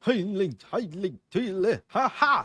Ha ha.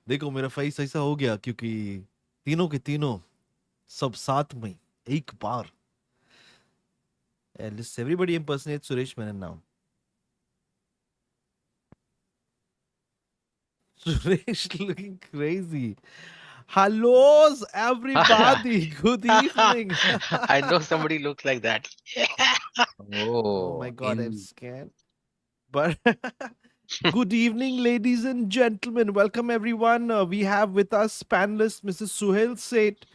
देखो मेरा face ऐसा हो गया क्योंकि तीनों के तीनों सब साथ में एक बार. Let's everybody impersonate Suresh Menon now. Suresh looking crazy. Hellos, everybody. Good evening. I know somebody looks like that. Oh my Oh, God, I'm in scared. But good evening, ladies and gentlemen. Welcome, everyone. We have with us panelist Mrs. Suhail Seth,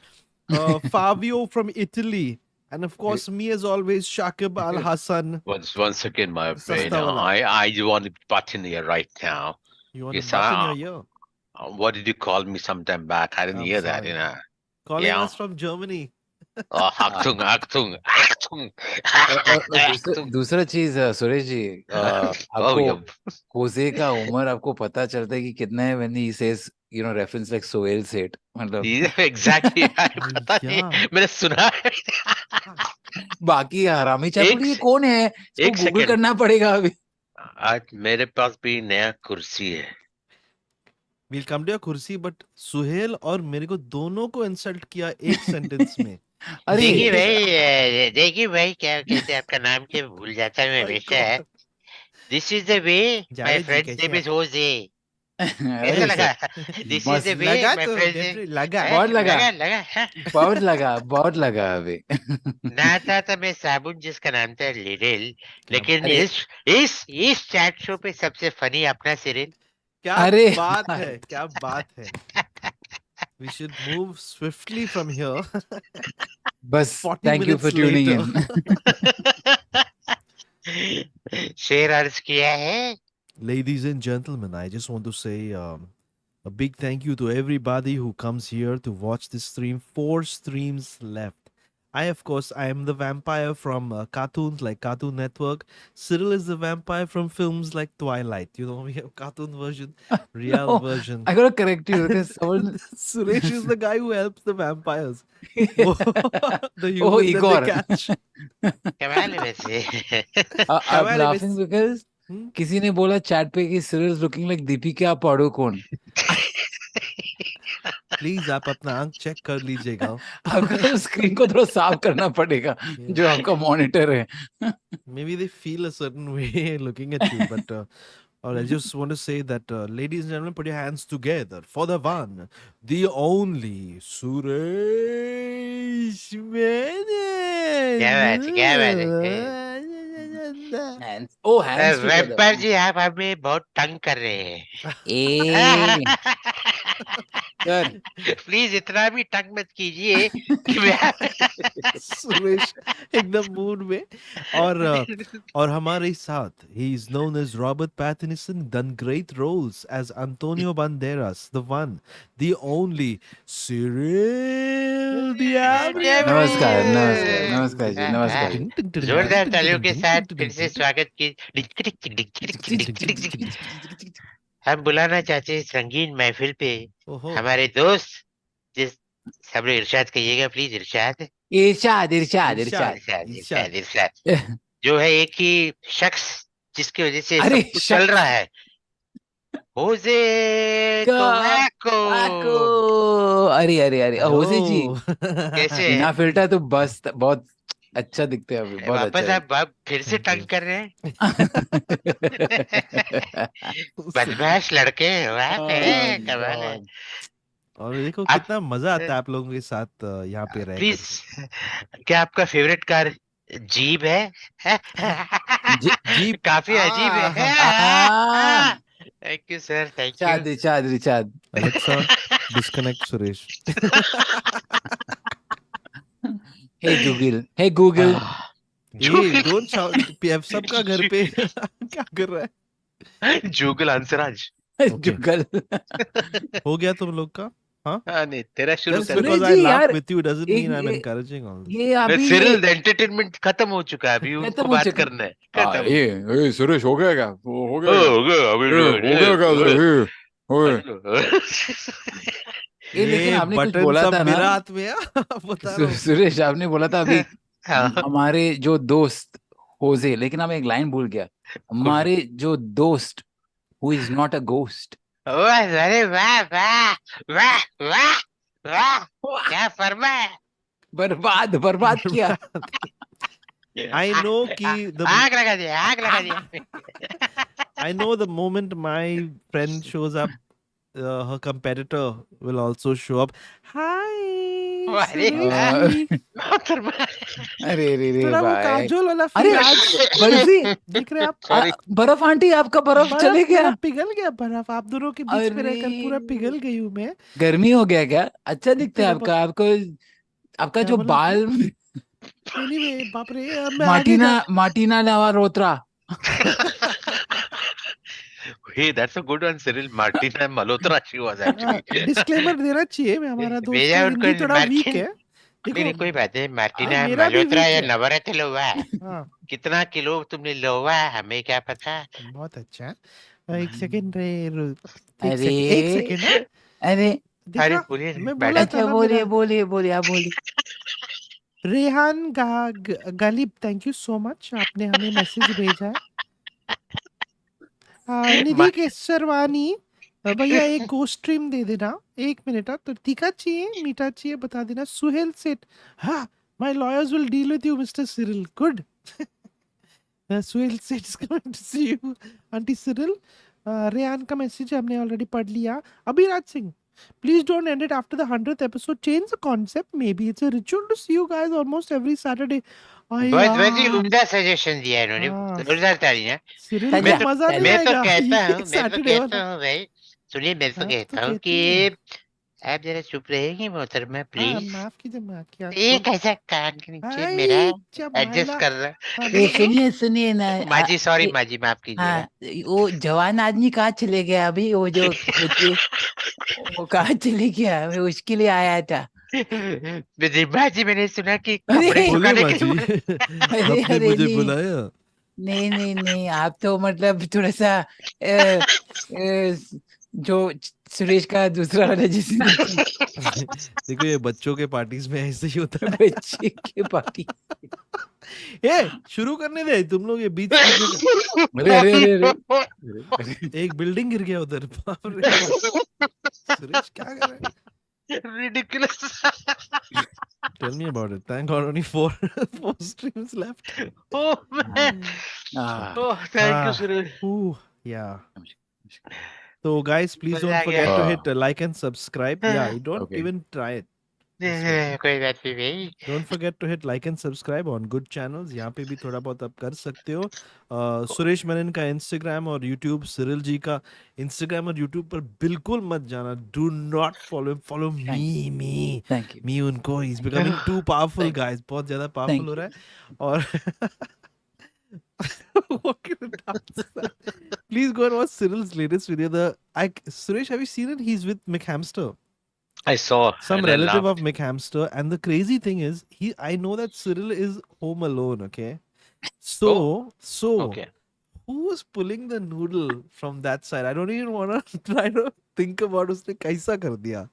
Fabio from Italy, and of course, me as always, Shakib Al Hassan. Once again, my friend, Sasta wala. I want to butt in here right now. You want to Yes, butt in your ear? what did you call me sometime back? I didn't I'm hear that, sorry. Calling Yeah. us from Germany. Oh, uh, Achtung, Achtung, Achtung, और दूसरा Achtung. दूसरा चीज Suresh ji Oh, आपको yeah. होजे का उम्र आपको पता चलता है कि कितना है when he says reference like Sohail सेठ मतलब Exactly. पता नहीं, Yeah. मैंने सुना है. बाकी हरामी चाल एक बोली ये कौन है इसको एक गूगल सेकंड, करना पड़ेगा अभी आज मेरे पास भी नया कुर्सी है. We'll come to your kursi, but Suhail और मेरे को दोनों को इंसल्ट किया एक सेंटेंस में. अरे देखिए भाई, क्या कहते हैं आपका नाम, क्या भूल जाता है मैं My हमेशा. God. This is the way my Javed ji friends कैसे नेम हैं? इज होजे. कैसा अरे लगा? सर दिस इज द मस्त वे लगा माय तो फ्रेंड्स. डेफिनेटली लगा. बहुत लगा लगा लगा हाँ? बहुत लगा अभी ना था मैं साबुन जिसका नाम था लिरिल, क्या लेकिन अरे इस चैट शो पे सबसे फनी अपना सिरिल. क्या अरे बात है, क्या बात है. We should move swiftly from here. बस 40 thank you for minutes tuning later. इन शेर अर्ज किया है. Ladies and gentlemen, I just want to say a big thank you to everybody who comes here to watch this stream. 4 streams left. Of course, I am the vampire from cartoons like Cartoon Network. Cyril is the vampire from films like Twilight. You know, we have cartoon version, real No, version. I gotta correct you because someone. Suresh is the guy who helps the vampires. The Oh, humans that they Igor. catch. कमाल है वैसे. I'm Kamali laughing miss. because किसी ने बोला chat पे कि Cyril is looking like Deepika Padukone. Please आप अपना आंख चेक कर लीजिएगा. आपको स्क्रीन को थोड़ा साफ करना पड़ेगा जो आपका मॉनिटर है. Maybe they feel a certain way looking at you, but I just want to say that, ladies and gentlemen, put your hands together for the one, the only Suresh Menon. क्या बात है. Hands. Oh, hands together. Vampire ji, आप हमें बहुत तंग कर रहे हैं. ए सर प्लीज इतना भी तंग मत कीजिए कि मैं सुरेश एकदम मूड में. और हमारे साथ he is known as Robert Pattinson, done great roles as Antonio Banderas, the one, the only Cyril नमस्कार नमस्कार जी नमस्कार. जोरदार तालियों के साथ फिर से स्वागत की. हम बुलाना चाहते हैं इस रंगीन महफिल पे ओहो. हमारे दोस्त, जिस सब लोग इरशाद कहिएगा प्लीज. इरशाद इरशाद इरशाद इरशाद. इरशाद इरशाद इरशाद जो है एक ही शख्स जिसकी वजह से अरे सब कुछ चल रहा है. होजे आको अरे अरे अरे होजे जी कैसे बिना है? फिल्टर तो बस बहुत अच्छा दिखते हैं अभी. बहुत वापस अच्छा आप फिर से Thank तंग you. कर रहे हैं. है. बदमाश लड़के. वाह Oh, कमाल है. God. और देखो आप कितना मजा आता है आप लोगों के साथ यहाँ पे रह प्लीज, कर. क्या आपका फेवरेट कार जीप है? जीप. काफी अजीब है. Ah, thank you sir, thank Irshad you. Irshad Irshad. Alexa, disconnect Suresh. Hey Google. Hey, don't shout. सबका घर पे क्या कर रहा है? जुगल हंसराज। Okay. जुगल। हो गया तुम लोग का? हाँ? हाँ नहीं, तेरा शुरू Just कर Suresh because they. I ji laugh यार, with you doesn't एक mean I'm ये encouraging all this. ये अभी ये सिरिल एंटरटेनमेंट खत्म हो चुका है, अभी खत्म उनको हो बात चुका। करना है, हाँ, खत्म। ये सुरेश हो गया क्या? वो हो गया क्या? हो गया, अभी ए, हो गया क्या? ए, ओए। ये लेकिन ये आपने कुछ बटन बोला सब था ना मेरा हाथ में है। बता रहा हूँ। सुरेश, आपने बोला था अभी हाँ, हमारे जो दोस्त होजे, लेकिन आप एक लाइन भूल गया, हमारे जो दोस्त who is not a ghost. वाह, अरे वाह वाह वाह वाह वाह, क्या फरमा है। बर्बाद बर्बाद किया। I know कि the आग लगा दिया, आग लगा दिया। I know the moment my friend shows up, her competitor will also show up. Hi, अरे Suresh वाह, ji. मोहतरमा। अरे रे रे थोड़ा वो भाई। काजोल वाला अरे फील आज बर्फी, देख रहे हैं आप? सॉरी। बर्फ आंटी, आपका बर्फ चले बर्फ मेरा गया। पिघल गया, बर्फ आप दोनों के बीच में रहकर पूरा अरे पिघल गई हूँ मैं। गर्मी हो गया क्या? अच्छा दिखता है थोड़ा बहुत। आपका, आपको आपका क्या जो बोला आपने? बाल एनीवे बाप रे, अब मैं आगे माटीना जा। माटीना लावा रोतरा। Hey, that's a good one, Cyril. Martina Malhotra, she was actually. Disclaimer देना चाहिए, मैं हमारा दोस्त भेजा का उनको हिंदी थोड़ा वीक मार्टिन। है। नहीं देखो नहीं, कोई बात नहीं, मार्टिना मेरा भी मल्होत्रा वीक या है। नवरत्न लोवा है। हाँ कितना किलो तुमने लोवा है, हमें क्या पता। बहुत अच्छा। एक सेकंड रे, अरे एक सेकंड हाँ। अरे अरे देखा, बोलिए, मैं बोला मैडम। था अच्छा, ना बोलिए मेरा बोलिए बोलिए, आप बोलिए। Rehan Ghalib, thank you so much, आपने हमें मैसेज भेजा है। निधि केसरवानी, भैया एक गो स्ट्रीम दे देना, 1 मिनट। तो तीखा चाहिए मीठा चाहिए बता देना। सुहेल सेठ, हाँ, my lawyers will deal with you mister Cyril, good. Suhel Seth is coming to see you aunty Cyril. Rehan का मैसेज हमने ऑलरेडी पढ़ लिया। Abhiraj Singh, please don't end it after the 100th episode, change the concept, maybe it's a ritual to see you guys almost every Saturday. बहुत बहुत ही यार उम्दा suggestion दिया है इन्होंने, हाँ, जोरदार ताली है। सिरिल तजा को मजा नहीं तजा। मैं तो आएगा कहता ये हूँ, सैटरडे वाला। भाई, सुनिए, मैं तो आप तो कहता हूँ कहते ही हैं। कि आप जरा चुप रहेंगी मोहतरमा, हाँ प्लीज। माफ कीजिए, माफ किया एक ऐसा कान के नीचे मेरा हाय एडजस्ट जमाला। कर रहा। हाँ ये बोलो बोलो। सुनिए सुनिए ना, माजी, सॉरी ये, माजी, माफ कीजिएगा। हाँ, वो जवान आदमी कहाँ चले गया अभी? वो जो वो कहाँ चले गया? मैं उसके लिए आया था। माजी, मैंने सुना कि कपड़े अरे बोले सुखाने के माजी। लिए। अरे आपने अरे मुझे नहीं बुलाया। नहीं नहीं नहीं, आप तो मतलब थोड़ा सा जो सुरेश का दूसरा वाला जिसने देखो ये बच्चों के पार्टीज में ऐसे ही होता है। बच्चे के पार्टी। ए शुरू करने दे तुम लोग, ये बीच बीच में अरे अरे अरे अरे अरे अरे। एक बिल्डिंग गिर गया उधर, बाप रे बाप। सुरेश क्या कर रहा है? Ridiculous. Tell me about it. Thank God only four streams left. Oh man. हाँ, Oh, thank you, Cyril. Ooh, yeah. So guys, please मजा don't आ forget गया। to hit like and subscribe. Yeah, you don't okay. even try it. This way. कोई बात नहीं भाई। Don't forget to hit like and subscribe on good channels. यहाँ पे भी थोड़ा बहुत आप कर सकते हो। सुरेश मेनन का इंस्टाग्राम और यूट्यूब, सिरिल जी का इंस्टाग्राम और यूट्यूब पर बिल्कुल मत जाना। Do not follow me Thank you. मी उनको, he is becoming too powerful Thank you. Guys, बहुत ज्यादा Thank पावरफुल हो you. रहा है। और what kind of dance is that? Please go and watch Cyril's latest video. Suresh, have you seen it? He's with Mick Hamster, I saw some and I relative of laughed. Mick Hamster. And the crazy thing is, I know that Cyril is home alone. Okay, so Okay. who was pulling the noodle from that side? I don't even want to try to think about उसने कैसा कर दिया.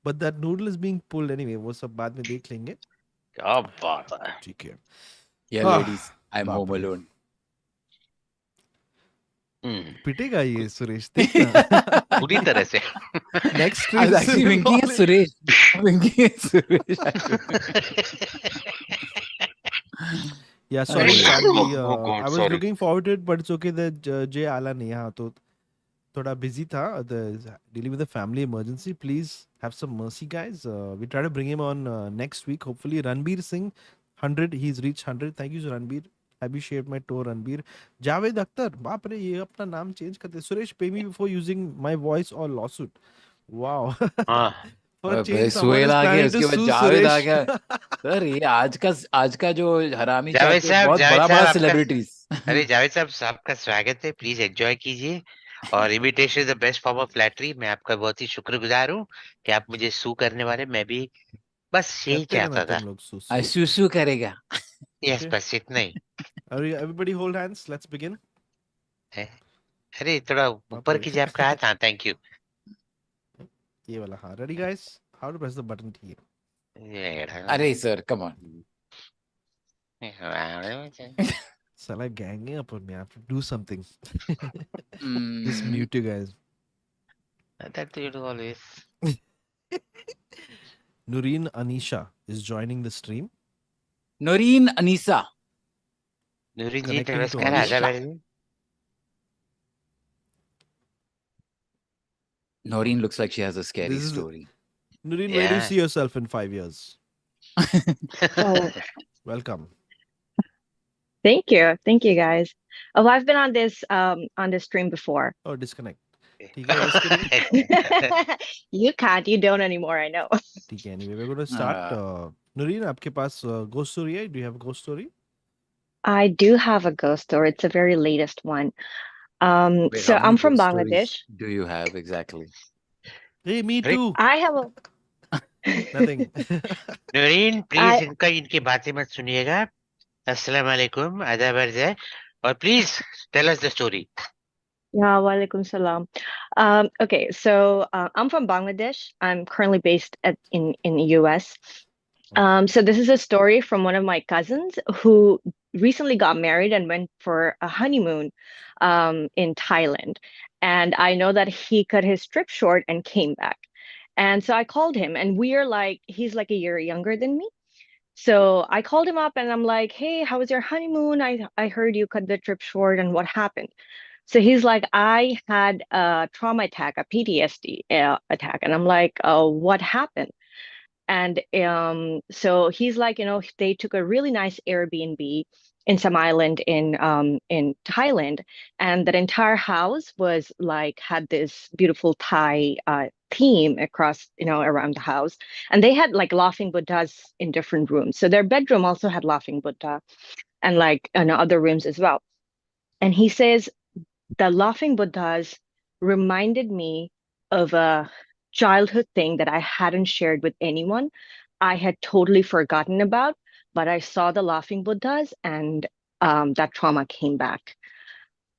But that noodle is being pulled anyway. वो सब बाद में देख लेंगे. क्या बात है। ठीक है. Yeah, Ah, ladies, I'm बाप home रे. alone. पिटेगा ये सुरेश, देखना. पूरी तरह से। Next I was stream actually Cyril winking at all in. Suresh. Winking at Suresh. actually. Yeah, sorry अरे, family. Oh God, I was sorry. looking forward to it, but it's okay that Jay आला नहीं यहाँ, तो थोड़ा busy था. Dealing with a family emergency. Please have some mercy, guys. We try to bring him on next week. Hopefully, Ranbir Singh, 100. He's reached 100. Thank you, Ranbir. Have you shaped my toe, Ranbir? Javed Akhtar. बाप रे, ये अपना नाम change करते. Suresh, pay me before using my voice or lawsuit. Wow. हाँ, For a और फिर change, someone Suhail is आ गया, planning to उसके बाद sue जावेद आ Suresh. गया। सर ये आज का जो हरामी जावेद चैट पे साहब, बहुत जावेद बड़ा साहब बड़ा आपका, सेलिब्रिटीज। अरे जावेद साहब, आपका स्वागत है, प्लीज एंजॉय कीजिए। और imitation is the best form of flattery. मैं आपका बहुत ही शुक्रगुजार हूँ कि आप मुझे सू करने वाले। मैं भी बस यही करते रहना चाहता था। तुम लोग सू. सुसु करेगा। Yes, Okay. बस इतना ही Everybody hold hands. Let's begin. है। अरे थोड़ा Baap ऊपर re. कीजिए आपका हाथ। हाँ, थैंक यू। ये वाला हाँ. Ready guys? How to press the button here? अरे sir come on. Sala ganging up on me. I have to do something. Just mute you guys. That you do always. Nureen Anisha is joining the stream. Noreen Anisa. Noorin ji Connecting to नमस्कार, आजा audio. बैठ जी। Noreen looks like she has a scary This is story. Nureen. Where do you Yeah. see yourself in 5 years? Oh, Welcome. thank you. Thank you guys. Oh, I've been on this stream before. Oh, disconnect. ठीक है, just kidding. You can't, you don't anymore, I know. ठीक है. Anyway, we're going to start. Nureen, आपके पास ghost story है? Do you have a ghost story? I do have a ghost story. It's a very latest one. Wait, So how many I'm from ghost stories Bangladesh. do you have exactly? Hey, me अरे too. I have a Nothing. Noorin, please I इनकी बातें मत सुनिएगा। अस्सलाम वालेकुम, आजा बैठ जाए, और please tell us the story. Yeah, walaikum salam. Okay, so I'm from Bangladesh. I'm currently based in the US. So this is a story from one of my cousins who recently got married and went for a honeymoon in Thailand. And I know that he cut his trip short and came back. And so I called him, and he's like a year younger than me. So I called him up and I'm like, "Hey, how was your honeymoon? I heard you cut the trip short, and what happened?" So he's like, "I had a trauma attack, a PTSD attack." And I'm like, "Oh, what happened?" And so he's like, they took a really nice Airbnb in some island in Thailand, and that entire house was like had this beautiful Thai theme across, around the house. And they had like laughing Buddhas in different rooms. So their bedroom also had laughing Buddha, and like in other rooms as well. And he says the laughing Buddhas reminded me of a childhood thing that I hadn't shared with anyone. I had totally forgotten about, but I saw the laughing Buddhas, and that trauma came back.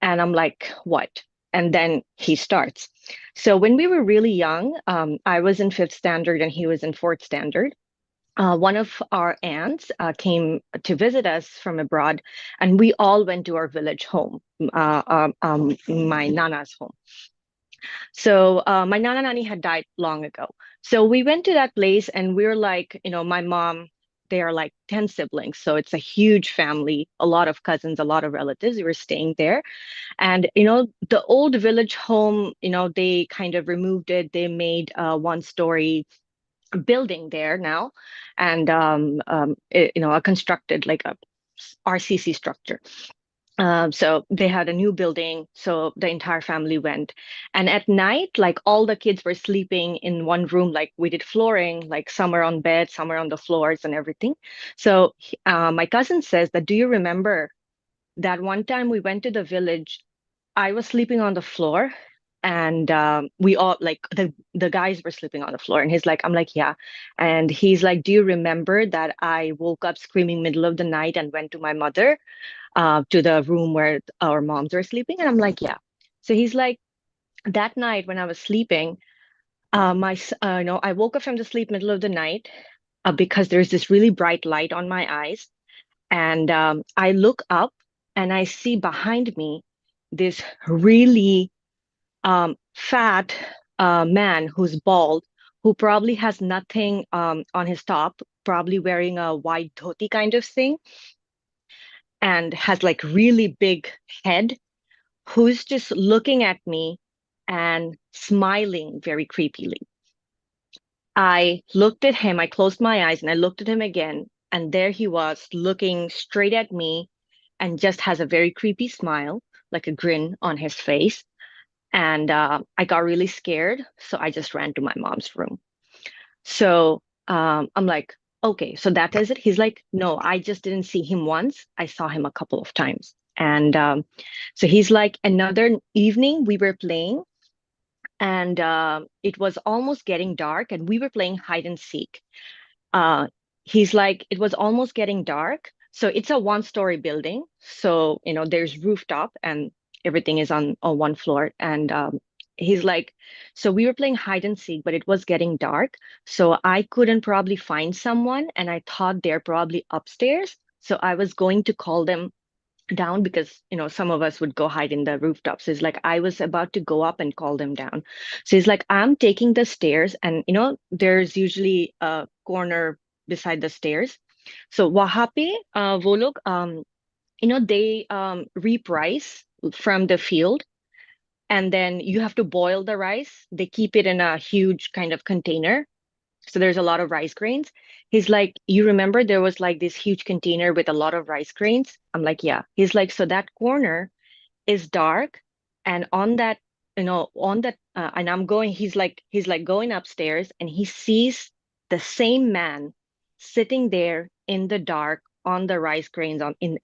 And I'm like, what? And then he starts. So when we were really young, I was in fifth standard and he was in fourth standard. One of our aunts came to visit us from abroad, and we all went to our village home, my nana's home. So my nana nani had died long ago. So we went to that place, and we're like, my mom, they are like 10 siblings. So it's a huge family, a lot of cousins, a lot of relatives. We were staying there. And, the old village home, they kind of removed it. They made a one-story building there now, and a constructed like a RCC structure. So they had a new building, so the entire family went. And at night, like all the kids were sleeping in one room, like we did flooring, like some are on bed, some are on the floors and everything. So my cousin says that, do you remember that one time we went to the village? I was sleeping on the floor, and we all like the guys were sleeping on the floor, and he's like, I'm like, yeah. And he's like, do you remember that I woke up screaming middle of the night and went to my mother to the room where our moms were sleeping? And I'm like, yeah. So he's like, that night when I was sleeping, I woke up from the sleep middle of the night because there's this really bright light on my eyes, and I look up and I see behind me this really fat man who's bald, who probably has nothing on his top, probably wearing a white dhoti kind of thing, and has like really big head, who's just looking at me and smiling very creepily. I looked at him, I closed my eyes and I looked at him again, and there he was looking straight at me and just has a very creepy smile, like a grin on his face. And I got really scared, so I just ran to my mom's room. So I'm like, okay, so that is it. He's like, no, I just didn't see him once. I saw him a couple of times. And so he's like, another evening we were playing, and it was almost getting dark, and we were playing hide and seek. uh he's like, it was almost getting dark, so it's a one-story building, so there's rooftop and everything is on one floor. And he's like, so we were playing hide and seek, but it was getting dark, so I couldn't probably find someone, and I thought they're probably upstairs, so I was going to call them down, because some of us would go hide in the rooftops. So it's like I was about to go up and call them down. So he's like, I'm taking the stairs, and there's usually a corner beside the stairs. So wahape wo log they reap rice from the field, and then you have to boil the rice. They keep it in a huge kind of container, so there's a lot of rice grains. He's like, you remember there was like this huge container with a lot of rice grains? I'm like, yeah. He's like, so that corner is dark, and on that, and I'm going, he's like going upstairs, and he sees the same man sitting there in the dark on the rice grains in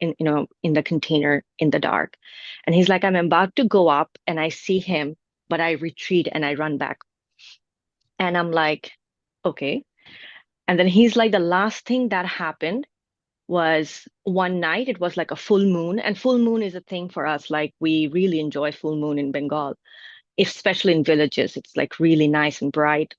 the container in the dark. And he's like, I'm about to go up and I see him, but I retreat and I run back. And I'm like, okay. And then he's like, the last thing that happened was one night. It was like a full moon, and full moon is a thing for us. Like, we really enjoy full moon in Bengal, especially in villages. It's like really nice and bright.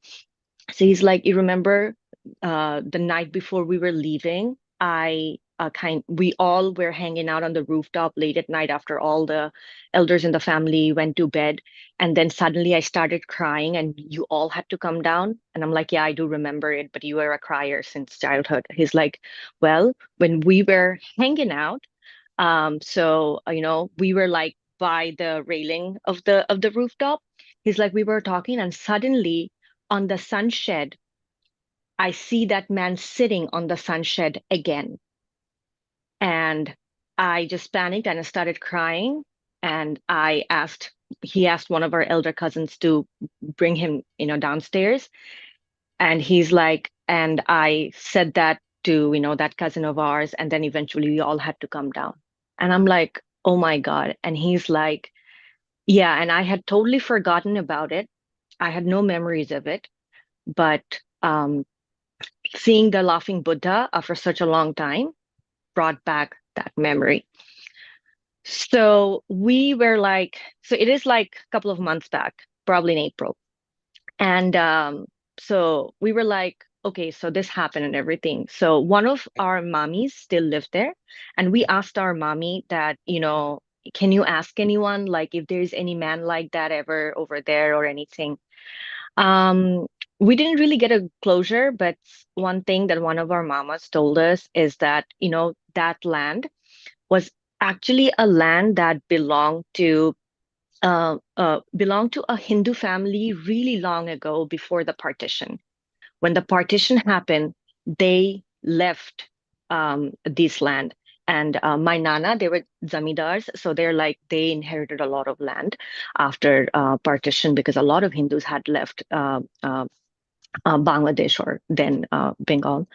So he's like, you remember the night before we were leaving, we all were hanging out on the rooftop late at night after all the elders in the family went to bed. And then suddenly I started crying and you all had to come down. And I'm like, yeah, I do remember it, but you were a crier since childhood. He's like, well, when we were hanging out, we were like by the railing of the rooftop. He's like, we were talking, and suddenly on the sunshed, I see that man sitting on the sunshed again. And I just panicked and I started crying. And he asked one of our elder cousins to bring him, downstairs. And he's like, and I said that to, that cousin of ours. And then eventually we all had to come down. And I'm like, oh my God. And he's like, yeah. And I had totally forgotten about it. I had no memories of it. But seeing the laughing Buddha after such a long time brought back that memory. So we were like, so it is like a couple of months back, probably in April. And so we were like, okay, so this happened and everything. So one of our mommies still lived there. And we asked our mommy that, can you ask anyone, like, if there's any man like that ever over there or anything? Um, we didn't really get a closure, but one thing that one of our mamas told us is that, that land was actually a land that belonged to a Hindu family really long ago before the partition. When the partition happened, they left this land. And my nana, they were zamidars, so they inherited a lot of land after partition, because a lot of Hindus had left Bangladesh, or then Bengal.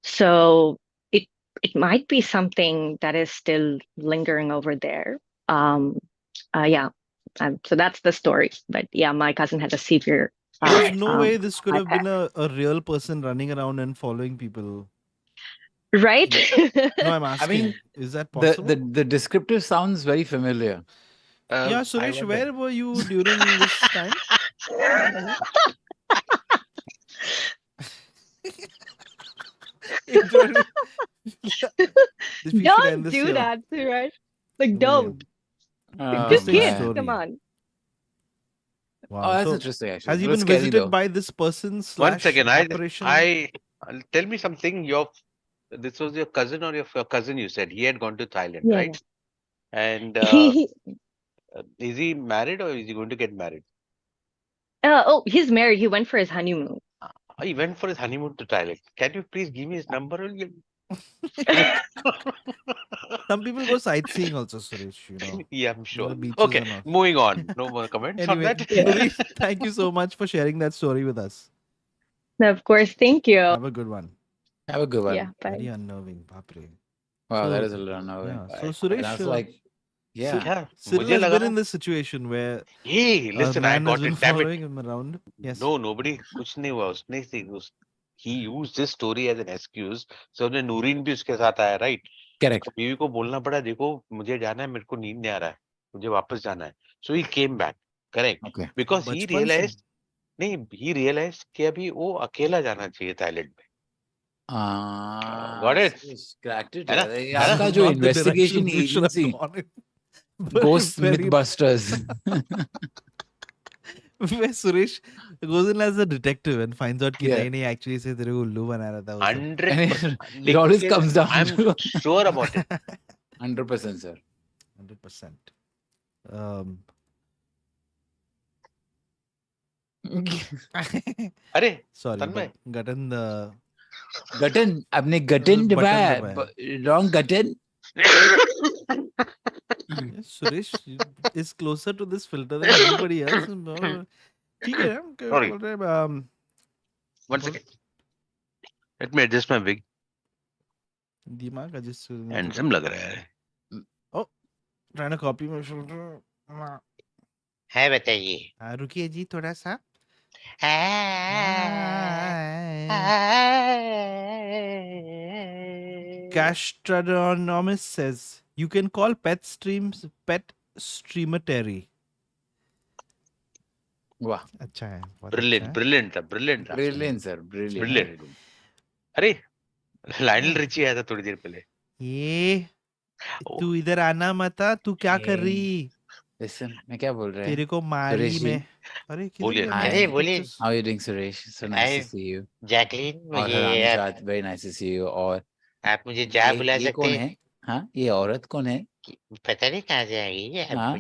So it it might be something that is still lingering over there. Um, yeah, so that's the story. But yeah, my cousin had a severe. There's no way this could heart have been attack. a real person running around and following people. Right? No, I'm I mean, asking, is that the possible? the descriptive sounds very familiar. Yeah, I Suresh, wonder. where were you during this time? Intro- we should end Don't this do here. that, Suraj. Like, Yeah. don't. They're Oh Interesting kids. man. story. Come on. Oh, Wow. that's So, interesting actually. has It he was been scary visited though. by this person One slash second. apparition? Tell me something. This was your cousin or your cousin? You said he had gone to Thailand, Yeah. right? And He is he married or is he going to get married? he's married. He went for his honeymoon. He went for his honeymoon to Thailand. Can you please give me his number? Some people go sightseeing also, Suresh, Yeah, I'm to sure. the beaches Okay, and all. moving on. No more comments on Anyway, that. Yeah. Nuri, thank you so much for sharing that story with us. No, of course. Thank you. Have a good one. Have a good one. Yeah, bye. Very unnerving, Bapre. Wow, that So, is a little annoying. yeah. So And I Suresh, was like, yeah. Yeah, Cyril मुझे has लगा been in this situation where hey, a listen, I man has got been it, damn it. following him around. Yes. No, nobody, कुछ नहीं हुआ उसने he used this story as an excuse. So ने नूरीन भी उसके साथ आया, right? Correct. तो बीवी को बोलना पड़ा, देखो मुझे जाना है, मेरे को नींद नहीं आ रहा है, मुझे वापस जाना है. So he came back, correct? Okay. Because he बचपन से realized, नहीं, he realized कि अभी वो अकेला जाना चाहिए थाईलैंड में. Got it? Suresh, cracked it है ना? यार. ये है ना? आपका जो not the investigation direction we should have agency, gone in. But Ghost very- Mythbusters. where Suresh goes in as a detective and finds out कि Yeah. नहीं नहीं actually से तेरे को उल्लू बना रहा था वो सब. 100%. It always comes down I'm to sure about it. 100%, sir. 100%. अरे Sorry, Tanmay, but Gatan Gutton, आपने Gutton बटन दबाया. दबाया. Wrong Gutton. yes, Suresh is closer to this filter than anybody else. और ठीक है हम क्या Sorry. बोल रहे हैं one second. Let me adjust my wig. दिमाग adjust Handsome लग रहा है. trying to copy my filter. है बताइए. रुकिए जी थोड़ा सा. Gastronomist says you can call pet streamery. वाह. अच्छा है. बहुत Brilliant, अच्छा है. brilliant था, brilliant था. Brilliant, sir. Brilliant. Brilliant. अरे लाइनल रिची आया था थोड़ी देर पहले. ये ओ. तू इधर आना मता. तू क्या कर Hey. रही? Listen, मैं क्या बोल रहा है? तेरे को मारी सुरेश जी. मैं. अरे किधर बोलिए. गया? अरे, बोलिए. Pictures. How are you doing, Suresh? So nice to see you. Jacqueline, और हरामी साथ, very nice to see you. और आप मुझे जा बुला ये सकते कौन हैं. है? हाँ, ये औरत कौन है? पता नहीं कहाँ से आई है. हाँ?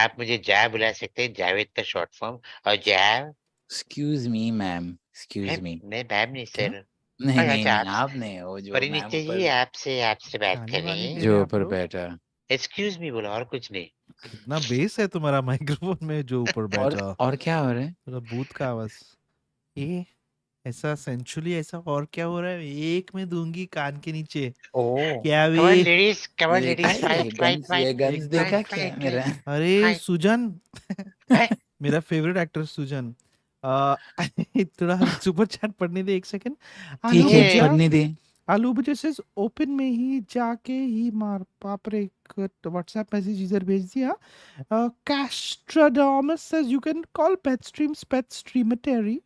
आप मुझे जा बुला सकते हैं. जावेद का शॉर्ट फॉर्म. और जा. Excuse me, ma'am. Excuse me. नहीं मैम नहीं क्या? सर. नहीं अच्छा, नहीं नहीं, आप- आपने वो जो मैम परिणीति जी ऊपर आपसे बात खाने कर वाली रहे दे हैं. जो आप ऊपर लोग? बैठा. एक्सक्यूज मी बोला और कुछ नहीं. कितना बेस है तुम्हारा माइक्रोफोन में जो ऊपर बैठा. और क्या हो रहा है? थोड़ा भूत का आवाज. ये ऐसा सेंचुअली ऐसा और क्या हो रहा है? एक में दूंगी कान के नीचे. ओह, क्या come on way? Ladies, come on ये लेडीज. ये गन्स एकदम देखा फाइट, क्या फाइट, मेरा? अरे हाय. सुजन. हैं? मेरा फेवरेट एक्टर सुजन. थोड़ा सुपर चैट पढ़ने दे एक सेकंड. ठीक है, ये- पढ़ने दे. आलू बजे से ओपन में ही जाके ही मार बाप रे. व्हाट्सएप मैसेज इधर भेज दिया. Castradamus says you can call pet streams pet streamery.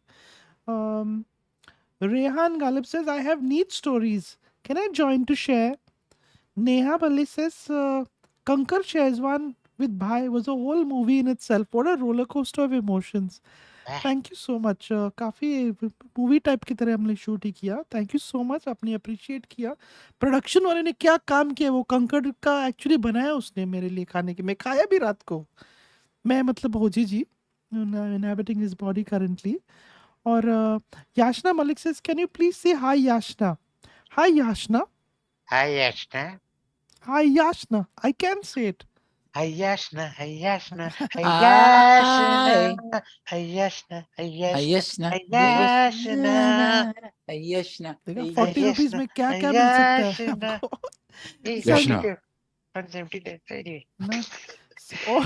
Rehan Galib says I have neat stories. Can I join to share? Neha Bali says Kankar shares one with Bhai was a whole movie in itself. What a roller coaster of emotions. Thank you so much. काफ़ी movie type की तरह हमने shoot ही किया. Thank you so much. आपने appreciate किया. Production वाले ने क्या काम किया. वो कंकड़ का एक्चुअली बनाया उसने मेरे लिए खाने के. मैं खाया भी रात को. मैं मतलब होजी जी इनहैबिटिंग हिज बॉडी करंटली. और Yashna Malik says can you please से हाय याशना. हाय याशना. हाय याशना. हाय Yashna. I can say it. हाय याशना. हाय याशना. हाय हाय. याशना. हाय याशना. हाय याशना. यशना, यशना। यशना. देखा Yes, 40 रुपीज ना. में क्या क्या मिल सकता है याशना. आपको. यशना. 170 ना ओ,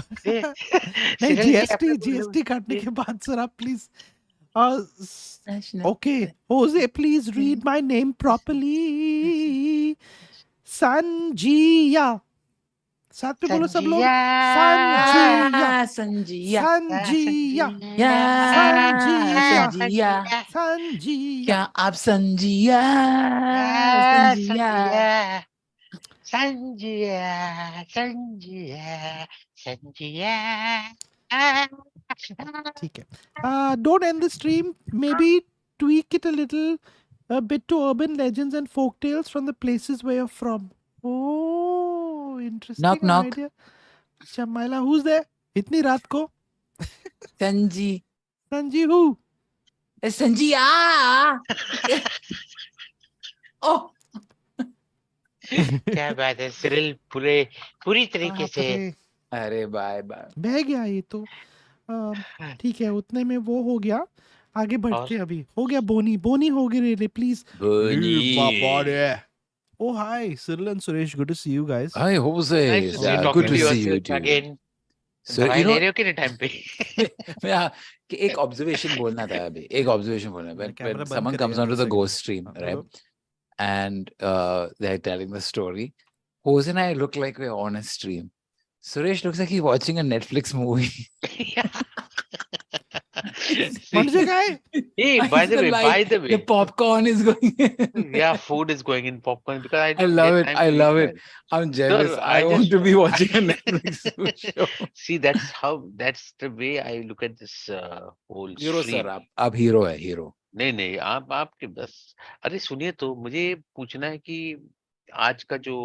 नहीं जीएसटी काटने के बाद सर आप please. Okay Jose please read my name properly. Sanjiya. साथ में बोलो सब लोग. संजिया. संजिया. संजिया. संजिया. संजिया. क्या आप संजिया? संजिया. संजिया. ठीक है. Don't end the stream. Maybe tweak it a little bit to urban legends and folk tales from the places where you're from. Oh, interesting Knock, knock. idea. Chamaila, who's there? इतनी रात को. संजी. संजी who? संजिया. ओह, क्या बात है Cyril. पूरी तरीके से. बाप रे, अरे बाय बाय. बह गया ये तो. ठीक है उतने में वो हो गया. आगे बढ़ते और हैं अभी। हो गया बोनी, बोनी हो गए रे प्लीज। बोनी। Oh hi, Cyril and Suresh. Good to see you guys. Hi, Hoezaay. nice to Yeah, Good talking to to you see you also too. again. So, दवाई you ले know, रहे हो कि नहीं टाइम पे? कि एक ऑब्जर्वेशन बोलना था अभी, एक ऑब्जर्वेशन बोलना है. कैमरा When बंद someone comes करिएगा onto एक the second. ghost stream, हाँ, right, बोलो. and they're telling the story, Jose and I look like we're on a stream. Suresh looks like he's watching a Netflix movie. मर जाएगा है. Hey, by It's the way, like by the the way, popcorn is going in. yeah, food is going in popcorn because I I don't love get it. time I to eat, love it. man. I'm jealous. Sir, I I want just to be watching a Netflix show. see that's the way I look at this whole Hero sir, stream. आप hero है, hero. नहीं नहीं, आप आपके बस. अरे सुनिए, तो मुझे पूछना है कि आज का जो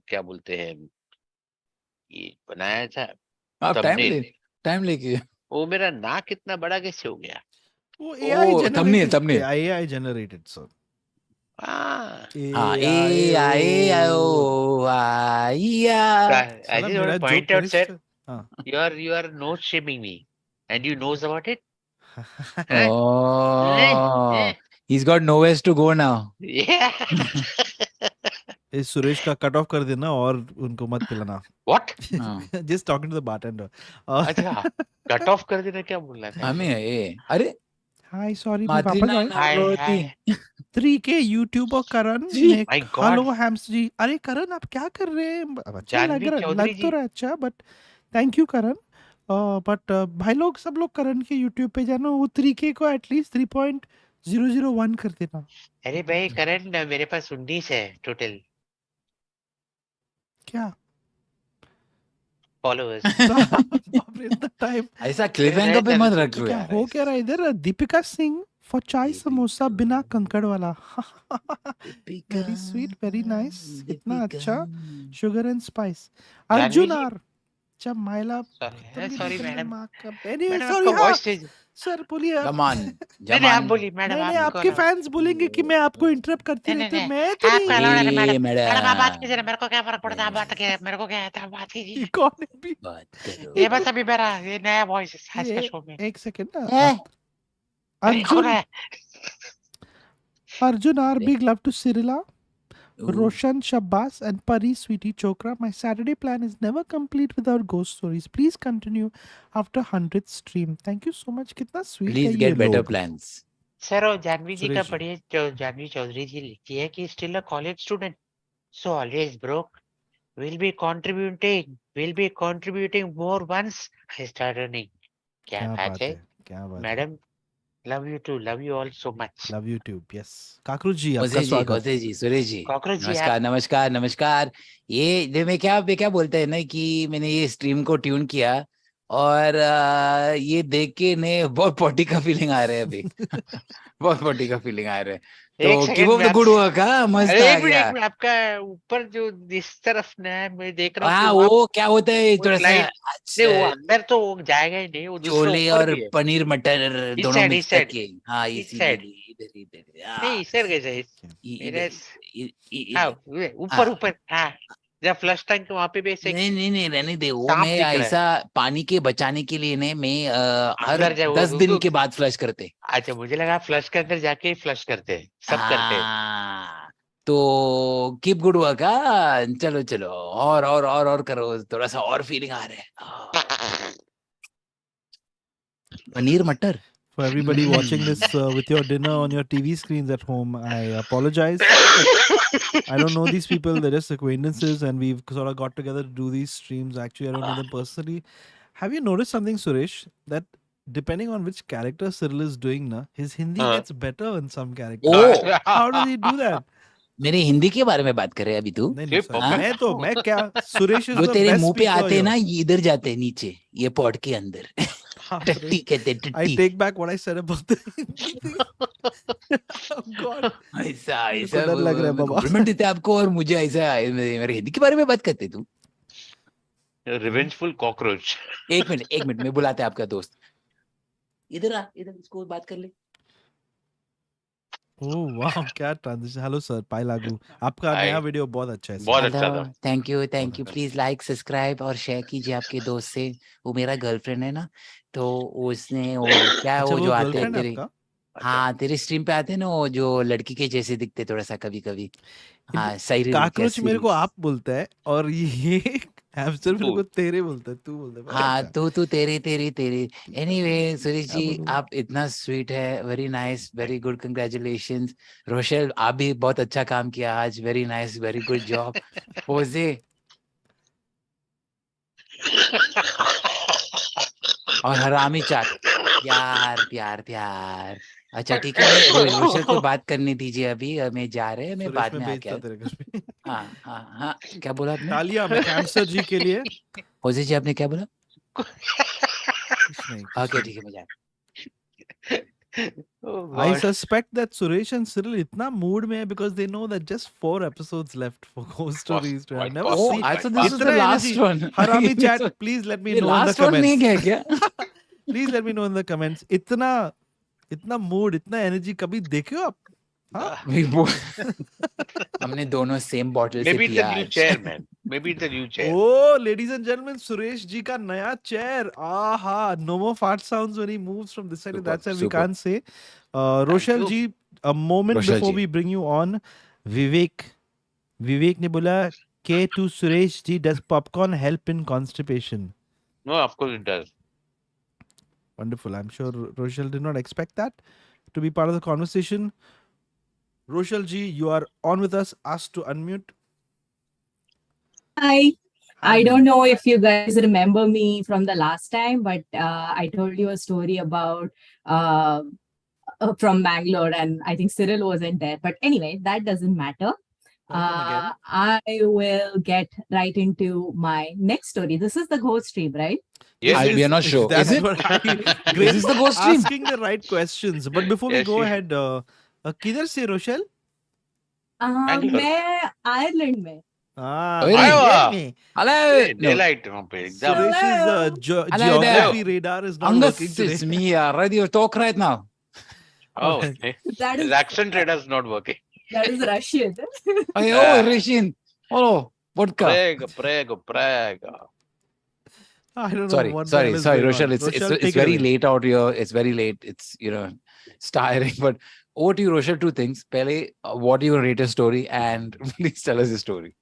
क्या बोलते हैं, ये बनाया था आप थंबनेल, टाइम लेके. वो मेरा नाक इतना बड़ा कैसे हो गया? वो AI Oh, thumbnail, generated. thumbnail. AI generated, sir. हाँ, हाँ, AI. I साला just want मेरा to joke point out, sir, finish. हाँ. you are nose shaming me, and you knows about it? Huh? Oh, he's got nowhere to go now. Yeah. इस सुरेश का cut off कर देना और उनको मत पिलाना. What? Just talking to the bartender. अच्छा, कट ऑफ कर देना क्या बोलना था? हमें ये अरे Hi, sorry, मैं मातृ वापस नाम आया. हाय नरभवती. हाय 3K यूट्यूबर करण जी. ने My हेलो God. हैम्स जी. अरे करण आप क्या कर रहे हैं? अब अच्छा जानवी चौधरी लग तो जी. रहा है अच्छा, but thank you Karan. But भाई लोग सब लोग करण के यूट्यूब पे जाना, वो 3K को एटलीस्ट 3.001 कर देना. अरे भाई करण, मेरे पास 19 है टोटल क्या फॉलोअर्स. बाप रे, इतना टाइम. ऐसा क्लिफहैंगर पे मत रख तो लो क्या यार. हो क्या रहा है इधर? दीपिका सिंह फॉर चाय समोसा बिना कंकड़ वाला. Very sweet, very nice. इतना अच्छा sugar and spice. Jhanvi Arjun ji. आर. अच्छा माइला. Sorry madam, anyway madam sorry. आपका हाँ वॉइस चेंज. सर बोलिए आप. Come on, नहीं नहीं, आप बोलिए मैडम. नहीं नहीं, आपको आपके अलाउ. फैंस बोलेंगे कि मैं आपको इंटरप्ट करती नहीं रहती नहीं हूँ. नहीं, मैं तो आपको अलाउ है नहीं. मैडम. मैडम मैडम आप बात कीजिए ना, मेरे को क्या फर्क पड़ता है, आप बात कीजिए, मेरे को क्या है, आप बात ये कीजिए. कौन है भी? बात करो. ये बस अभी मेरा ये नया वॉइस है आज का शो में. एक सेकंड ना. अरे कौन अर्जुन है? Arjun R. Big love to Cyrilla, Ooh. Roshan Shabbas, and Pari Sweetie Chokra. My Saturday plan is never complete without ghost stories. Please continue after 100th stream. Thank you so much. कितना sweet है Please ये get better लोग. plans. Sir, और जानवी जी का सुरेश जी. पढ़िए. जानवी चौधरी जी लिखती है कि still a college student, so always broke, will be contributing more once I start earning. क्या क्या बात बात है है, क्या बात है. Madam. love you all so much. Love you too. Yes. काकरू जी आपका स्वागत. होते जी, सुरेश जी. कॉकरोच जी, नमस्कार आप नमस्कार नमस्कार. ये मैं क्या बोलते हैं ना कि मैंने ये स्ट्रीम को ट्यून किया और ये देख के ने बहुत पॉटी का फीलिंग आ रहा है अभी. बहुत पॉटी का फीलिंग आ रहा है. एक तो सेकंड कीप अप में द आप. Good work. मस्त अरे आ एक गया. मिनट, आपका ऊपर जो इस तरफ ना है, मैं देख रहा हूँ कि हाँ, वहाँ वो क्या होता है वो थोड़ा सा स्लाइड. नहीं, वो अंदर तो वो जाएगा ही नहीं, वो दूसरा छोले ऊपर और भी है. पनीर मटर इस दोनों साइड, मिक्स इस साइड, करके. हाँ, इस इसी साइड. इधर इधर नहीं, इस साइड कैसे? मेरे हाँ, ऊपर ऊपर. हाँ, जब फ्लश टैंक के वहाँ पे भी ऐसे नहीं रहने दे. वो सांप मैं दिख रहा है. ऐसा पानी के बचाने के लिए ने मैं हर अंदर जाए 10 दिन के बाद फ्लश करते. अच्छा, मुझे लगा फ्लश के अंदर जाके फ्लश करते हैं, सब करते हैं. हाँ, तो कीप गुड वर्क. चलो चलो और करो. थोड़ा सा और फीलिंग आ रहा है. पनीर मटर. For everybody watching this with your dinner on your TV screens at home, I apologize. I don't know these people. They're just acquaintances, and we've sort of got together to do these streams. Actually, I don't know them personally. Have you noticed something, Suresh? That depending on which character Cyril is doing, na, his Hindi gets better in some characters. Oh. How does he do that? मेरे हिंदी के बारे में बात कर रहे हैं अभी तू. नहीं sorry. मैं क्या सुरेश is जो the तेरे best मुंह पे speaker आते हैं here. ना, ये इधर जाते हैं नीचे ये पॉट के अंदर. टट्टी कहते हैं, I टट्टी. take back what I said about the oh God. ऐसा डर लग रहा है बाबा. कॉम्प्लीमेंट देते हैं आपको और मुझे ऐसा मेरे हिंदी के बारे में बात करते तू. Revengeful cockroach. एक मिनट में बुलाते हैं आपका दोस्त. इधर आ, इधर इसको बात कर ले. ओह वाह, क्या ट्रांजिशन. हेलो सर, पाई लागू. आपका Hi. नया वीडियो बहुत अच्छा है. बहुत अच्छा था. Thank you. बहुत प्लीज लाइक सब्सक्राइब और शेयर कीजिए आपके दोस्त से. वो मेरा गर्लफ्रेंड है ना, तो उसने वो क्या अच्छा, वो वो जो आते हैं गर्लफ्रेंड है तेरे. आपका? हाँ तेरे स्ट्रीम पे आते हैं ना वो जो लड़की के जैसे दिखते थोड़ा सा कभी कभी। हाँ साइरिल क्या काकरोच मेरे को सीरीज। आप बोलता है और ये हैमस्टर मेरे तू को तेरे बोलता है, तू बोलता है, पर हाँ अच्छा। तू तू तेरी तेरी तेरी। एनीवे सुरेश क्या जी बोलूं? आप इतना स्वीट है, very nice, very good, congratulations. Rochelle आप भी बहुत अच्छा काम किया आज, very nice, very good job. Jose और हरामी चाट, प्यार प्यार प्यार। अच्छा ठीक है, मैं रोशल को बात करने दीजिए, अभी हमें जा रहे हैं, मैं सुरेश बाद में में आके। भेजता तेरे घर पे। हाँ हाँ हाँ क्या बोला आपने? तालियां मैं हैमस्टर जी के लिए। होजे जी आपने क्या बोला? कुछ नहीं, कुछ ओके नहीं। ठीक है मैं जा। Oh I God. suspect that Suresh and Cyril इतना mood में है because they know that just 4 episodes left for ghost stories to my I've never God, Oh, seen I my thought this God. is the इतना last energy. one. हरामी ये chat, तो- please let me ये know in the last one नहीं comments. है क्या? Please let me know in the comments. इतना इतना mood, इतना energy कभी देखे हो आप? हाँ? वही हमने दोनों सेम बॉटल से Maybe it's a पिया new आज। chair, man. Maybe it's a new chair. Oh, ladies and gentlemen, Suresh ji का नया chair. Aha, no more fart sounds when he moves from this side to that Superb, side. We superb. can't say. Thank Rochelle you. Ji, a moment रोशल before ji we bring you on, विवेक विवेक ने बोला के to Suresh ji, does popcorn help in constipation? No, of course it does. Wonderful. I'm sure Rochelle did not expect that to be part of the conversation. Rochelle ji, you are on with us. Asked to unmute. Hi. Hi, I ma'am. don't know if you guys remember me from the last time, but I told you a story about from Bangalore, and I think Cyril wasn't there. But anyway, that doesn't matter. Welcome again. I will get right into my next story. This is the ghost stream, right? Yes, we are not sure. That's Is it? what I. Is Great. this the ghost stream? Asking the right questions. But before we yes, go yes. ahead, किधर से रोशल? Bangalore. मैं Ireland में. Ah, Really? Iowa. में. Hello. Hey, No. daylight वहाँ पे एकदम. Suresh's Hello. Hello there. geography radar is not working Angus, today. it's me, radio talk right now. Oh, Alright. That his is accent radar is not working. Russian. Hey, oh, Ah, Rishin. Hello, vodka. prego, prego, prego. I don't know what the hell is Sorry, going Rochelle. on. It's Rochelle, it's take it very away. late out here. It's very late. It's it's tiring. But over to you, Rochelle. Two things. Pehle, what do you rate a story? And please tell us the story.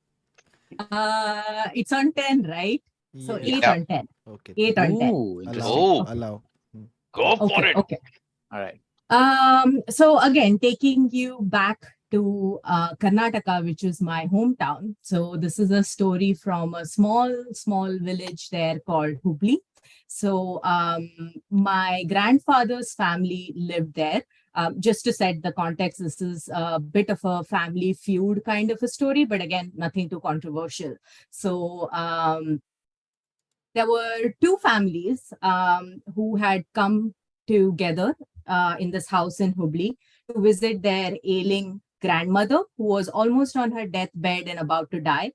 It's on 10, right? So Yeah. 8 Yeah. on 10. Okay. 8 on 10. Ooh, interesting. Oh, Allow. go for Okay, it. okay. All right. So again, taking you back to Karnataka, which is my hometown. So this is a story from a small village there called Hubli. So my grandfather's family lived there. Just to set the context, this is a bit of a family feud kind of a story, but again, nothing too controversial. So there were two families who had come together in this house in Hubli to visit their ailing grandmother who was almost on her deathbed and about to die.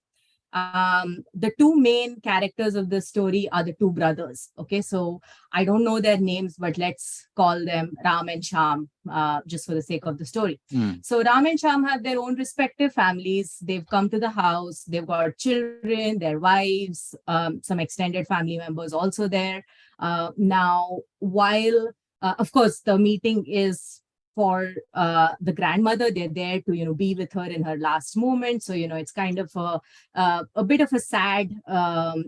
The two main characters of the story are the two brothers. Okay, so I don't know their names, but let's call them Ram and Sham, just for the sake of the story. So Ram and Sham have their own respective families. They've come to the house. They've got children, their wives, some extended family members also there. Now, while of course the meeting is for the grandmother, they're there to be with her in her last moment. So it's kind of a bit of a sad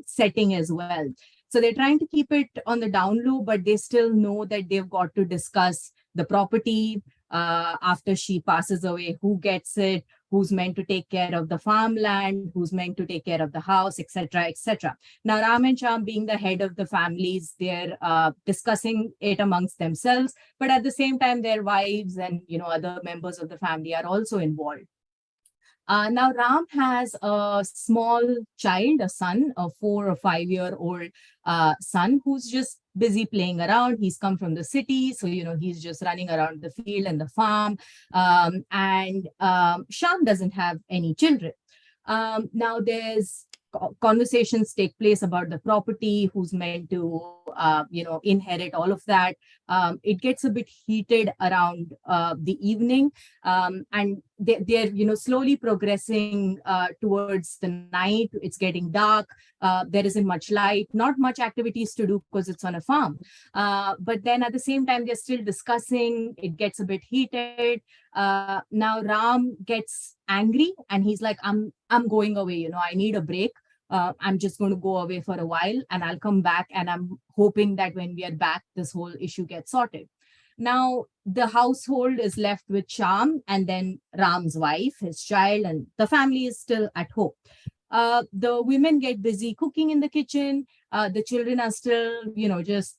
setting as well. So they're trying to keep it on the down low, but they still know that they've got to discuss the property after she passes away, who gets it, who's meant to take care of the farmland, who's meant to take care of the house, etc., etc. Now, Ram and Sham, being the head of the families, they're discussing it amongst themselves, but at the same time, their wives and other members of the family are also involved. Now, Ram has a small child, a son, a 4 or 5-year-old son who's just busy playing around. He's come from the city, so he's just running around the field and the farm. And Sham doesn't have any children. Now, there's conversations take place about the property, who's meant to inherit all of that. It gets a bit heated around the evening, and they're slowly progressing towards the night. It's getting dark. There isn't much light, not much activities to do because it's on a farm. But then at the same time, they're still discussing. It gets a bit heated. Now Ram gets angry and he's like, I'm going away. I need a break. I'm just going to go away for a while and I'll come back. And I'm hoping that when we are back, this whole issue gets sorted. Now, the household is left with Sham and then Ram's wife, his child, and the family is still at home. The women get busy cooking in the kitchen. The children are still, just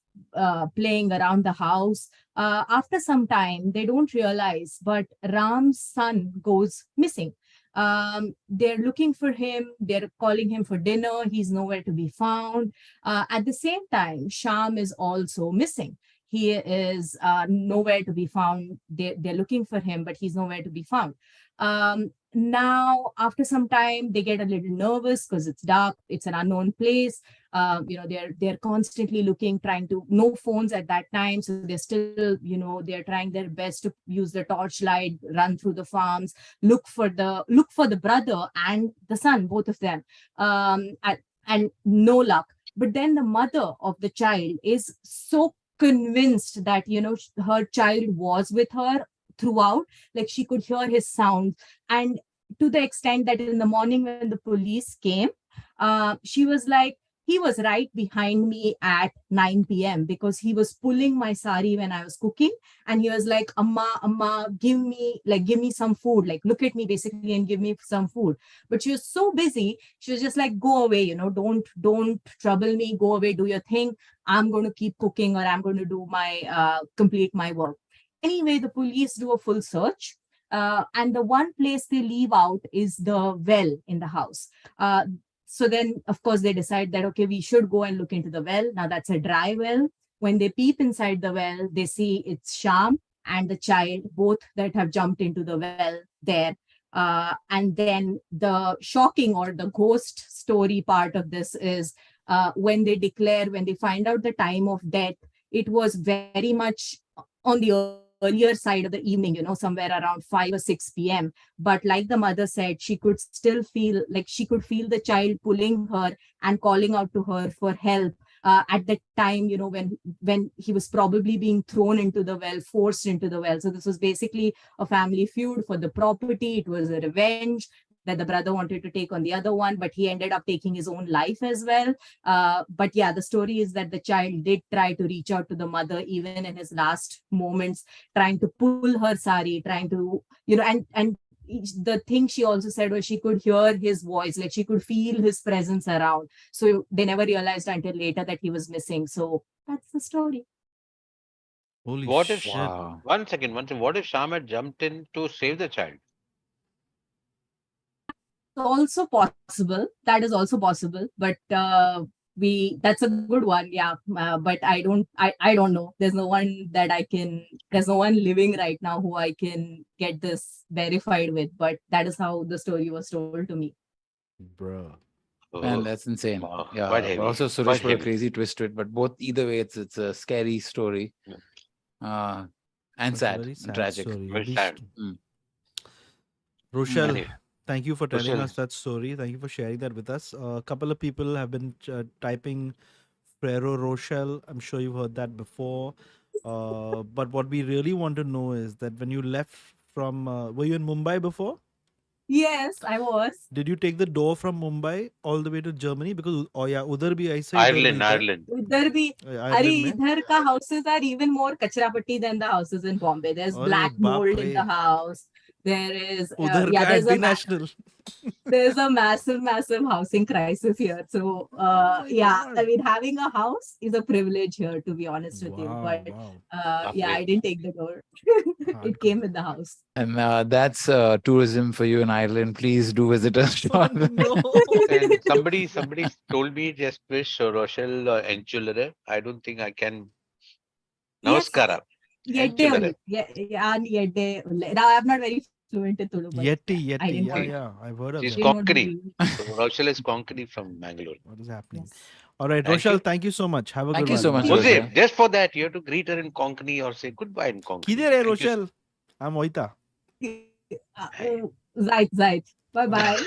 playing around the house. After some time, they don't realize, but Ram's son goes missing. They're looking for him. They're calling him for dinner. He's nowhere to be found. At the same time, Sham is also missing. He is nowhere to be found. They're looking for him, but he's nowhere to be found. Now, after some time, they get a little nervous because it's dark. It's an unknown place. They're constantly looking, trying to, no phones at that time. So they're still, they're trying their best to use the torchlight, run through the farms, look for the brother and the son, both of them, and no luck. But then the mother of the child is so convinced that her child was with her throughout, like she could hear his sound, and to the extent that in the morning when the police came, she was like, he was right behind me at 9 p.m. because he was pulling my sari when I was cooking, and he was like, amma, give me some food, like look at me basically and give me some food. But she was so busy, she was just like, go away, don't trouble me, go away, do your thing. I'm going to keep cooking, or I'm going to do my complete my work. Anyway, the police do a full search. And the one place they leave out is the well in the house. So then, of course, they decide that, okay, we should go and look into the well. Now, that's a dry well. When they peep inside the well, they see it's Sham and the child, both that have jumped into the well there. And then the shocking or the ghost story part of this is when they find out the time of death, it was very much on the earlier side of the evening, somewhere around 5 or 6 p.m. But like the mother said, she could still feel the child pulling her and calling out to her for help. At the time, when he was probably being thrown into the well, forced into the well. So this was basically a family feud for the property. It was a revenge that the brother wanted to take on the other one, but he ended up taking his own life as well. But yeah, the story is that the child did try to reach out to the mother, even in his last moments, trying to pull her sari, trying to, and the thing she also said was she could hear his voice, like she could feel his presence around. So they never realized until later that he was missing. So that's the story. Holy What if, shit. Wow. one second, what if Sham had jumped in to save the child? Also possible. That is also possible. But that's a good one. Yeah. But I don't know. There's no one living right now who I can get this verified with. But that is how the story was told to me. Bruh. Man, Oh, that's insane. wow, Yeah. quite heavy, Also, Suresh quite put a heavy. crazy twist to it, but either way, it's a scary story. And It's a sad very and sad tragic. story. Very sad. Rochelle, Anyway, thank you for telling Rochelle, us that story. Thank you for sharing that with us. A couple of people have been typing Frero Rochelle. I'm sure you've heard that before. But what we really want to know is that when you left from, were you in Mumbai before? Yes, I was. Did you take the door from Mumbai all the way to Germany? Because, oh yeah, उधर भी ऐसा ही डर Ireland, मिलता है. Ireland. उधर भी अरे Ireland में. इधर का houses are even more kachra-patti than the houses in Bombay. There's अरे black बाप mold in the रे. house. There is उधर का there's anti-national. there's a massive housing crisis here. So my yeah, God. I mean, having a house is a privilege here, to be honest with you. Wow, But wow. yeah, Baapre. I didn't take the door. It Hardcore. came with the house. And that's tourism for you in Ireland. Please do visit us. Oh, Sean. no. And somebody told me just wish Rochelle enchulere. I don't think I can. Yes. Namaskara. Yedde Enchulere. only. Yeah, yedde. Now I'm not very fluent in Tulu, but Yeti, I Yeti. didn't Yeah, want yeah. I've heard of She's that. didn't want to Konkani. be. So Rochelle is Konkani from Mangalore. What is happening? Yes. All right, Thank Rochelle, you. thank you so much. Have a Thank good you one. so much, Bye. Rochelle. Jose, just for that, you have to greet her in Konkani or say goodbye in Konkani. किधर है Thank you. Rochelle? I'm Oita. Right. Bye bye.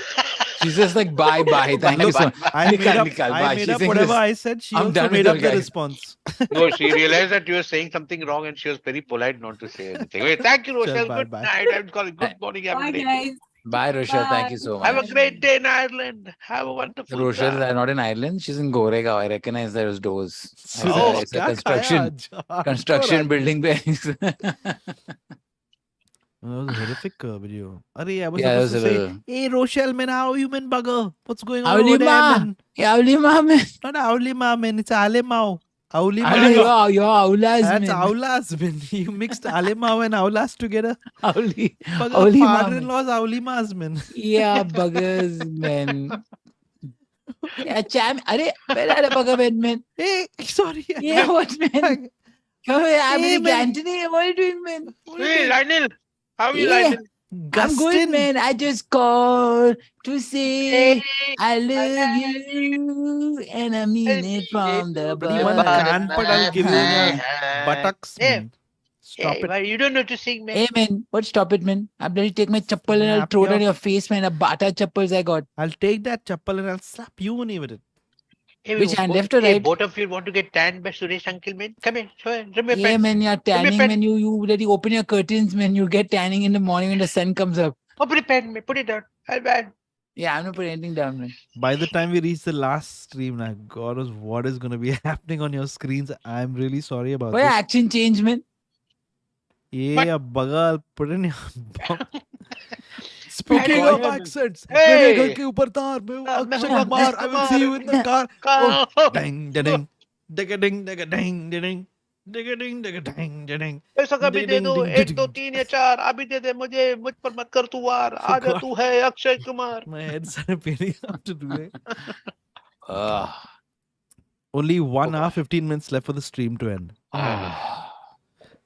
She's just like bye bye. Thank you so much. I made up. Nikal, I bye. made She's up saying whatever this. I said. She I'm also done with made her, up the guys. response. No, she realized that you were saying something wrong and she was very polite not to say anything. Wait, thank you, Chal, Rochelle. bye, Good bye. night. I'm calling. Good morning. Have a Bye, great day. guys. Bye, Rochelle. Thank you so Have a much. great day in Ireland. Have a wonderful Rochelle time. is not in Ireland. She's in Goregaon. I recognize those doors. Suresh It's a क्या construction खाया आज? construction Hardcore building. That was a horrific video. Arey, I was Yeah, that supposed was to a say, little. hey Rochelle, man, how are you, man, bugger? What's going on Auli over there, ma. man? Yeah, Auli ma, man. Not Auli ma, man. It's Alemao. Auli ma. Auli, you're Aulas, That's man. Aulas, man. You mixed Alemao and Aulas together. Auli. Bugger, Auli ma, man. father-in-law's Auli mas, man. Yeah, buggers, man. Yeah, cham. Arey, where are the bugger, man? Hey, sorry. Yeah, what, man? Come here, I'm Hey, in the man. canteen. What are you doing, man? Hey, Lionel. How are you, Yeah. Lionel? I'm good, Gustin. man. I just called to say Hey, I love you and I mean it from the Buddy, one can but I'll give you in your heart. buttocks, Hey, man. Stop hey, it. why you don't know to sing, man. Hey, man, what? Stop it, man. I'm ready to take my chappal and I'll Snap throw it your- on your face, man. A bata chappals I got. I'll take that chappal and I'll slap you only with it. Hey, Which hand, left or hey, right? both of you want to get tanned by Suresh uncle, man? Come here, show me. Give me a Yeah, pen. man, you're Give me a tanning, pen. man. You let you open your curtains, man. You'll get tanning in the morning when the sun comes up. Open a pen, man. Put it down. I'll ban. Yeah, I'm not putting anything down, man. By the time we reach the last stream, now, God knows what is going to be happening on your screens. I'm really sorry about Why this. action change, man? Yeah, bugger, I'll put in your bum. Speaking God. of accents, Hey. मेरे घर के ऊपर तार में मैं अक्षय हूँ Kumar, I will see you in the car. Oh, Oh, ding, ding, ding, ding, ding, ding, ding, ding, ding, ding. पैसा कभी दे दो, Ding, ding, 1 2 3 या 4 अभी दे दे मुझे, मुझ पर मत कर तू वार, आजा God. तू है Akshay Kumar. My head's paining after today. Ugh. Only 1 hour 15 minutes left for the stream to end.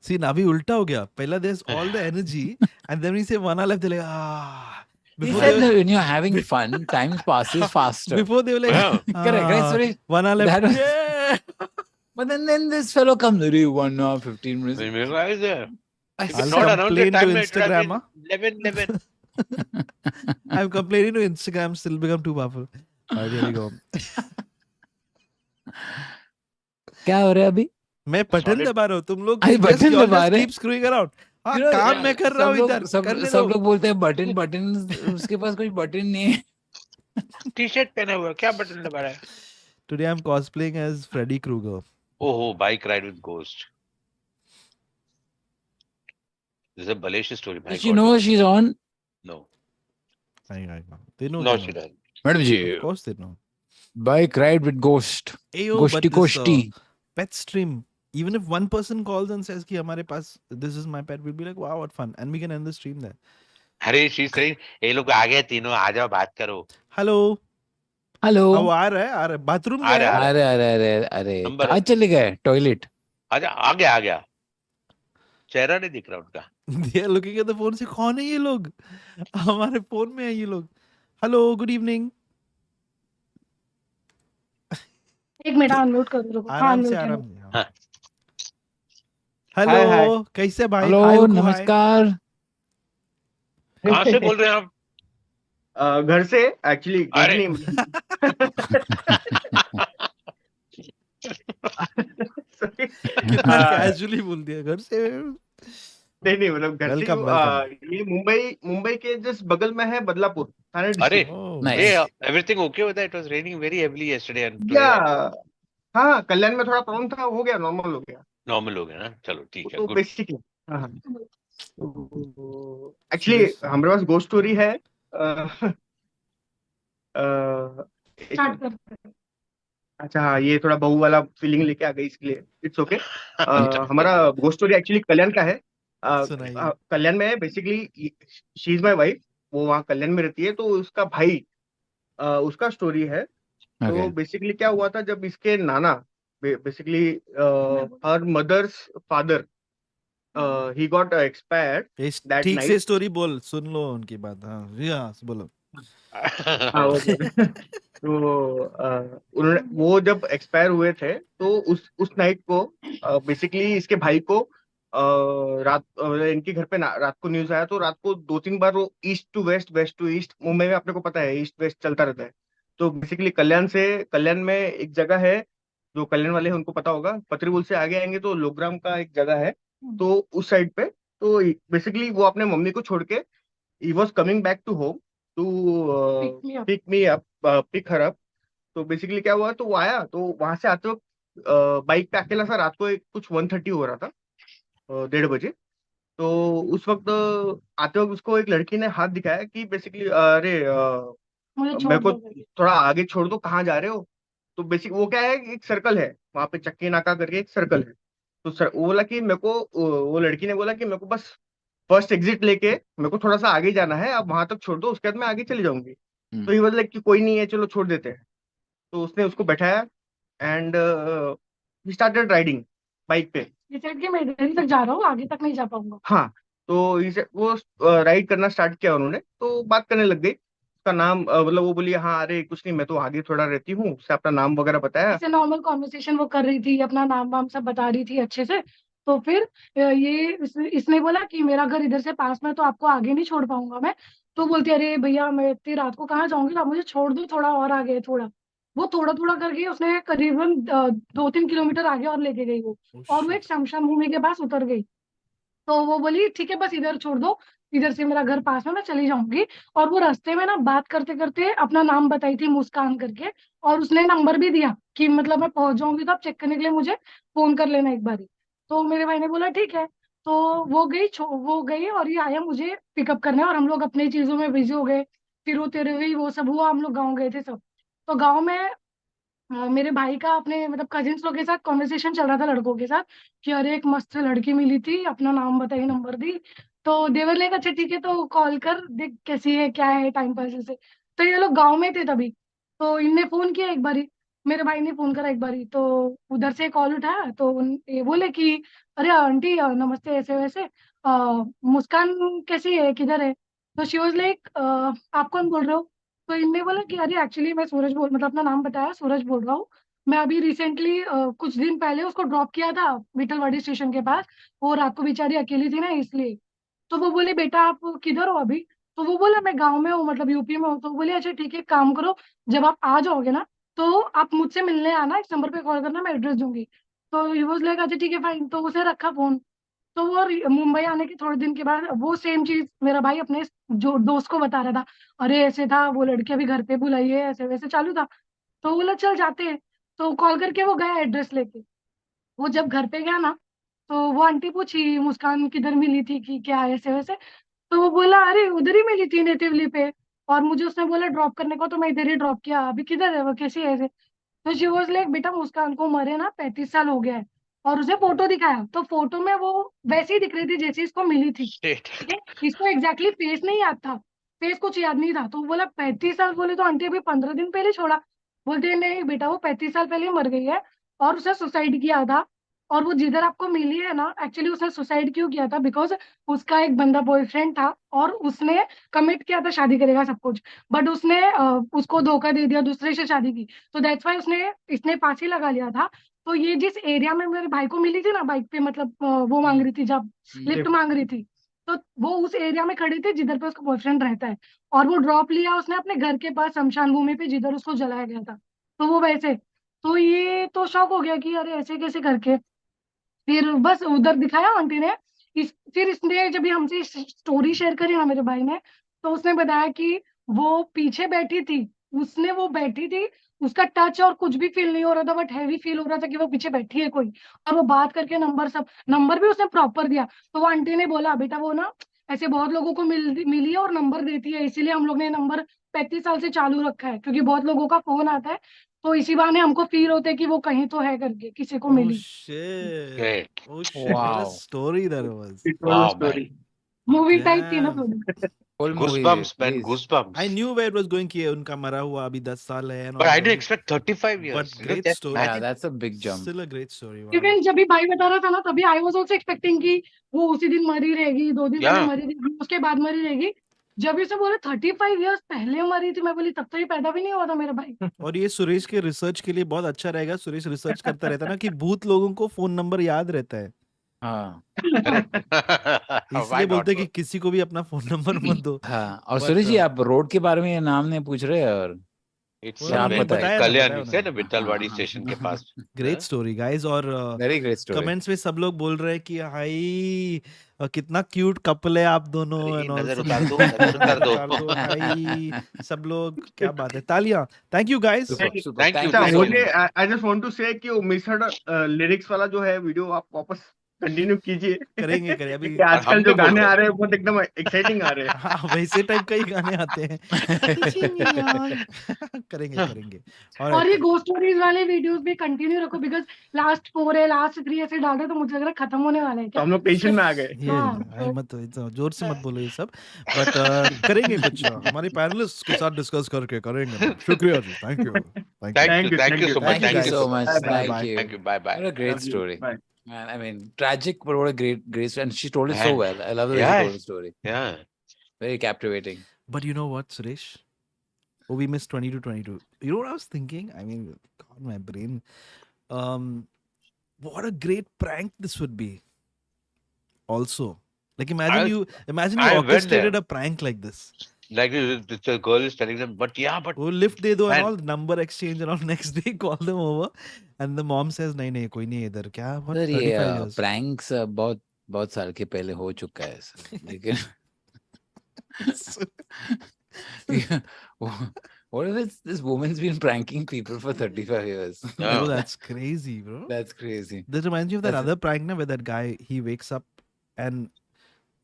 See, now we ulta ho gaya. Pehla there's all the energy, and then we say 1 hour left, they're like, ah. He Before said they, that when you're having fun, time passes faster. before they were like, Yeah. Correct, right, ah, Suresh? 1 hour left. That was- Yeah. But then this fellow comes, 1 hour, 15 minutes. When we realize that, I if I'll it's said, not around the complain to time, it would have Instagram, been 11 11. I'm complaining to Instagram, still become too powerful. Alright, here we go. क्या हो रहा है अभी? मैं button Solid. दबा रहा हूँ, तुम लोग अरे just बटन y'all दबा just रहे? keep screwing around. हाँ, You know, काम मैं कर रहा हूँ इधर, करने सब दो. लोग बोलते हैं बटन बटन उसके पास कोई बटन नहीं है. टी-शर्ट पहना हुआ है, क्या बटन दबा रहा है? Today I'm cosplaying as Freddy Krueger. Oh, bike ride with ghost. This is a Malaysia story. My Does she God. know she's on? No. I know. They know. No, they she know. doesn't. Madam Of ji, course they know. bike ride with ghost. Ayo, Goshti but this Koshti. pet stream, even if one person calls and says कि हमारे पास this is my pet, we'll be like, wow, what fun, and we can end the stream there. अरे she's saying, ये लोग आ गए तीनों, आ जाओ बात करो. Hello. हेलो. अब आ रहा है बाथरूम आ रहा गया है। अरे नंबर कहाँ है। चले गए? टॉयलेट. आजा, आ गया. चेहरा नहीं दिख रहा उनका. they are looking at the phone से कौन है ये लोग हमारे फोन में है ये लोग. Hello, good evening. एक मिनट अनम्यूट कर दो. आराम से आराम से. हाँ. हेलो हाय, कैसे भाई? Hello Hi, Oku, hi. नमस्कार. कहाँ से बोल रहे हैं आप? घर से एक्चुअली घर अरे। नहीं. Sorry. कितना कैजुअली बोल दिया घर से. नहीं मतलब घर से Welcome, जो, welcome. ये मुंबई के जस्ट बगल में है बदलापुर थाने अरे, district. Oh, Nice. hey, everything okay with that? It was raining very heavily yesterday and today या हाँ कल्याण में थोड़ा प्रॉब्लम था, हो गया, नॉर्मल हो गया. normal हो गया ना. चलो ठीक है. तो Good. बेसिकली एक्चुअली हमारे पास गोस्ट स्टोरी है. अच्छा हाँ, ये थोड़ा बहू वाला फीलिंग लेके आ गई इसलिए इट्स ओके. हमारा गोस्ट स्टोरी एक्चुअली कल्याण का है. सुनाइए. कल्याण में basically she is my wife. वो वहाँ कल्याण में रहती है, तो उसका भाई उसका स्टोरी है. तो Okay. बेसिकली क्या हुआ था जब इसके नाना basically her mother's father he got expired ये that ठीक night. से स्टोरी बोल, सुन लो उनकी बात. हाँ बोलो. हाँ वो तो उन्होंने वो जब एक्सपायर हुए थे तो उस नाइट को बेसिकली इसके भाई को रात इनके घर पे रात को न्यूज आया, तो रात को 2-3 बार वो east to west, west to east, Mumbai में आपने को पता है ईस्ट वेस्ट चलता रहता है। तो बेसिकली कल्याण में एक जगह है, जो कल्याण वाले हैं उनको पता होगा, पत्रीबुल से आगे आएंगे तो लोकग्राम का एक जगह है, तो उस साइड पे। तो बेसिकली वो अपने मम्मी को छोड़ के he was coming back to home to pick her up। तो बेसिकली क्या हुआ, तो वो आया, तो वहां से आते वक्त बाइक पे अकेला सा, रात को कुछ 1:30 हो रहा था, 1:30 बजे। तो उस वक्त आते वक्त उसको एक लड़की ने हाथ दिखाया कि बेसिकली अरे मेरे को थोड़ा आगे छोड़ दो, कहाँ जा रहे हो। तो बेसिक वो क्या है, एक सर्कल है वहां पे, चक्की नाका करके एक सर्कल है। तो वो बोला कि मेरे को, वो लड़की ने बोला कि मेरे को बस फर्स्ट एग्जिट लेके मेरे को थोड़ा सा आगे जाना है, आप वहां तक छोड़ दो, उसके बाद मैं आगे चली जाऊंगी। तो ही वाज लाइक कि कोई नहीं है, चलो छोड़ देते हैं। तो उसने उसको बैठाया एंड स्टार्टेड राइडिंग बाइक पे। ये said कि मैं इधर ही तक जा रहा हूँ, आगे तक नहीं जा पाऊंगा। हाँ, तो वो राइड करना स्टार्ट किया उन्होंने, तो बात करने लग गई। उसका नाम मतलब वो बोली हाँ अरे कुछ नहीं, मैं तो आगे थोड़ा रहती हूँ, उससे अपना नाम वगैरह बताया। ऐसे नॉर्मल कॉन्वर्सेशन वो कर रही थी, अपना नाम वाम सब बता रही थी अच्छे से। तो फिर इसने बोला कि मेरा घर इधर से पास में, तो आपको आगे नहीं छोड़ पाऊंगा मैं। तो बोलती अरे भैया मैं इतनी रात को कहाँ जाऊंगी, तो आप मुझे छोड़ दो, थोड़ा और आगे थोड़ा। वो थोड़ा थोड़ा करके उसने करीबन 2-3 किलोमीटर आगे और लेके गई वो। Oh और वो एक shit. शमशान भूमि के पास उतर गई। तो वो बोली ठीक है बस इधर छोड़ दो, इधर से मेरा घर पास में, मैं चली जाऊंगी। और वो रास्ते में ना बात करते करते अपना नाम बताई थी, मुस्कान करके। और उसने नंबर भी दिया कि मतलब मैं पहुंच जाऊंगी तो आप चेक करने के लिए मुझे फोन कर लेना एक बारी। तो मेरे भाई ने बोला ठीक है। तो वो गई और ये आया मुझे पिकअप करने, और हम लोग अपनी चीजों में बिजी हो गए। फिर वो तेरे हुई वो सब हुआ, हम लोग गाँव गए थे सब। तो गाँव में मेरे भाई का अपने मतलब कजिन्स लोग के साथ कॉन्वर्सेशन चल रहा था लड़कों के साथ, कि अरे एक मस्त लड़की मिली थी, अपना नाम बताई, नंबर दी। तो देवर लाइक अच्छा ठीक है, तो कॉल कर देख कैसी है क्या है, टाइम पास ऐसे। तो ये लोग गांव में थे तभी। तो इनने फोन किया एक बारी, मेरे भाई ने फोन करा एक बारी, तो उधर से कॉल उठाया तो ये बोले कि अरे आंटी नमस्ते ऐसे वैसे, मुस्कान कैसी है, किधर है। तो शी वॉज लाइक आप कौन बोल रहे हो। तो इनने बोला कि अरे एक्चुअली मैं सूरज बोल, मतलब अपना नाम बताया, सूरज बोल रहा हूँ। मैं अभी रिसेंटली कुछ दिन पहले उसको ड्रॉप किया था विठलवाड़ी स्टेशन के पास। वो रात को बेचारी अकेली थी ना इसलिए। तो वो बोले बेटा आप किधर हो अभी। तो वो बोला मैं गांव में हूँ, मतलब यूपी में हूँ। तो वो बोले अच्छा ठीक है एक काम करो, जब आप आ जाओगे ना तो आप मुझसे मिलने आना, इस नंबर पे कॉल करना, मैं एड्रेस दूंगी। तो ही वाज लाइक अच्छा ठीक है फाइन, तो उसे रखा फोन। तो वो मुंबई आने के थोड़े दिन के बाद वो सेम चीज मेरा भाई अपने जो दोस्त को बता रहा था। अरे ऐसे था, वो लड़की अभी घर पे बुलाई है, ऐसे वैसे चालू था। तो बोला चल जाते हैं। तो कॉल करके वो गया एड्रेस लेके। वो जब घर पे गया ना, तो वो आंटी पूछी मुस्कान किधर मिली थी कि क्या ऐसे वैसे। तो वो बोला अरे उधर ही मिली थी नेटिवली पे, और मुझे उसने बोला ड्रॉप करने को, तो मैं इधर ही ड्रॉप किया, अभी किधर है वो, कैसी है ऐसे। तो शी वॉज लाइक बेटा मुस्कान को मरे ना 35 साल हो गया है। और उसे फोटो दिखाया, तो फोटो में वो वैसी ही दिख रही थी जैसी इसको मिली थी। Shit. ठीक है, इसको एग्जैक्टली फेस नहीं याद था, फेस कुछ याद नहीं था। तो वो बोला 35 साल, बोले तो आंटी अभी 15 दिन पहले छोड़ा। बोलते नहीं बेटा वो 35 साल पहले मर गई है, और उसे सुसाइड किया था। और वो जिधर आपको मिली है ना, एक्चुअली उसने सुसाइड क्यों किया था, बिकॉज उसका एक बंदा बॉयफ्रेंड था, और उसने कमिट किया था शादी करेगा सब कुछ। बट उसने उसको धोखा दे दिया, दूसरे से शादी की। तो दैट्स वाई इसने फांसी लगा लिया था। तो ये जिस एरिया में मेरे भाई को मिली थी ना बाइक पे, मतलब वो मांग रही थी जब लिफ्ट मांग रही थी। तो वो उस एरिया में खड़ी थी जिधर पे उसका बॉयफ्रेंड रहता है। और वो ड्रॉप लिया उसने अपने घर के पास शमशान भूमि पे, जिधर उसको जलाया गया था। तो वो वैसे। तो ये तो शौक हो गया कि अरे ऐसे कैसे करके। फिर बस उधर दिखाया आंटी ने। फिर इसने जब ये हमसे स्टोरी शेयर करी ना मेरे भाई ने, तो उसने बताया कि वो पीछे बैठी थी, उसने वो बैठी थी, उसका टच और कुछ भी फील नहीं हो रहा था, बट हैवी फील हो रहा था कि वो पीछे बैठी है कोई। और वो बात करके नंबर भी उसने प्रॉपर दिया। तो वो आंटी ने बोला बेटा वो ना ऐसे बहुत लोगों को मिली है और नंबर देती है, इसीलिए हम लोग ने नंबर 35 साल से चालू रखा है, क्योंकि बहुत लोगों का फोन आता है। तो इसी बहाने हमको फील होता है कि वो कहीं तो है करके, किसी को Oh मिली। shit. Great. Oh shit. What a wow, story that was. It was a Wow, man. Story. Movie type थी ना Damn. थोड़ी। Full movie Goosebumps, man. Please. I Goosebumps. knew where it was going कि उनका मरा हुआ अभी 10 साल है and But all I didn't those. expect 35 years. But You know, great just story. या imagine. That's a big jump. Still a great story. Wow. Even जब भी भाई बता रहा था ना, तभी आई वाज आल्सो एक्सपेक्टिंग कि वो उसी दिन मरी रहेगी, 2 दिन पहले Yeah. मरी रहेगी, उसके बाद मरी रहेगी। जब इसे बोले 35 इयर्स पहले मरी थी, मैं बोली तब तो ये पैदा भी नहीं हुआ था मेरा भाई। और ये सुरेश के रिसर्च के लिए बहुत अच्छा रहेगा। सुरेश रिसर्च करता रहता है ना कि भूत लोगों को फोन नंबर याद रहता है, हाँ इसलिए बोलते हैं कि किसी को भी अपना फोन नंबर मत दो। हाँ। और But, सुरेश जी, आप रोड के बारे में नाम नहीं पूछ रहे, और इट्स वो आप बताइए। बताया ना, कल्याण बताया से ना। ना विट्ठलवाड़ी स्टेशन के पास। Great story guys. और वेरी ग्रेट स्टोरी। कमेंट्स में सब लोग बोल रहे हैं कि हाई कितना क्यूट कपल है आप दोनों, अरे एंड ऑल नजर सब उतार दो, नजर उतार दो। उतार दो। हाई सब लोग, क्या बात है, तालियां। Thank you guys. Super super, Thank you, thank अच्छा, यू thank सो you. मुझे much. I just want to say कि वो मिसहर्ड लिरिक्स वाला जो है वीडियो आप वापस कंटिन्यू कीजिए। करेंगे अभी। कि आजकल हम जो भी बोल गाने रहे आ हैं। रहे हैं बहुत एकदम एक्साइटिंग आ रहे हैं। हाँ वैसे टाइप का ही गाने आते हैं। करेंगे करेंगे। और ये ऑलराइट। घोस्ट स्टोरीज वाले वीडियोस भी कंटिन्यू रखो, बिकॉज लास्ट 4 है, लास्ट 3 ऐसे डाल रहे, तो मुझे लग रहा है खत्म होने वाले हैं तो क्या। हम लोग टेंशन में आ गए। ये हाँ, अरे तो मत जोर से मत बोलो ये सब। बट करेंगे कुछ हमारे पैनलिस्ट के साथ डिस्कस करके करेंगे मैम। शुक्रिया जी, thank you, thank you. Thank you, thank you so much. Thank you, Thank you Thank you so so much. much. Bye, Bye Thank bye. you. Thank you. Bye bye. What a great Love you. story. Bye. Man, I mean, tragic, but what a great story. And she told it so Man. well. I love the way she Yeah, told the story. yeah. Very captivating. But you know what, Suresh? Oh, we missed 20 to 22. You know what I was thinking? I mean, God, my brain. Um, what a great prank this would be. Also, like I imagine you I went orchestrated there. a prank like this. Like the girl is telling them, but yeah, but वो lift दे दो and man, all, number exchange and all, next day call them over and the mom says नहीं नहीं कोई नहीं है इधर। क्या what sir, 35 ये इयर्स। प्रैंक्स बहुत बहुत साल के पहले हो चुका है सर, लेकिन what if this woman's been pranking people for 35 years? Bro, no. that's crazy, bro. That's crazy. That reminds me of that That's other prank na, where that guy, he wakes up and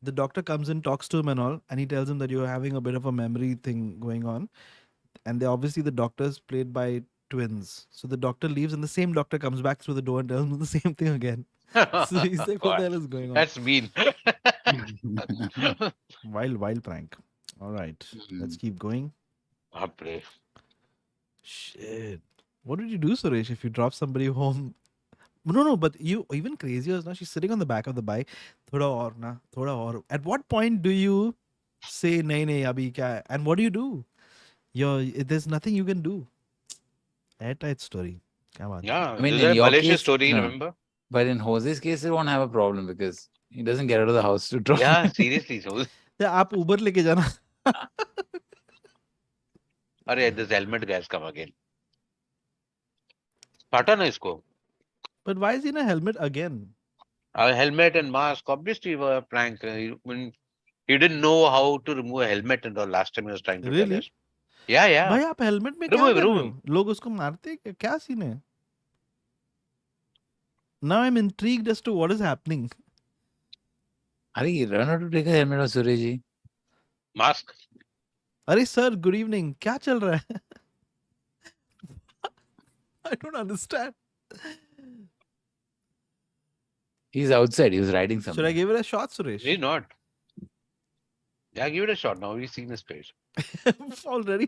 the doctor comes in, talks to him and all, and he tells him that you're having a bit of a memory thing going on. And they obviously, the doctor's played by twins. So the doctor leaves and the same doctor comes back through the door and tells him the same thing again. So he's like, what the hell is going on? That's mean. Wild prank. All right, let's keep going. Baapre. Shit. What did you do, Suresh, if you drop somebody home? No, but you even crazier is now she's sitting on the back of the bike. Thoda aur na, thoda aur. At what point do you say nahi nahi abhi kya hai? And what do you do? There's nothing you can do. Airtight story. Kya baat hai? Yeah, I mean, there's in a your Malaysia case, story, no. remember? But in Jose's case, they won't have a problem because he doesn't get out of the house to drop. Yeah, seriously. So, Yeah, आप Uber लेके जाना. अरे this helmet guy has come again. काटा ना इसको. But why is he in a helmet again? Helmet and mask, obviously were a prank. He didn't know how to remove a helmet and all last time he was trying to tell Really? us. Yeah, yeah. भाई आप helmet में क्या Remove, कर रहे remove. हो? लोग उसको मारते हैं क्या सीन है? Now I'm intrigued as to what is happening. Are you run out to take a helmet, Suryaji? Mask. अरे सर गुड इवनिंग, क्या चल रहा है? I don't understand. He's outside. He was riding Should I something. give it a shot, Suresh? He's not. Yeah, give it a shot now. We've seen his face. Already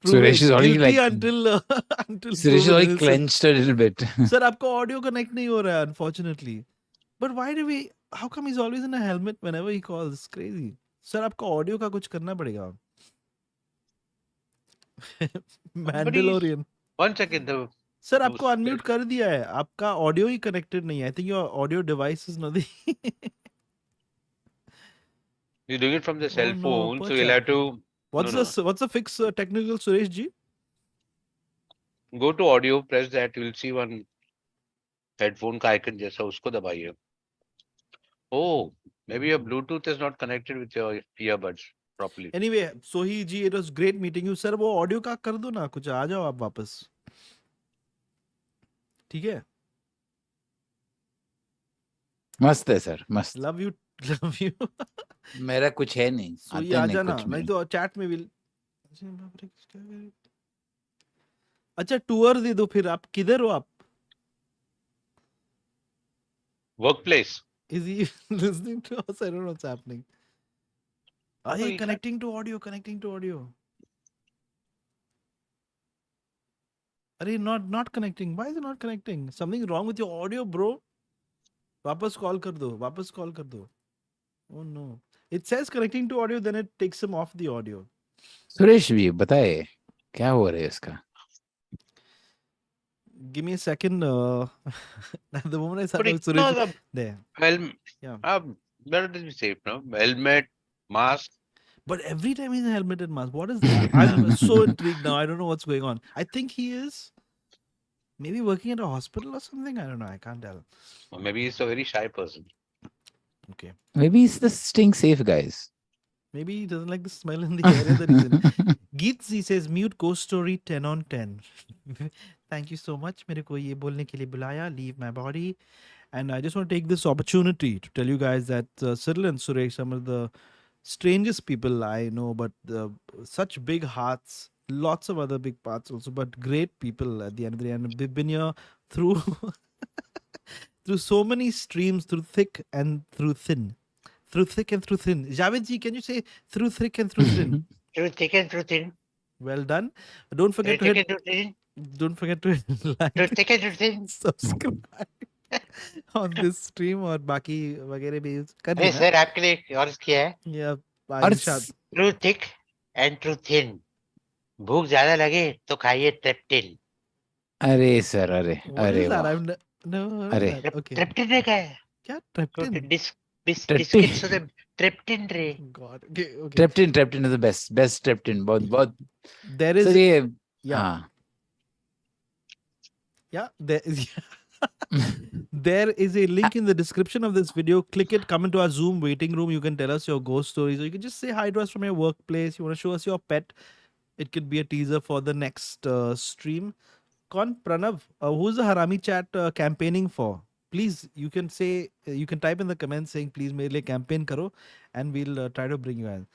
Suresh is already guilty like until Suresh is proven already innocent. clenched a little bit. Sir, आपका audio connect नहीं हो रहा है, unfortunately. But why do we? How come he's always in a helmet whenever he calls? It's crazy. Sir, आपका audio का कुछ करना पड़ेगा. Mandalorian. 1 second. सर आपको अनम्यूट कर दिया है, आपका ऑडियो ही कनेक्टेड नहीं है. I think your audio device is not. You're doing it from the cell no, phone, poor so you'll chap. have to What's the fix technical, Suresh ji? go to audio, press that. You'll see one headphone का icon जैसा, उसको दबाइए. Oh, maybe your Bluetooth is not connected with your earbuds properly. Anyway, Sohi ji, it was great meeting you. Sir वो audio का कर दो ना, कुछ आ जाओ आप वापस. ठीक है. मस्त है सर, मस्त. Love you. मेरा कुछ है नहीं. सोई आता आ नहीं जाना, कुछ नहीं में. तो चैट में भी. अच्छा टूर दे दो फिर. आप किधर हो आप? Workplace. Is he listening to us? I don't know what's happening. Are No, you he connecting to audio? Connecting to audio. Are you not connecting? Why is it not connecting? Something wrong with your audio, bro. वापस call कर दो, वापस call कर दो. Oh no. It says connecting to audio, then it takes him off the audio. Suresh भी बताए क्या हो रहा है इसका? Give me a second. The moment I saw But no, it, Suresh no, the there. helmet. Yeah. Better to be safe, no? Helmet, mask. But every time he's in a helmet and mask, what is that? I'm so intrigued now. I don't know what's going on. I think he is maybe working at a hospital or something. I don't know. I can't tell. Or maybe he's a very shy person. Okay. Maybe it's the staying safe, guys. Maybe he doesn't like the smell in the area that he's in. Geetzi says mute ghost story 10 on 10. Thank you so much. मेरे को ये बोलने के लिए बुलाया. Leave my body. And I just want to take this opportunity to tell you guys that Cyril and Suresh, some of the strangest people I know, but such big hearts, lots of other big parts also, but great people at the end of the day. And we've been here through through so many streams, through thick and through thin. Through thick and through thin. Javed ji, can you say through thick and through thin? Through thick and through thin. Well done. Don't forget to Through thick hit. and through thin. Don't forget to hit Through like, thick and through thin. subscribe on this stream और बाकी वगैरह भी कर अरे देना. Sir आपके लिए एक और किया है. Yeah, और Irshad. Through thick and through thin. भूख ज्यादा लगे तो खाइए ट्रेप्टिन. अरे सर अरे What अरे is that? वाह I've never heard अरे that. Okay. ट्रेप्टिन ने क्या है? क्या तो Treptin? बिस्किट्स होते ट्रेप्टिन रे. God. Okay. Okay. ट्रेप्टिन is the best ट्रेप्टिन बहुत There is. सर ये Yeah. हाँ Yeah. There is. There is a link in the description of this video. Click it. Come into our Zoom waiting room. You can tell us your ghost stories, or you can just say hi to us from your workplace. You want to show us your pet. It could be a teaser for the next stream. Con Pranav, who's the Harami chat campaigning for? Please, you can say, you can type in the comments saying, please, mere liye campaign karo, and we'll try to bring you in.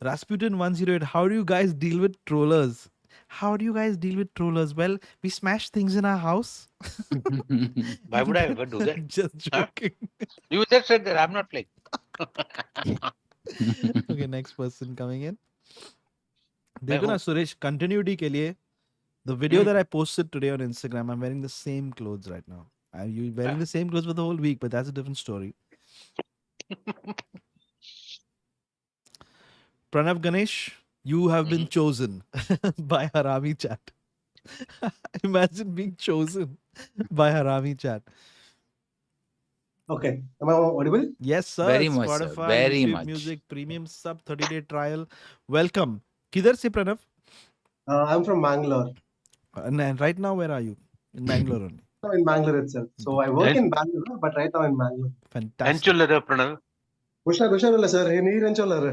Rasputin 108, how do you guys deal with trollers? How do you guys deal with trollers? Well, we smash things in our house. Why would I ever do that? Just Huh? joking. You just said that. I'm not playing. Okay, next person coming in. मैं देखो ना हूँ. Suresh, continuity के लिए the video that I posted today on Instagram, I'm wearing the same clothes right now. Are you wearing the same clothes for the whole week? But that's a different story. Pranav Ganesh, you have been chosen by Harami chat. Imagine being chosen by Harami chat. Okay, am I audible? Yes, sir. Very much, sir. Spotify, Very YouTube much. Music, Premium Sub, 30-day trial. Welcome. Kidhar se Pranav? I'm from Bangalore. And right now, where are you? In Bangalore only. I'm in Bangalore itself. So I work in Bangalore, but right now in Bangalore. Fantastic. ಹಂಚುಲ್ಲರ Pranav. ಹುಷಾರಿಲ್ಲ sir ನೀರ್ ಹಂಚೋಲ್ಲರ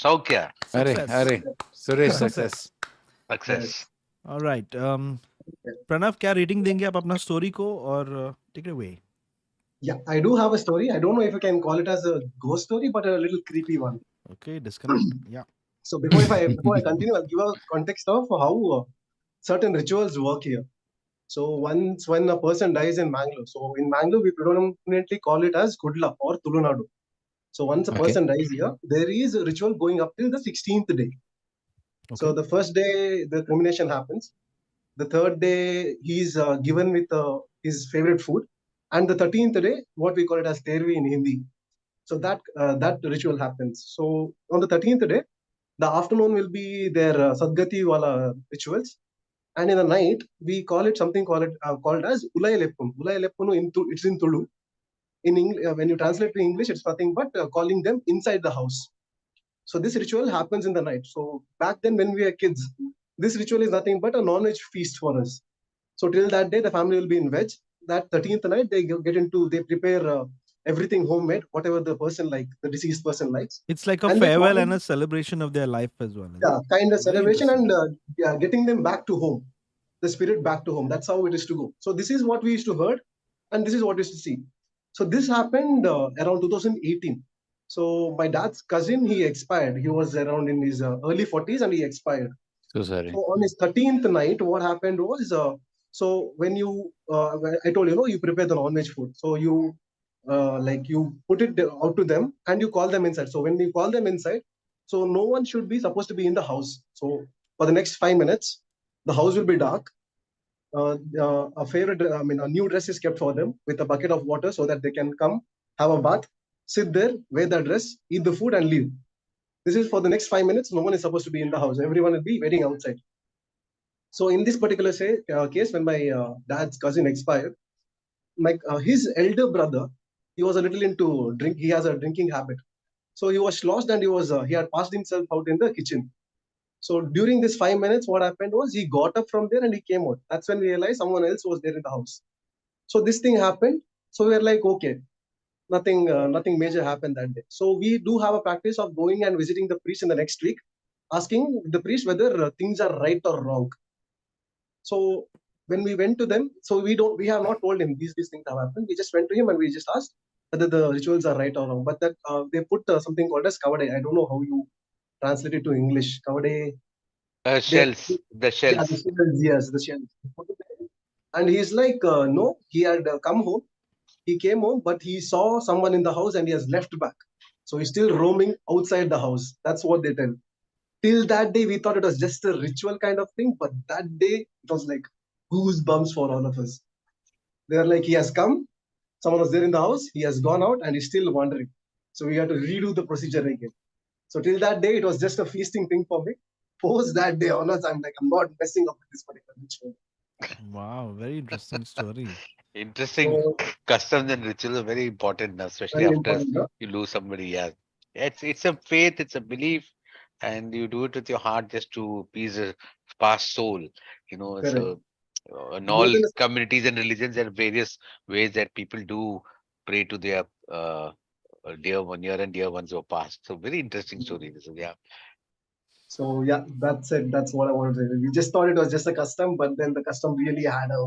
ಸೌಖ್ಯ. अरे Success. अरे Suresh success Success. All right. Pranav, क्या rating देंगे आप अपना story को और take it away. Yeah, I do have a story. I don't know if you can call it as a ghost story, but a little creepy one. Okay, disconnect. Yeah. So before I continue, I'll give a context of how certain rituals work here. So once when a person dies in Bangalore, so in Bangalore we predominantly call it as Kudla or Tulunadu. So once a Okay. person dies here, there is a ritual going up till the 16th day. So Okay. the first day the cremation happens. The third day he's given with his favorite food, and the 13th day what we call it as Tervi in Hindi. So that ritual happens. So on the 13th day, the afternoon will be their Sadgati wala rituals, and in the night we call it something called as Ulay Leppunu. Ulay Leppunu it's in Tulu. In English, when you translate to English, it's nothing but calling them inside the house. So this ritual happens in the night. So back then when we were kids, this ritual is nothing but a non-veg feast for us. So till that day, the family will be in veg. That 13th night, they prepare everything homemade, whatever the person the deceased person likes. It's like a And the farewell following- and a celebration of their life as well. Yeah, kind of Very celebration and interesting. getting them back to home, the spirit back to home. That's how it is to go. So this is what we used to heard, and this is what we used to see. So this happened around 2018. So my dad's cousin, he expired. He was around in his early 40s and he expired. So sorry. So on his 13th night, what happened was, so when I told you, you prepare the non-veg food. So you you put it out to them and you call them inside. So when you call them inside, so no one should be supposed to be in the house. So for the next 5 minutes, the house will be dark. A new dress is kept for them with a bucket of water so that they can come have a bath, sit there, wear the dress, eat the food, and leave. This is for the next 5 minutes. No one is supposed to be in the house. Everyone will be waiting outside. So in this particular case, when my dad's cousin expired, his elder brother, he was a little into drink. He has a drinking habit. So he was lost and he had passed himself out in the kitchen. So during this 5 minutes, what happened was he got up from there and he came out. That's when we realized someone else was there in the house. So this thing happened. So we are like, okay, nothing major happened that day. So we do have a practice of going and visiting the priest in the next week, asking the priest whether things are right or wrong. So when we went to them, so we have not told him these things have happened. We just went to him and we just asked whether the rituals are right or wrong. But that they put something called as kavade. I don't know how you translate it to English. Kavade. Shells. The Yeah, shells. the shells, yes, the shells. And he's like, no, he had come home. He came home, but he saw someone in the house and he has left back. So he's still roaming outside the house. That's what they tell. Till that day, we thought it was just a ritual kind of thing, but that day, it was like goosebumps for all of us. They're like, he has come, someone was there in the house, he has gone out, and he's still wandering. So we had to redo the procedure again. So till that day, it was just a feasting thing for me. Post that day onwards, I'm like, I'm not messing up with this particular ritual. Wow, very interesting story. Interesting So customs and rituals are very important now, especially very after important. Huh? you lose somebody. Yeah, it's a faith, it's a belief, and you do it with your heart just to appease a past soul. Correct. So in Both all in a, communities and religions, there are various ways that people do pray to their near and dear ones who are passed. So very interesting story. This is, yeah. so yeah, that's it. That's what I wanted to say. We just thought it was just a custom, but then the custom really had a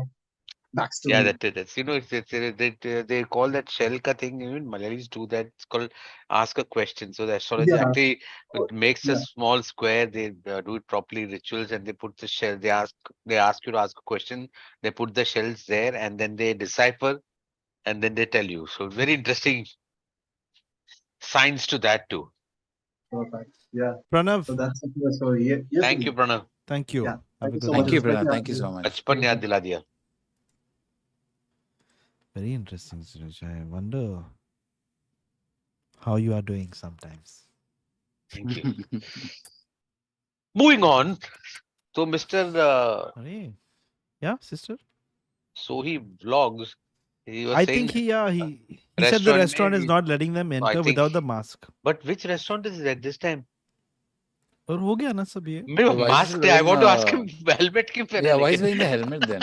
Yeah, backstory. that's they call that shell ka thing. Even Malayalis do that. It's called ask a question. So the astrologer Yeah. actually Oh, makes a yeah. small square. They do it properly, rituals, and they put the shell. They ask you to ask a question. They put the shells there, and then they decipher, and then they tell you. So very interesting science to that too. Perfect. Yeah. Pranav, So that's it. So yes, Thank you, Subhajeet. Pranav. thank you. Yeah. Have Thank a you good so much. Thank one. you, It's pleasure Pranav. Thank you having so you. much. Bachpan Thank yaad you. dila diya. Very interesting, Suresh. I wonder how you are doing sometimes. Thank you. Moving on. So Mr. Hey, yeah, sister. Sohi vlogs. He was I think saying he said the restaurant restaurant is name. not letting them I enter think. without the mask. But which restaurant is it at this time? और हो गया ना सब ये? मेरे So why is he mask I wearing want to ask him helmet क्यों पहना yeah, why is लेकिन he wearing the helmet then?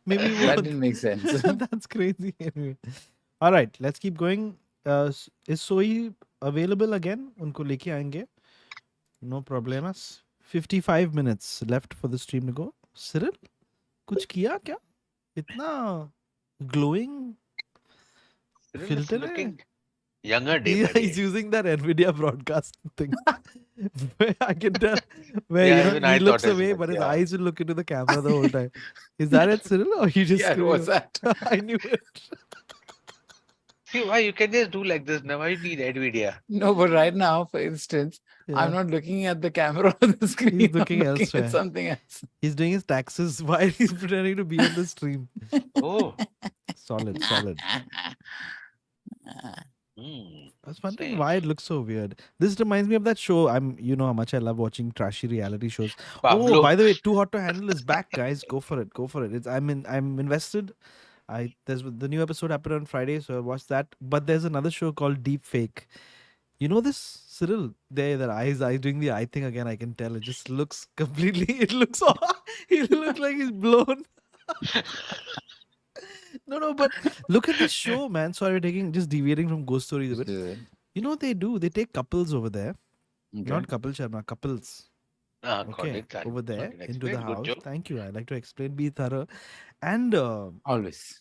Maybe That वो didn't make sense. that's crazy anyway. All right, let's keep going. Is Sohi available again? उनको लेके आएंगे. No problemas. 55 minutes left for the stream to go. Cyril, कुछ किया क्या? इतना glowing Cyril is filter है? looking younger day Yeah, by he's day. using that Nvidia broadcast thing. Where I can tell where Yeah, even he I thought looks as away, much. but his Yeah. eyes will look into the camera the whole time. Is that it, Cyril? Or you just Yeah, screwing what's up? that? I knew it. See why you can just do like this now. Why you need NVIDIA? No, but right now, for instance, Yeah. I'm not looking at the camera on the screen. He's I'm looking looking elsewhere. at something else. He's doing his taxes while he's pretending to be on the stream. Oh. Solid, solid. Hmm. I was wondering Same. why it looks so weird. This reminds me of that show. You know how much I love watching trashy reality shows. Oh, Pablo. by the way, Too Hot to Handle is back, guys. Go for it. Go for it. I'm invested. There's the new episode happened on Friday, so I watched that. But there's another show called Deep Fake. You know this, Cyril? There, their eyes doing the eye thing again. I can tell. It just looks completely. It looks. He looks like he's blown. No, but look at this show, man. Sorry, we're just deviating from ghost stories a bit. You know what they do? They take couples over there. Okay. Not Kapil Sharma, couples. Got Okay, it. over there Got it. into the Explain. Good house. job. Thank you. I like to explain, be thorough. And Always.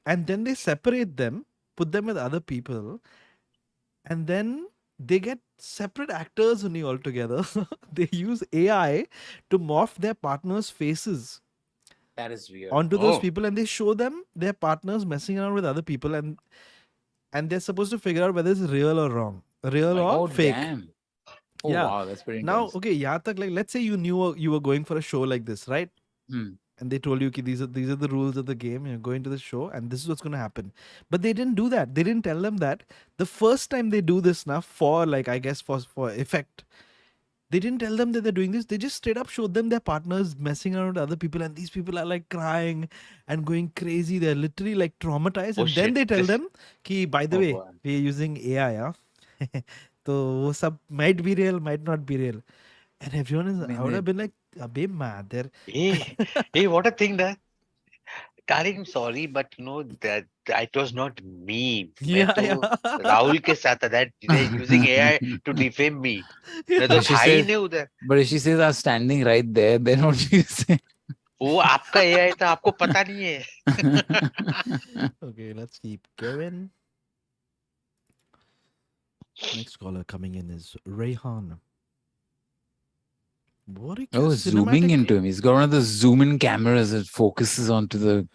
and then they separate them, put them with other people, and then they get separate actors only altogether. They use AI to morph their partners' faces That is weird. onto those Oh. people, and they show them their partners messing around with other people, and they're supposed to figure out whether it's real or wrong, real My or Oh, fake. damn. Oh, Yeah. wow. That's pretty Now, intense. okay, yeah, tak, like let's say you knew you were going for a show like this, right? Hmm. and they told you ki these are the rules of the game. You're going to the show, and this is what's going to happen. But they didn't do that. They didn't tell them that. The first time they do this now, for like I guess for effect, they didn't tell them that they're doing this. They just straight up showed them their partners messing around with other people, and these people are like crying and going crazy. They're literally like traumatized, Oh and then shit! they tell This. them ki by the Oh way, God. we're using AI, huh? So वो सब might be real, might not be real. And everyone is, I would have been like, Abhi mother. Hey, hey, what a thing that. Karim, sorry, but no, that was not me. मैं Yeah, तो yeah. Rahul के साथ था. That they're using AI to defame me. मैं तो But she था ही says, नहीं उधर. but if she says I'm standing right there, then what she say? वो आपका AI था, आपको पता नहीं है. Okay, let's keep going. Next caller coming in is Rayhan. What a Oh, zooming cinematic. into him. He's got one of those zoom in cameras that focuses onto the.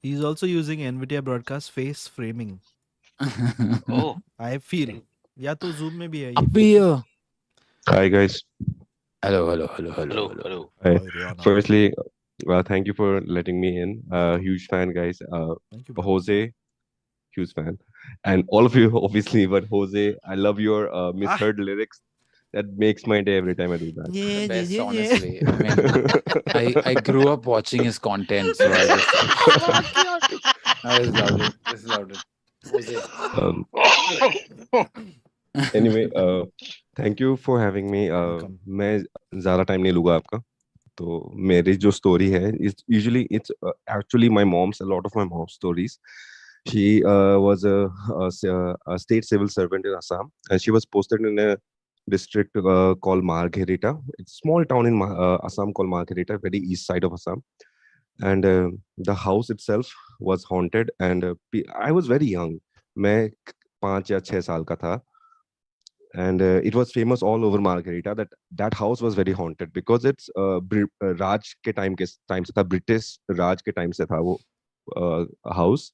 He's also using NVIDIA broadcast face framing. Oh, I feel. thank- या तो zoom में भी है ये Up feature. here. Hi guys. Hello, hello, hello, hello, hello, hello. hello. Hi. Hi, Rihanna. Firstly, thank you for letting me in. Welcome. Huge fan, guys. Thank you, brother. Jose, huge fan, and all of you obviously. But Jose, I love your misheard lyrics. That makes my day every time I do that. Yeah, Best, yeah. honestly. I mean, I grew up watching his content, so I just I just loved it. Just loved it. Jose. um, anyway, thank you for having me. Welcome. मैं ज़्यादा time नहीं लूँगा आपका. तो मेरी जो story है, it's actually my mom's. A lot of my mom's stories. She was a state civil servant in Assam, and she was posted in a district called Margherita. It's a small town in Assam called Margherita, very east side of Assam. And the house itself was haunted, and I was very young. मैं 5 या 6 साल का था. And it was famous all over Margherita that house was very haunted because it's Raj के time से था, British Raj के time से था वो house.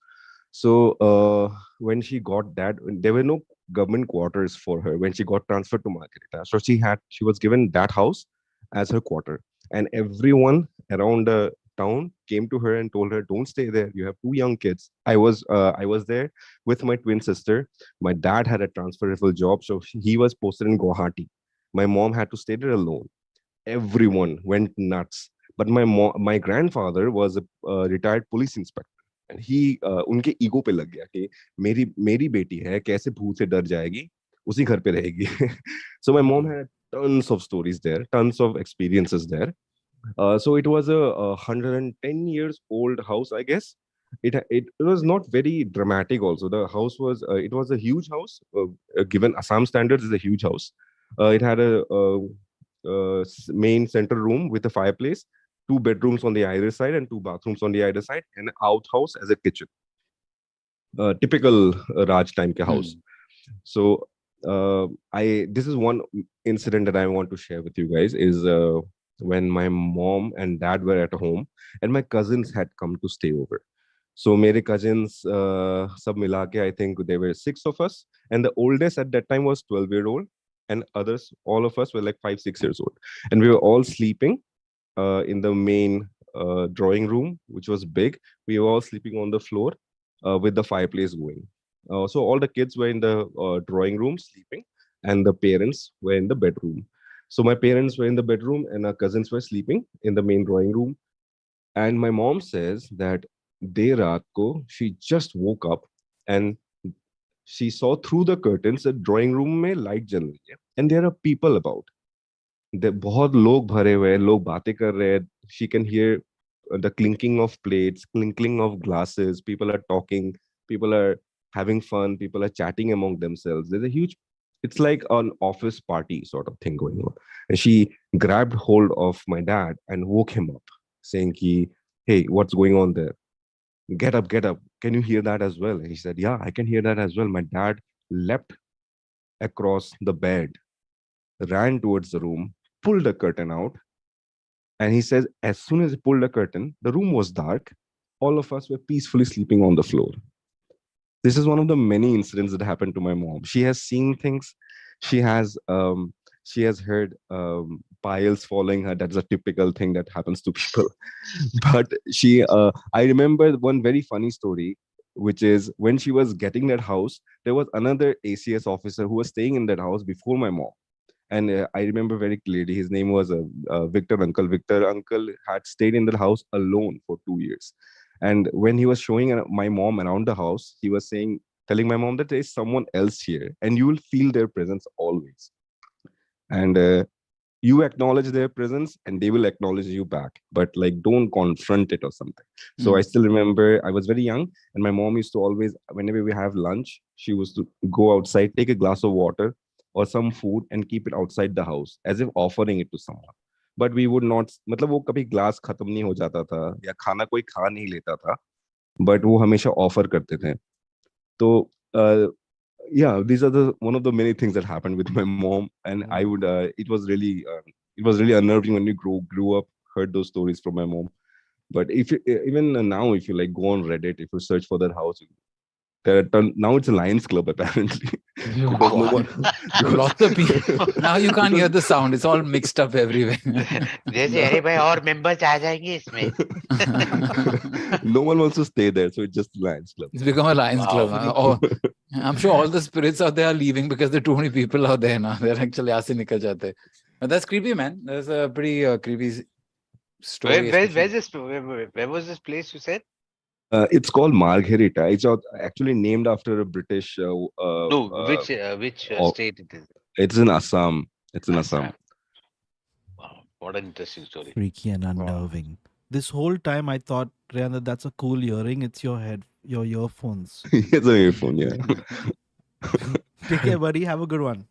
So when she got that, there were no government quarters for her when she got transferred to Margherita. So she was given that house as her quarter, and everyone around the town came to her and told her, "Don't stay there. You have 2 young kids." I was there with my twin sister. My dad had a transferable job, so he was posted in Guwahati. My mom had to stay there alone. Everyone went nuts. But my grandfather was a retired police inspector. And he उनके ego पे लग गया कि मेरी बेटी है, कैसे भूत से डर जाएगी, उसी घर पे रहेगी. So my mom had tons of stories there, tons of experiences there. So it was a 110 years old house, I guess. It was not very dramatic. Also, the house was it was a huge house. Given Assam standards, is a huge house. It had a main central room with a fireplace, 2 bedrooms on the either side, and 2 bathrooms on the either side, and an outhouse as a kitchen. Typical Raj time ke house. So this is one incident that I want to share with you guys is when my mom and dad were at home and my cousins had come to stay over. So मेरे cousins सब मिला के I think there were 6 of us, and the oldest at that time was 12-year-old, and others, all of us were like 5-6 years old, and we were all sleeping in the main drawing room, which was big. We were all sleeping on the floor with the fireplace going. So all the kids were in the drawing room sleeping, and the parents were in the bedroom. So my parents were in the bedroom, and our cousins were sleeping in the main drawing room. And my mom says that देर रात को she just woke up and she saw through the curtains that drawing room में light जल रही है, and there are people about. बहुत लोग भरे हुए हैं, लोग बातें कर रहे हैं. She can hear the clinking of plates, clinking of glasses. People are talking, people are having fun, people are chatting among themselves. There's a huge, it's like an office party sort of thing going on. And she grabbed hold of my dad and woke him up, saying, "Hey, what's going on there? Get up, get up. Can you hear that as well?" And he said, "Yeah, I can hear that as well." My dad leapt across the bed, ran towards the room, pulled the curtain out. And he says, as soon as he pulled the curtain, the room was dark. All of us were peacefully sleeping on the floor. This is one of the many incidents that happened to my mom. She has seen things. She has heard piles following her. That's a typical thing that happens to people. But I remember one very funny story, which is when she was getting that house, there was another ACS officer who was staying in that house before my mom. And I remember very clearly, his name was Victor Uncle. Victor Uncle had stayed in the house alone for 2 years. And when he was showing my mom around the house, he was telling my mom that there is someone else here and you will feel their presence always. And you acknowledge their presence and they will acknowledge you back, but like don't confront it or something. So I still remember I was very young, and my mom used to always, whenever we have lunch, she was to go outside, take a glass of water or some food and keep it outside the house as if offering it to someone. But we would not, मतलब वो कभी glass खत्म नहीं हो जाता था या खाना कोई खा नहीं लेता था, but वो हमेशा ऑफर करते थे. तो yeah, these are the one of the many things that happened with my mom, and I would it was really unnerving when we grew up, heard those stories from my mom. But if you, even now, if you like go on Reddit, if you search for that house, now it's a Lions Club apparently. Because no one, Lots of people. Now you can't hear the sound. It's all mixed up everywhere. जैसे अरे भाई और members आ जाएंगे इसमें. no one wants to stay there, so it's just Lions Club. It's become a Lions Wow. Club. Huh? Oh, I'm sure all the spirits out there are leaving because there are too many people out there now. They're actually यहाँ से निकल जाते हैं. But that's creepy, man. That's a pretty creepy story. Where was this place you said? It's called Margherita. It's actually named after a British. No, which oh, state it is? It's in Assam. It's in Assam. Wow, what an interesting story. Freaky and unnerving. This whole time I thought, Rayan, that that's a cool earring. It's your earphones. It's an earphone, yeah. Take care, buddy. Have a good one.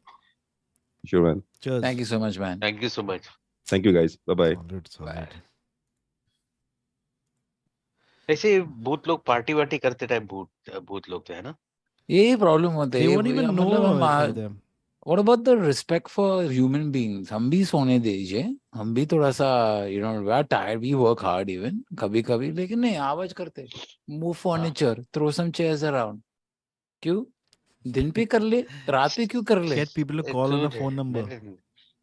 Sure, man. Cheers. Thank you so much, man. Thank you so much. Thank you, guys. Bye-bye. Solid. ऐसे भूत लोग party वार्टी करते time भूत लोग थे, है ना? ये प्रॉब्लम होता है. They won't even know मतलब them. What about the respect for human beings? हम भी सोने दीजिए. हम भी थोड़ा सा, you know, we are tired. We work hard even. कभी-कभी, लेकिन नहीं आवाज करते. Move furniture. Throw some chairs around. क्यों? दिन पे कर ले, रात पे क्यों कर ले? Get people to call on a phone number.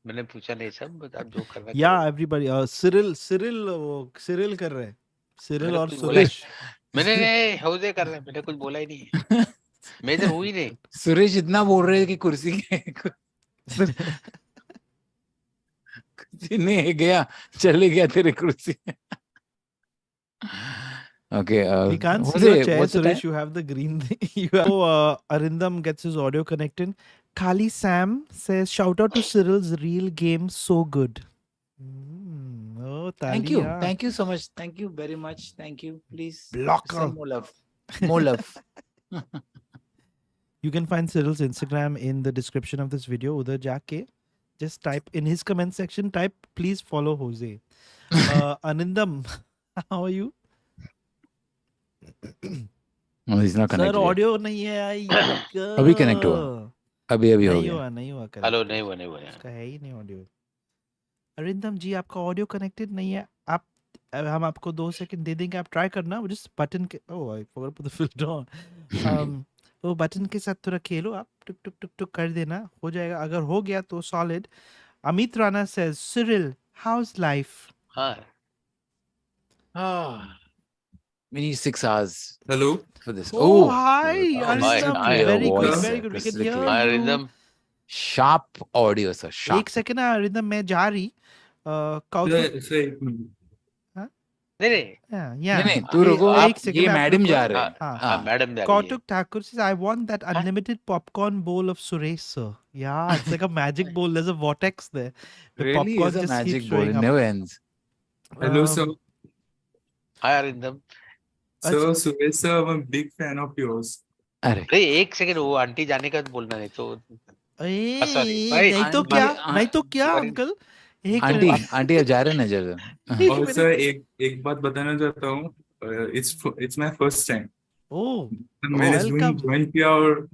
मैंने पूछा नहीं सब, बट आप जो करना. Yeah, everybody. Cyril कर रहे हैं. Cyril और कुछ बोला सुरेश. मैंने नहीं हौजे कर रहे हैं, मैंने कुछ बोला ही नहीं. मेजर हुई नहीं. सुरेश इतना बोल रहे हैं कि कुर्सी नहीं गया, चले गया तेरे कुर्सी. Okay. We can't see your chair, Suresh. You have the green thing. Arindam gets his audio connected. Kali Sam says, shout out to Cyril's real game. So good. Oh, Thank you. Talia. Thank you so much. Thank you very much. Thank you. Please. Blocker. Send more love. More love. You can find Cyril's Instagram in the description of this video. Udhar jaake just type in his comment section, type please follow Hoezaay. Anindam, how are you? No, he's not connected. Sir, yet. audio नहीं है आई. अभी connect हुआ. अभी हो गया. नहीं हुआ. Hello नहीं हुआ. इसका है ही नहीं ऑडियो. अरिंदम जी आपका ऑडियो कनेक्टेड नहीं है. आप हम आपको 2 सेकंड दे देंगे, आप ट्राई करना. वो जिस बटन के I forgot to put the filter on. वो बटन के साथ थोड़ा खेलो, आप टुक टुक टुक टुक कर देना, हो जाएगा. अगर हो गया तो solid. Amit Rana says Cyril house life. हाँ. We need 6 hours. Hello. For this. Oh, hi. Arindam. Hi. Very good, Voice very good. We can hear Hi, you. Arindam. Sharp audio, sir. Sharp. एक सेकंड ना अरिंदम, मैं जा रही. Say, नहीं. नहीं तू रुको. एक सेकंड. ये मैडम जा रहे हैं. हाँ, madam. Kautuk Thakur says, I want that unlimited popcorn bowl of Suresh, sir. Yeah, it's like a magic bowl. There's a vortex there. The Really popcorn is a just magic keeps bowl. showing It up. never ends. hello, sir. Hi, Arindam. So, Suresh, sir, I'm a big fan of yours. अरे अरे एक second, वो aunty जाने का बोलना नहीं तो. sorry. नहीं तो क्या, नहीं तो क्या sorry. अंकल. एक आंटी मिनट. आंटी अब जा रहे हैं नजर. और सर एक बात बताना चाहता हूँ. It's my first time. Oh, मैंने welcome. ज्वाइन किया और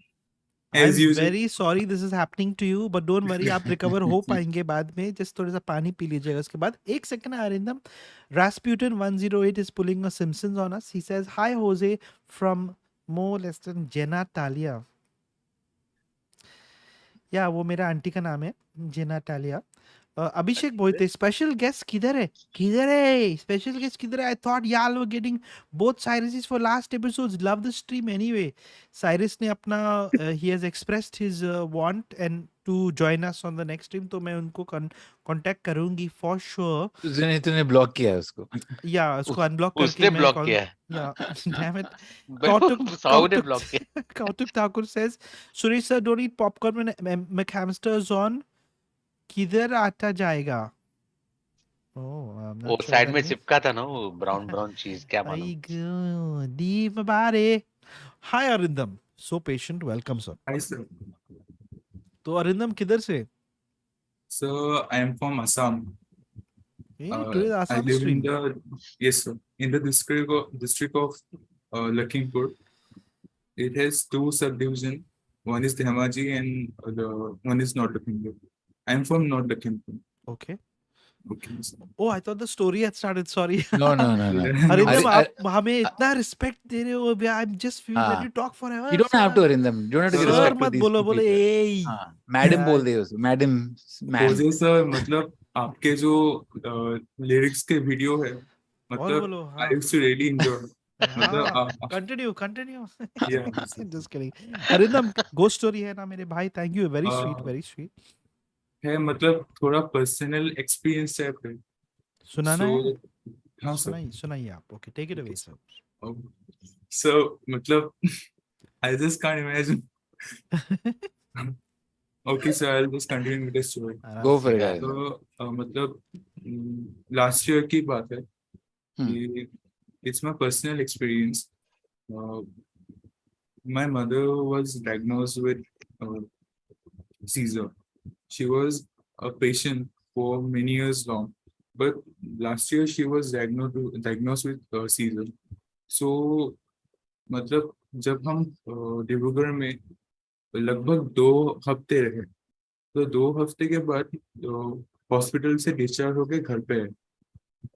I'm as usual. very sorry this is happening to you, but don't worry, आप recover हो पाएंगे बाद में. Just थोड़ा सा पानी पी लीजिएगा उसके बाद. एक second Arindam. Rasputin 108 is pulling a Simpsons on us. He says, hi Hoezaay from more less than Jenna Talia. Yeah, वो मेरा आंटी का नाम है, जेना टालिया. Abhishek बोलते special guest किधर है? किधर है? Special guest किधर है? I thought y'all were getting both Cyruses for last episodes. Love the stream anyway. Cyrus ने अपना he has expressed his want and to join us on the next stream. तो मैं उनको contact करूँगी for sure. तूने block किया है उसको. Yeah, उसको unblock करके उसने मैं ब्लॉक call. किया है. Yeah, damn it. बिल्कुल साहू ने ब्लॉक किया. Kautuk Thakur says, Suresh sir, don't eat popcorn when McHamster is on. किधर आता जाएगा? Oh, I'm वो not sure साइड that में means. चिपका था ना वो ब्राउन चीज, क्या मालूम. I go deep about it. Hi Arindam, so patient. Welcome sir. Hi, sir. तो अरिंदम किधर से? So I am from Assam. Hey, today I Assam live in stream. the yes, sir, in the district of Lakhimpur. It has two subdivisions. One is Dhemaji and the one is North Lakhimpur. I am from North Lakhimpur. Okay. Okay, sir. Oh, I thought the story had started. Sorry. No. Arindam अरे- आप हमें इतना respect दे रहे हो. I'm just feel let हाँ. you talk forever. You don't have to, Arindam. You don't have to give Sir respect to मत these बोलो two बोले people. ए. हाँ, मैडम बोल दे उसको. Madam, ma'am. होजे सर, मतलब आपके जो लिरिक्स के वीडियो है, और मतलब बोलो. I हाँ. used to really enjoy. मतलब हाँ. Continue. yeah, Just kidding. Arindam ghost story है ना मेरे भाई. Thank you. Very sweet. हाँ, Very sweet. है मतलब थोड़ा पर्सनल एक्सपीरियंस टाइप है. सुनाना है? हाँ सर. सुनाइए आप. Okay, take it away, sir. So मतलब I just can't imagine. Okay, so I'll just continue with the story. Go for it, Yeah. Arindam. तो मतलब लास्ट ईयर की बात है कि it's my personal experience. My mother was diagnosed with seizure. She was a patient for many years long, but last year she was diagnosed with seizure. So मतलब जब हम डिब्रूगढ़ में लगभग 2 हफ्ते रहे, तो 2 हफ्ते के बाद हॉस्पिटल से डिस्चार्ज होके घर पे आए.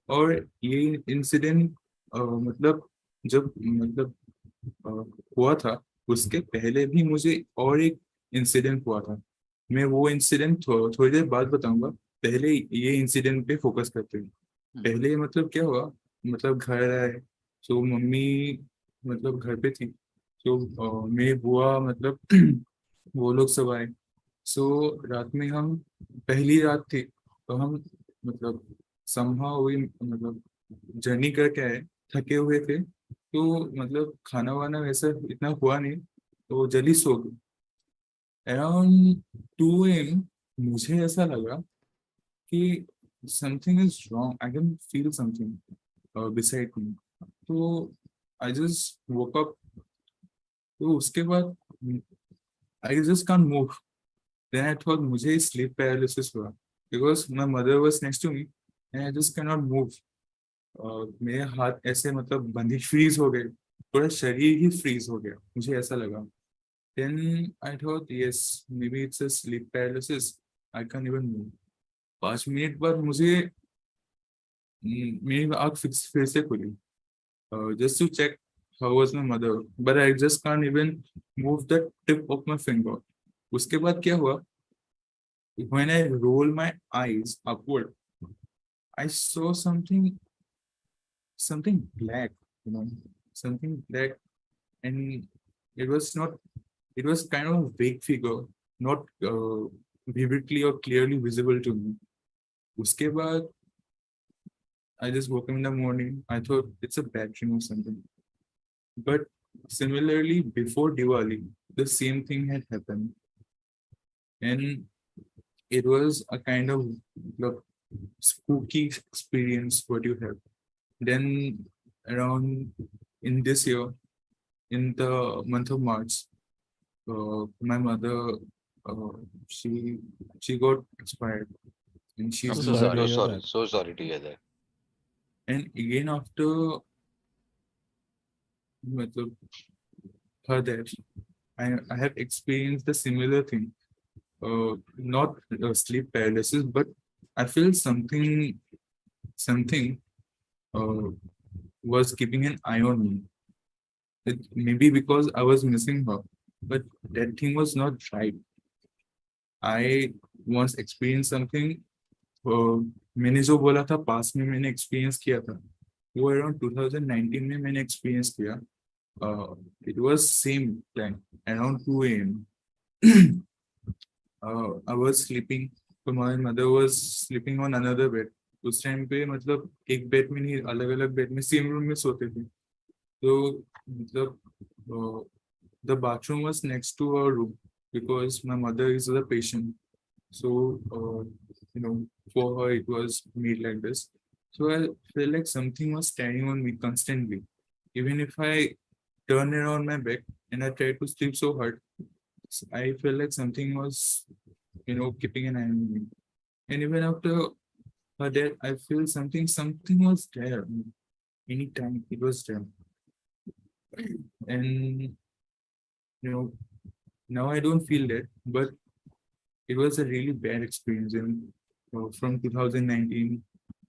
और ये इंसिडेंट मतलब जब मतलब हुआ था, उसके पहले भी मुझे और एक इंसिडेंट हुआ था. मैं वो इंसिडेंट थोड़ी देर बाद बताऊंगा. पहले ये इंसिडेंट पे फोकस करते हैं. पहले मतलब क्या हुआ, मतलब घर आए तो मम्मी मतलब घर पे थी, तो मेरी बुआ मतलब वो लोग सब आए. सो रात में हम पहली रात थी, तो हम मतलब somehow हुई मतलब जर्नी करके आए, थके हुए थे, तो मतलब खाना वाना वैसा इतना हुआ नहीं, तो जल्दी सो गए. अराउंड 2 AM मुझे ऐसा लगा कि something is wrong. I can feel something beside me. तो आई जस्ट वोक अप. तो उसके बाद I just can't move. Then I thought मुझे स्लीप पैरालिसिस हुआ, because my mother was next to me and I just can not move. मेरे हाथ ऐसे मतलब बंदी फ्रीज हो गए, पूरा शरीर ही फ्रीज हो गया, मुझे ऐसा लगा. Then I thought, yes, maybe it's a sleep paralysis. I can't even move. 5 minute बाद मुझे मेरी आँख फिर से खुली. Just to check how was my mother, but I just can't even move the tip of my finger. उसके बाद क्या हुआ? When I roll my eyes upward, I saw something black, something black, and it was not. It was kind of a vague figure, not vividly or clearly visible to me. Uske baad, I just woke up in the morning. I thought it's a bad dream or something. But similarly, before Diwali, the same thing had happened. And it was a kind of like, spooky experience what you have. Then around in this year, in the month of March, my mother, she got expired, and I'm she's so not sorry. to hear that. So sorry to hear that. And again after matlab, her death, I have experienced the similar thing. Not sleep paralysis, but I feel something was keeping an eye on me. It maybe because I was missing her, but that thing was not right. I once experienced something मैंने जो बोला था पास में मैंने experience किया था, वो around 2019 में मैंने एक्सपीरियंस किया. It was same time around 2 a.m. I was sleeping, so my mother was sleeping on another bed. उस टाइम पे मतलब एक बेड में नहीं, अलग अलग बेड में सेम रूम में सोते थे. तो मतलब the bathroom was next to our room because my mother is a patient. So you know, for her it was made like this. So I felt like something was standing on me constantly. Even if I turn around my bed and I try to sleep so hard, I felt like something was, keeping an eye on me. And even after her death, I feel something was there. Anytime it was there. And now I don't feel that, but it was a really bad experience. And from 2019,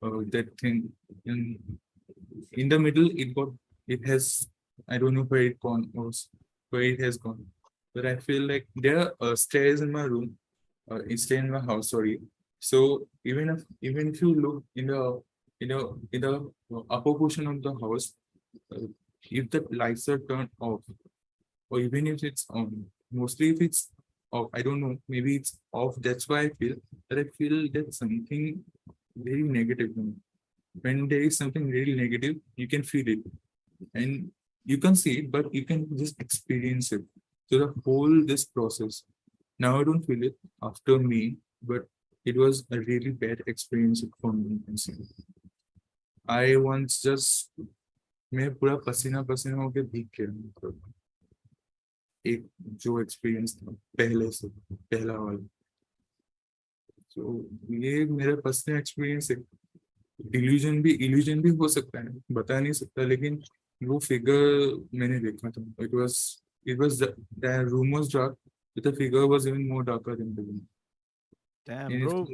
that thing in the middle, it has, I don't know where it gone or where it has gone, but I feel like there are stairs in my room, stay in my house. Sorry. So even if you look in the upper portion of the house, uh, if the lights are turned off, or even if it's on, mostly if it's off, I don't know, maybe it's off. That's why I feel that something very negative. When there is something really negative, you can feel it, and you can see it, but you can just experience it. So the whole this process. Now I don't feel it after me, but it was a really bad experience for me. I once just मैं पूरा पसीना पसीना होके भीग गया, मतलब एक जो एक्सपीरियंस था पहले से, पहला वाला. तो ये मेरा पर्सनल एक्सपीरियंस है. इल्यूजन भी हो सकता है, बता नहीं सकता, लेकिन वो फिगर मैंने देखा था. It was the room was dark, the figure was even more darker then the room. Damn, bro.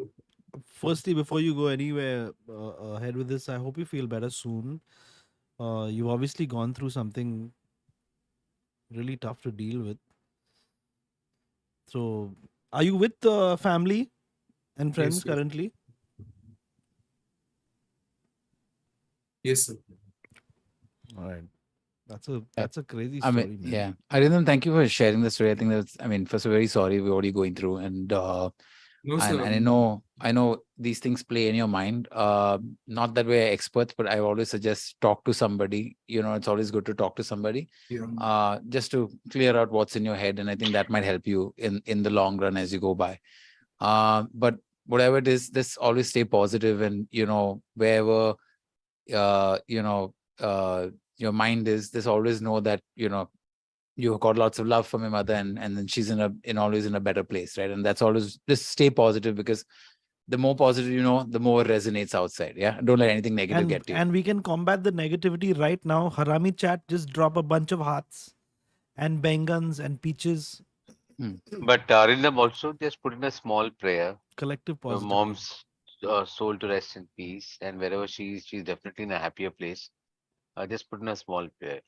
Firstly, before you go anywhere ahead with this, I hope you feel better soon. You've obviously gone through something really tough to deal with. So, are you with family and friends Yes, currently? yes, sir. All right. That's a crazy I story, mean, man. yeah. Arindam, thank you for sharing the story. I think that's, I mean, first, very sorry we're already going through. And No, sir. and I know these things play in your mind. Not that we're experts, but I always suggest talk to somebody. It's always good to talk to somebody, Yeah. just to clear out what's in your head. And I think that might help you in the long run as you go by. But whatever it is, just always stay positive, and wherever your mind is, just always know that you've got lots of love from your mother, and then she's always in a better place, right? And that's always, just stay positive, because the more positive the more it resonates outside. Yeah, don't let anything negative get to you. And we can combat the negativity right now. Harami chat, just drop a bunch of hearts and bengans and peaches. But Arindam also just put in a small prayer. Collective Your positivity. mom's soul to rest in peace, and wherever she is, she's definitely in a happier place. Just put in a small prayer.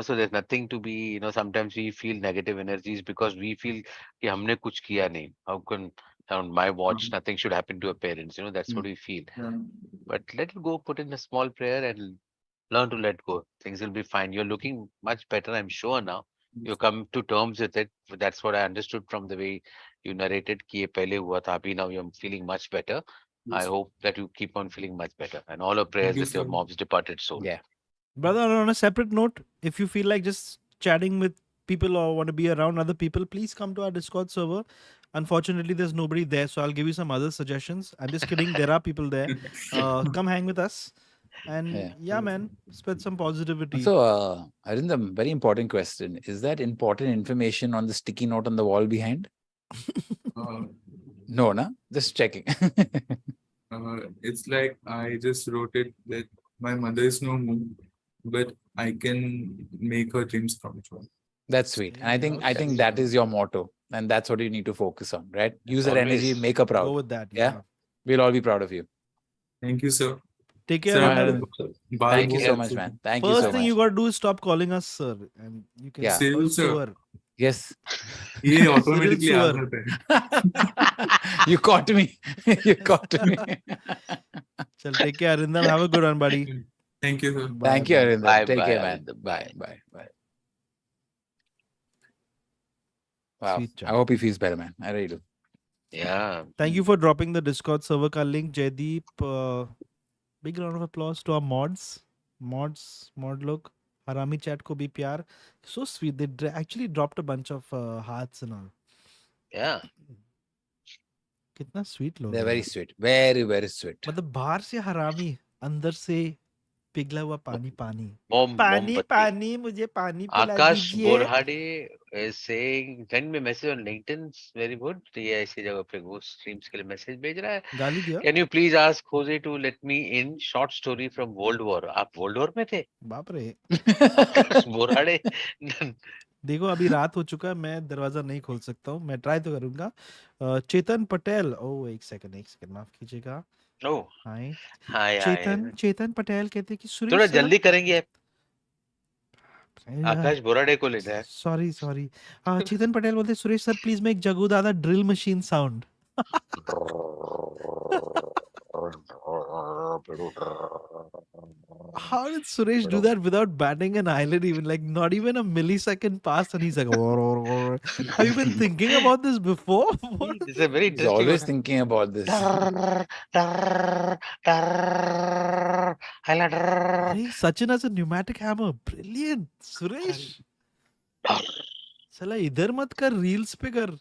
So there's nothing to be. Sometimes we feel negative energies because we feel कि हमने कुछ किया नहीं. How can on my watch nothing should happen to your parents? That's what we feel. Yeah. But let it go. Put in a small prayer and learn to let go. Things will be fine. You're looking much better, I'm sure now. You come to terms with it. That's what I understood from the way you narrated कि ये पहले हुआ था, अभी now you're feeling much better. I hope that you keep on feeling much better. And all our prayers you, with your sir. mom's departed soul. Yeah. Brother, on a separate note, if you feel like just chatting with people or want to be around other people, please come to our Discord server. Unfortunately, there's nobody there, so I'll give you some other suggestions. I'm just kidding. There are people there. Come hang with us. And yeah, man, spread some positivity. So, Arindam, very important question. Is that important information on the sticky note on the wall behind? No, na? Just checking. It's like I just wrote it that my mother is no more, but I can make her dreams come true. That's sweet. And I think that is your motto. And that's what you need to focus on, right? Use that Always. energy, make her proud. Go with that. Yeah. We'll all be proud of you. Thank you, sir. Take care, Sir, man. Thank you so much, man. Thank you First so thing much. you got to do is stop calling us sir. And you can Yeah. Still, talk to sir. her. Yes. ये automatically आ Suvar. जाता है. You caught me. You caught me. Chal, take care, Arindam. Have a good one, buddy. Thank you, sir. Bye, Thank you, bye. Arindam. Bye, Take bye, care, man. Arindam. Bye, bye, bye. Wow. Sweet I chat. hope he feels better, man. I really do. Yeah. Thank you for dropping the Discord server ka link, Jaideep. Big round of applause to our mods. Mod look. Harami chat ko bhi pyar. So sweet. They actually dropped a bunch of hearts and all. Yeah. कितना sweet लोग They're हैं very यार. sweet. Very, very sweet. मतलब बाहर से हरामी, अंदर से पिघला हुआ पानी पानी. Mom, पानी mombatti. पानी मुझे पानी पिला Akash दीजिए. Borhade is saying, send me message on LinkedIn. Very good. ये ऐसी जगह पे वो streams के लिए message भेज रहा है. गाली दिया. Can you please ask Jose to let me in short story from World War? आप World War में थे? बाप रे. आकाश बोराड़े. देखो अभी रात हो चुका है, मैं दरवाजा नहीं खोल सकता हूँ. मैं ट्राई तो करूंगा. चेतन पटेल. ओह एक सेकंड माफ कीजिएगा. Oh, हाय. hi. चेतन पटेल कहते हैं कि सुरेश थोड़ा सर. जल्दी करेंगे. आकाश बोराड़े को लेना है. सॉरी. चेतन पटेल बोलते हैं, सुरेश सर प्लीज मेक जगू दादा drill machine sound. How did Suresh do that without batting an eyelid, even like not even a millisecond passed, and he's like, have you been thinking about this before? What? This is a very He's interesting always one. thinking about this. Hey, Sachin has a pneumatic hammer. Brilliant, Suresh. चला इधर मत कर, reels पे कर.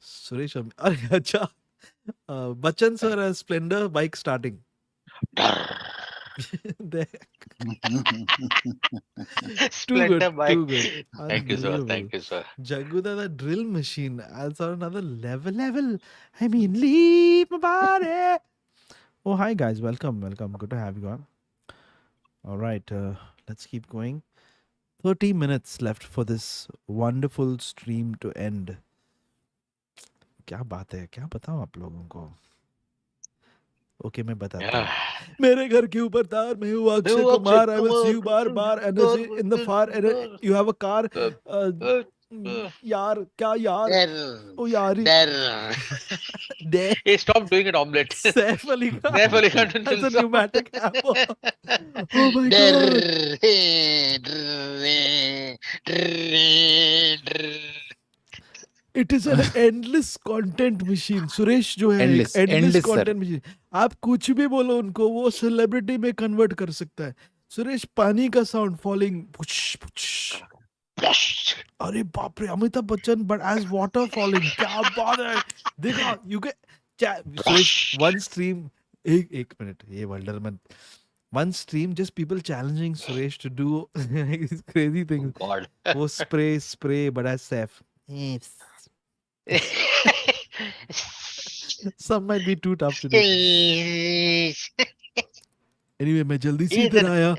सुरेश अरे अच्छा. Bachchan sir Splendor bike starting. Splendor bike. Too good. Thank you, sir. Unbelievable. Thank you, sir. Jaguda, the drill machine. That's on another level. I mean, leave my body. Oh, hi guys. Welcome. Good to have you on. All right. Let's keep going. 30 minutes left for this wonderful stream to end. क्या बात है, क्या बताऊं आप लोगों को. Okay मैं बताता हूँ. मेरे घर के ऊपर तार में हूँ Akshay Kumar. I will see you bar energy in the far. You have a car. यार क्या यार. ओ यार Hey, stop doing it omelette. Saif Ali Khan. Saif Ali Khan. That's a pneumatic hammer. Oh my god. It is an endless content machine. Suresh जो है endless content machine. आप कुछ भी बोलो उनको, वो सेलिब्रिटी में कन्वर्ट कर सकता है. सुरेश पानी का साउंड फॉलिंग. अरे बाप रे, Amitabh Bachchan but as water falling. क्या बात है. देखा you can Suresh one stream. एक मिनट, ये wonder man. One stream, just people challenging Suresh to do these crazy things. God. वो spray, but as safe. Some might be too tough to do. Anyway, मैं जल्दी से इधर आया.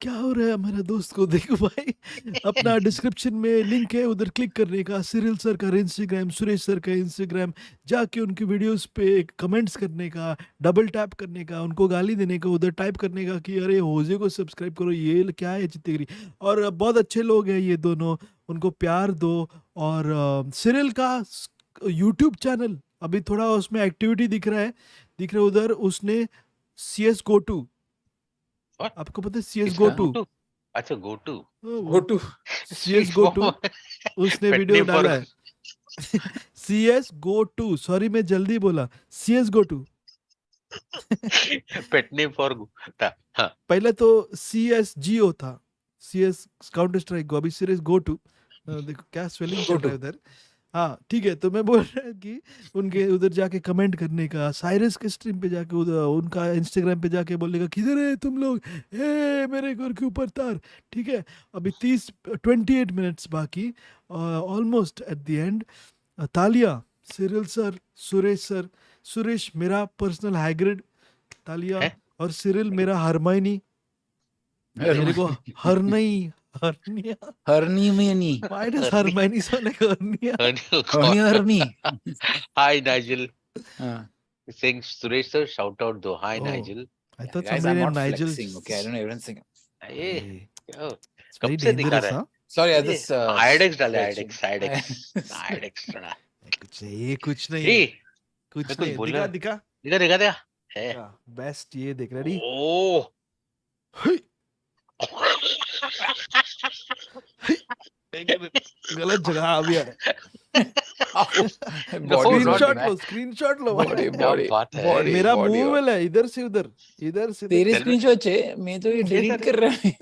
क्या हो रहा है मेरे दोस्त को. देखो भाई, अपना डिस्क्रिप्शन में लिंक है, उधर क्लिक करने का. सिरिल सर का इंस्टाग्राम, सुरेश सर का इंस्टाग्राम, जाके उनकी वीडियोस पे कमेंट्स करने का, डबल टैप करने का, उनको गाली देने का, उधर टाइप करने का कि अरे होजे को सब्सक्राइब करो, ये क्या है चित्तगिरी. और बहुत अच्छे लोग हैं ये दोनों, उनको प्यार दो. और सिरिल का यूट्यूब चैनल अभी थोड़ा उसमें एक्टिविटी दिख रहा है उधर. उसने CS Go To. What? आपको पता है CS Go To? अच्छा Go To. CS Go To. उसने वीडियो डाला है. CS Go To. सॉरी मैं जल्दी बोला. CS Go To. Pet name for था. हाँ. पहले तो CSGO था. CS काउंटर स्ट्राइक गो. अभी सीरीज Go To. देखो क्या स्पेलिंग चल रहा है उधर. हाँ ठीक है. तो मैं बोल रहा हूँ कि उनके उधर जाके कमेंट करने का, साइरस के स्ट्रीम पे जाके उधर उनका इंस्टाग्राम पे जाके बोलने का किधर है तुम लोग, मेरे घर के ऊपर तार. ठीक है, अभी 28 मिनट्स बाकी, almost at the end. Talia Cyril sir, Suresh sir. Suresh मेरा पर्सनल हाइग्रिड, तालिया. और सिरिल मेरा हरमाइनी. मेरे को Hermione. Why does Hermione sound like hernia? Hermione. Hi Nigel. Saying Suresh sir, shout out though. Hi Nigel. I thought Guys, somebody I'm named not Nigel. flexing. Okay, I don't know everyone sing. ये Hey, क्या it's कब very से दिखा dangerous, रहा है? huh? Sorry, I ये just iDEX डाले, stretching. IDEX थोड़ा। कुछ नहीं है, ए कुछ मैं कुछ नहीं है। बोल दिखा रहा दिखा दिखा दिखा दिखा है। दिखा बेस्ट ये देख रेडी। ओ गलत जगह अभी आ रहा Oh, है। No, screenshot not low, screenshot low. body, क्या body, बात है? body, मेरा body. मुंह में इधर से उधर, इधर से तेरे Selva- स्क्रीनशॉट छे, मैं तो ये डिलीट कर रहा हूँ.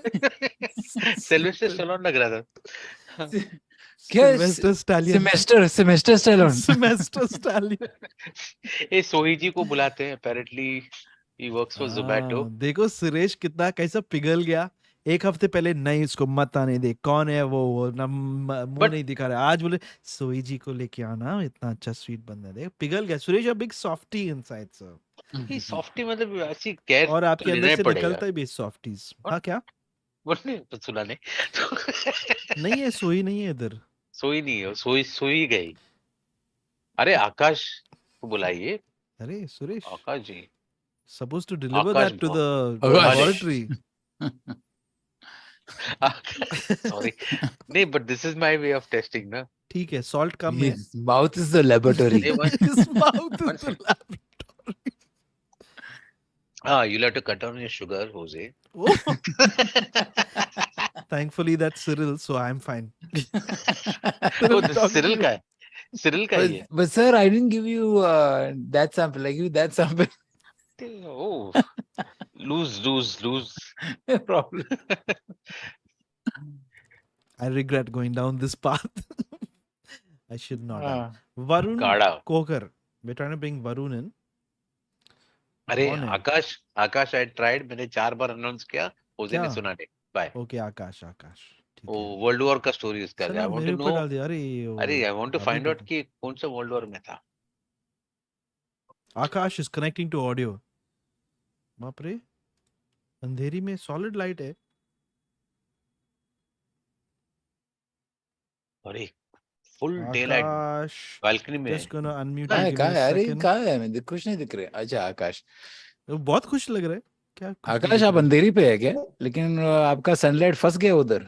सिल्वेस्टर स्टैलोन लग रहा था। क्या Sylvester Stallion, semester Stallone. Semester Stallion. ये सोही जी को बुलाते हैं, apparently he works for Zomato। देखो सुरेश कितना कैसा पिघल गया। एक हफ्ते पहले नहीं, उसको मत आने दे, कौन है वो ना मुंह But- नहीं दिखा रहा। आज बोले सोई जी को लेके आना, इतना अच्छा स्वीट बंदा है। देख पिघल गया। Suresh a big softie inside sir, ये सॉफ्टी मतलब ऐसी केयर और आपके तो अंदर लेना से पड़ेगा। निकलता है भी सॉफ्टीज। हाँ क्या बोलने तो सुना नहीं। नहीं है, सोई नहीं है इधर। सोई नहीं है, सोई गई। अरे आकाश को बुलाइए, अरे सुरेश आकाश जी। supposed to deliver Akash that to the Akash. laboratory. Sorry नहीं, but this is my way of testing ना। ठीक है, salt कम है। His mouth is the laboratory. Hey, one- His mouth one is the second. laboratory. you'll have to cut down your sugar, Jose। Oh, thankfully that's Cyril, so I'm fine. Oh, this Talking Cyril to का है, Cyril का ही है। But sir, I didn't give you that sample. I give you that sample. Oh, lose। Problem. I regret going down this path. I should not have. Varun गाड़ा। Kokar. We're trying to bring Varun in. अरे कौन है? आकाश I tried, मैंने 4 बार announce किया, Jose ने क्या? सुना नहीं। बाय। Okay, आकाश ठीक वो है। वर्ल्ड वॉर का स्टोरी इसका है। चलो I want मेरे to ऊपर know। डाल दिया। अरे अरे I want to अभी find out देखो। कि कौन सा वर्ल्ड वॉर में था। आकाश is connecting to audio. बाप रे, अंधेरी में solid light है। अरे फुल डे लाइट आकाश, बालकनी में just gonna unmute कहाँ you. है Give कहाँ me है? a अरे second. कहाँ है? मैं कुछ नहीं दिख रहा है. अच्छा आकाश. वो बहुत खुश लग रहा है। क्या खुश नहीं आकाश दिख आप रहा है? अंधेरी पे है क्या? लेकिन आपका सनलाइट फंस गया उधर.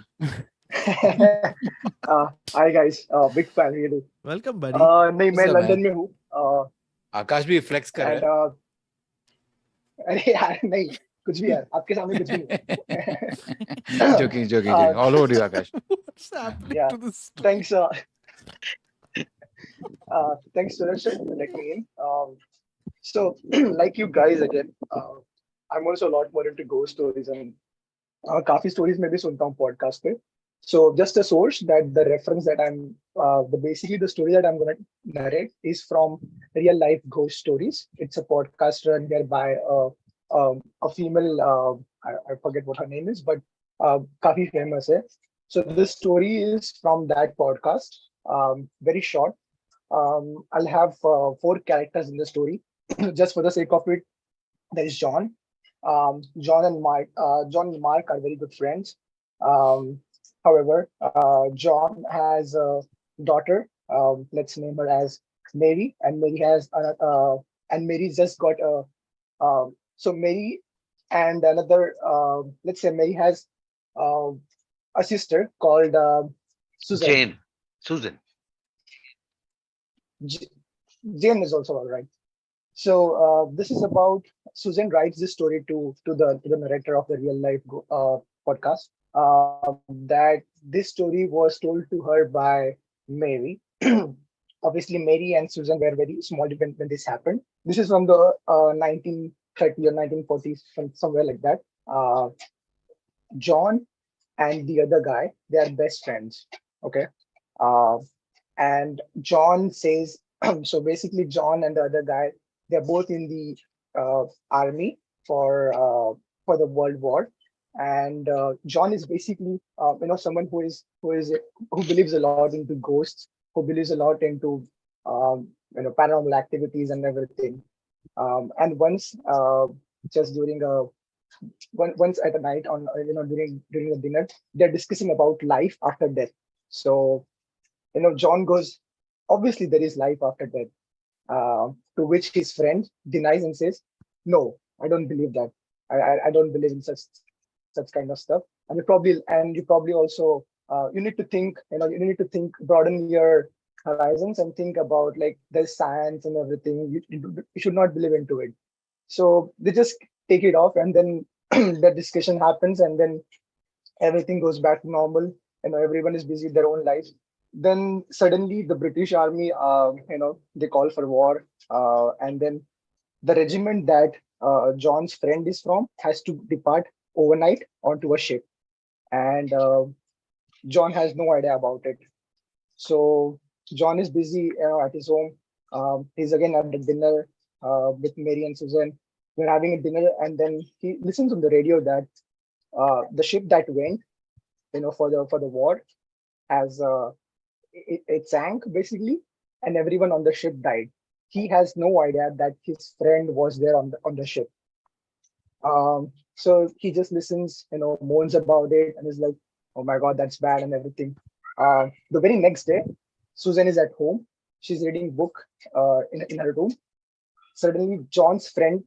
Hi guys, big fan really. Welcome buddy. नहीं, मैं What's up, लंदन man? में हूँ आकाश भी फ्लेक्स कर एंड रहा अरे यार नहीं, कुछ भी यार, आपके सामने कुछ भी नहीं। है. Joking. All over you Akash. What's happening Yeah. to this? Thanks, thanks Suresh for letting me in. So like you guys again, I'm also a lot more into ghost stories and काफी stories मैं भी सुनता हूँ podcast पे. So just a source that the reference that basically the story that I'm going to narrate is from real life ghost stories. It's a podcast run here by a female, I forget what her name is, but काफी famous है. So this story is from that podcast. Very short. I'll have 4 characters in the story. Just for the sake of it, there is John. John and Mark are very good friends. However, John has a daughter. Let's name her as Mary, and Mary's just got a. So Mary and another. Let's say Mary has a sister called Susan. Susan। Jane is also all right. So this is about Susan writes this story to the narrator of the real life podcast. That this story was told to her by Mary. Obviously, Mary and Susan were very small when this happened. This is from the 1930 or 1940s, somewhere like that. John and the other guy, they are best friends. Okay. And John says, so basically John and the other guy, they're both in the army for the World War. And John is basically someone who believes a lot into ghosts, who believes a lot into paranormal activities and everything. And once just during once at a night on during the dinner, they're discussing about life after death. So John goes, obviously there is life after death. To which his friend denies and says, no, I don't believe that. I don't believe in such kind of stuff. And you probably also you need to think, you need to think, broaden your horizons and think about like there's science and everything. You should not believe into it. So they just take it off, and then the discussion happens, and then everything goes back to normal. Everyone is busy with their own lives. Then suddenly the British army, they call for war, and then the regiment that John's friend is from has to depart overnight onto a ship, and John has no idea about it. So John is busy, at his home. He's again at the dinner with Mary and Susan. We're having a dinner, and then he listens on the radio that the ship that went, for the war, has it sank basically, and everyone on the ship died. He has no idea that his friend was there on the ship. So he just listens, moans about it, and is like, "Oh my God, that's bad," and everything. The very next day, Susan is at home. She's reading book in her room. Suddenly, John's friend,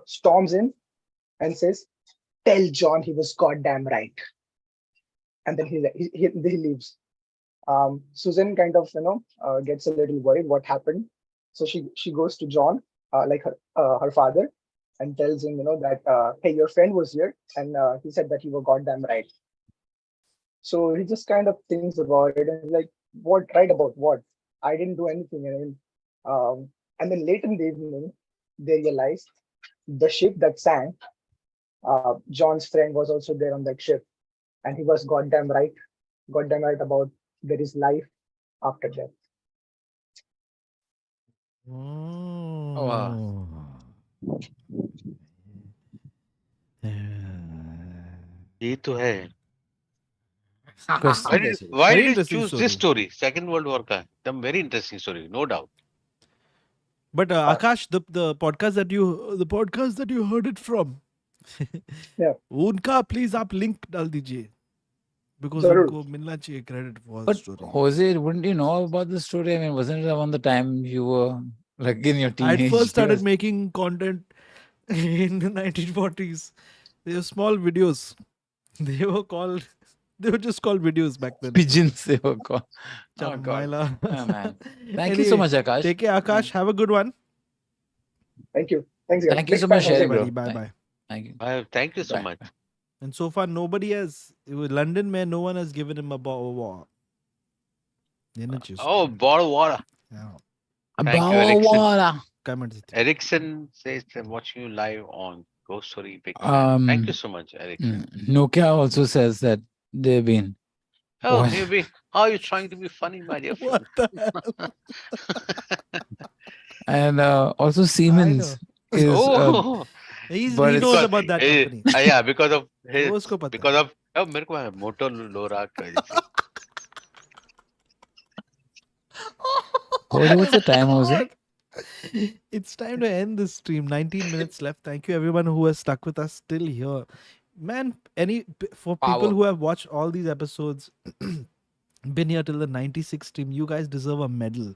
storms in and says, "Tell John he was goddamn right." And then he leaves. Susan kind of gets a little worried what happened. So she goes to John, like her father, and tells him that hey, your friend was here, and he said that you were goddamn right. So he just kind of thinks about it and is like, what, right about what? I didn't do anything. And then late in the evening, they realized the ship that sank, John's friend was also there on that ship, and he was goddamn right about there is life after death. Wow. ये तो है. Question Why कैसे? why Very did you interesting choose this story? Second World War का. Some very interesting story, no doubt. But Akash, the podcast that you heard it from, Yeah. उनका please आप link डाल दीजिए, because जरूर. उनको मिलना चाहिए credit for the But story. Jose, wouldn't you know about the story? I mean, wasn't it around the time you were like in your I teenage first started years? making content in the 1940s. They were small videos. They were just called videos back then. Pigeons they were called. Oh God. Chamaila. Oh, man. Thank you so much, Akash. Take care, Akash. Have a good one. Thank you. Thanks, guys. Thank you Big so fan much, of Sherry, you. bro. Everybody, bye bye. Thank you. Thank you so Bye. much. And so far, nobody has. With London, man, no one has given him a war. Oh, bottle water. Yeah. Thank you, Erickson. Bawala. Comment it. Erickson says I'm watching you live on Ghost Story Big Fan. Um, Thank you so much, Erickson. Nokia also says that they've been. Oh, What? maybe. How are you trying to be funny, my dear friend? What the hell? And also Siemens is. Oh, He but knows it's- about that company. Yeah, because of his. वो उसको पता है. Because of. Oh, मेरे को है Motorola का जैसे. What's the time, Jose? It's time to end this stream. 19 minutes left. Thank you, everyone who has stuck with us still here. Man, for people Power. who have watched all these episodes, been here till the 96 stream, you guys deserve a medal.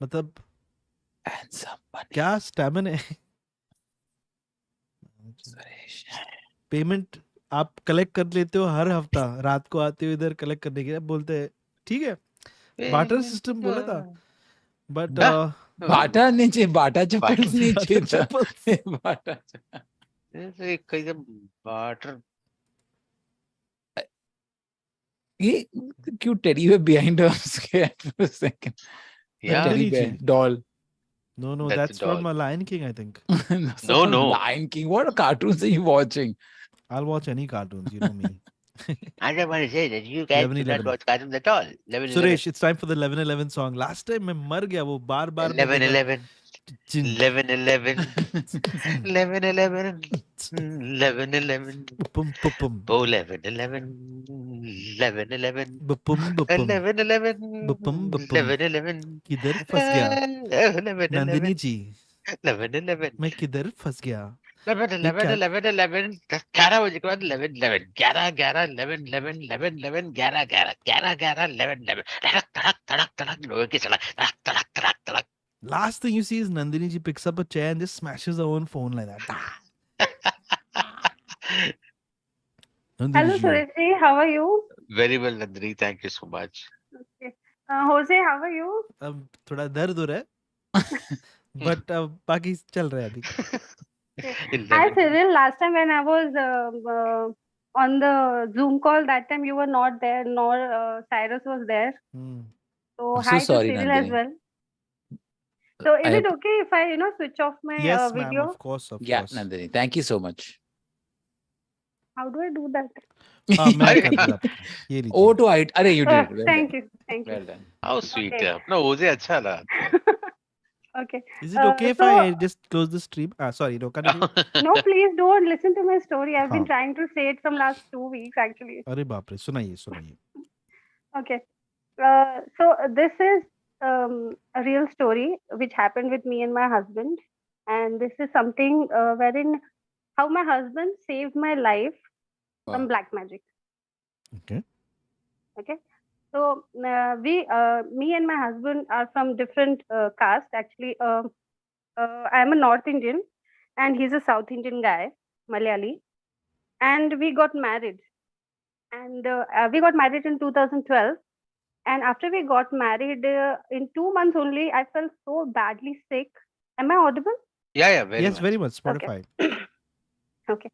मतलब And somebody. क्या stamina है? Payment आप collect कर लेते हो हर हफ्ता, रात को आते हो इधर कलेक्ट करने के लिए, बोलते हैं ठीक है, बाटर सिस्टम बोला था, बट बाटा नहीं चाहिए, बाटा चप्पल नहीं चाहिए था। चप्पल बाटा जैसे कहीं जब बाटर ये cute teddy bear behind her. I'm scared for a second. Yeah. The teddy bear doll. No, That's that's a doll. from Lion King, I think. No, no. Lion King. What cartoons are you watching? I'll watch any cartoons, you know me. I just want to say that you guys 11, do not 11. watch cartoons at all. 11, Suresh, it's time for the 11-11 song. Last time मैं मर गया वो बार-बार 11, 11, 11, 11, 11, 11, 11, 11, Bum bum oh 11, 11, 11, 11, bum 11, 11, Bum, bum. 11, 11, किधर फंस गया 11, नंदिनी 11, जी 11, 11, मैं किधर फंस गया 11, 11, 11, 11, 11 बजे के बाद 11, 11, 11, 11, 11, 11, 11, 11, 11, 11, 11, 11, 11, 11, धड़क धड़क धड़क धड़क लोहे की सड़क धड़क धड़क धड़क धड़क. Last thing you see is Nandini ji picks up a chair and just smashes her own phone like that. Nandini Hello, ji. Suresh. How are you? Very well, Nandini. Thank you so much. Okay. Jose, how are you? अब थोड़ा दर्द हो रहा है but बाकी चल रहा है अभी. Okay. It Hi, never. Cyril. Last time when I was on the Zoom call, that time you were not there, nor Cyrus was there. Hmm. So I'm so hi to sorry, Cyril as Nandini. well. So is I it okay if I, switch off my Yes, ma'am. video? Of course, of yeah, course. Nandini. Thank you so much. How do I do that? मैं I- कर दूंगा आपको. ये Oh, लीजिए. to it. Arey, you did it. Well Thank done. you. Thank you. Well done. How sweet Okay. है अपना ओजे अच्छा लगा. Okay. Is it okay if So I just close the stream? Sorry, no, continue. no, please don't listen to my story. I've been हाँ. trying to say it from last 2 weeks actually. अरे बाप रे, सुनाइए सुनाइए. Okay. So this is a real story which happened with me and my husband, and this is something wherein how my husband saved my life from Wow. black magic. Okay. Okay. So me and my husband are from different caste. Actually, I am a North Indian, and he's a South Indian guy, Malayali, and we got married. And we got married in 2012. And after we got married, in 2 months only, I felt so badly sick. Am I audible? Yeah, very Yes, much. very much. Okay. Spotify. Okay.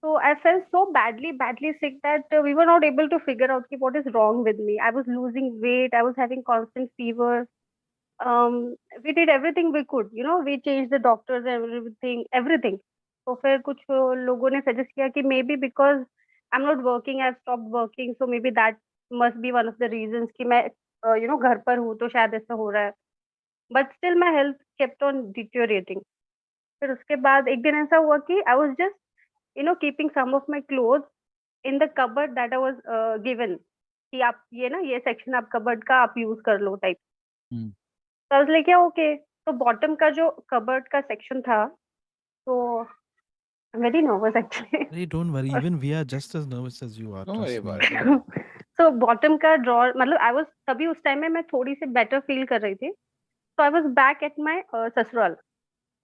So I felt so badly sick that we were not able to figure out ki what is wrong with me. I was losing weight. I was having constant fever. We did everything we could. We changed the doctors and everything. तो फिर कुछ लोगों ने suggest किया कि maybe because I'm not working, I've stopped working, so maybe that must be one of the reasons कि मैं घर पर हूँ तो शायद ऐसा हो रहा है. But still my health kept on deteriorating. फिर उसके बाद एक दिन ऐसा हुआ कि I was just keeping some of my clothes in the cupboard that I was given कि आप ये section आप cupboard का आप use कर लो type. तो I was like, yeah, okay. तो bottom का जो cupboard का section था, तो I'm very nervous actually. Hey, don't worry. Even we are just as nervous as you are. Don't worry Trust me. about it. So bottom का drawer मतलब I was तभी उस time में मैं थोड़ी सी better feel कर रही थी. So I was back at my ससुराल.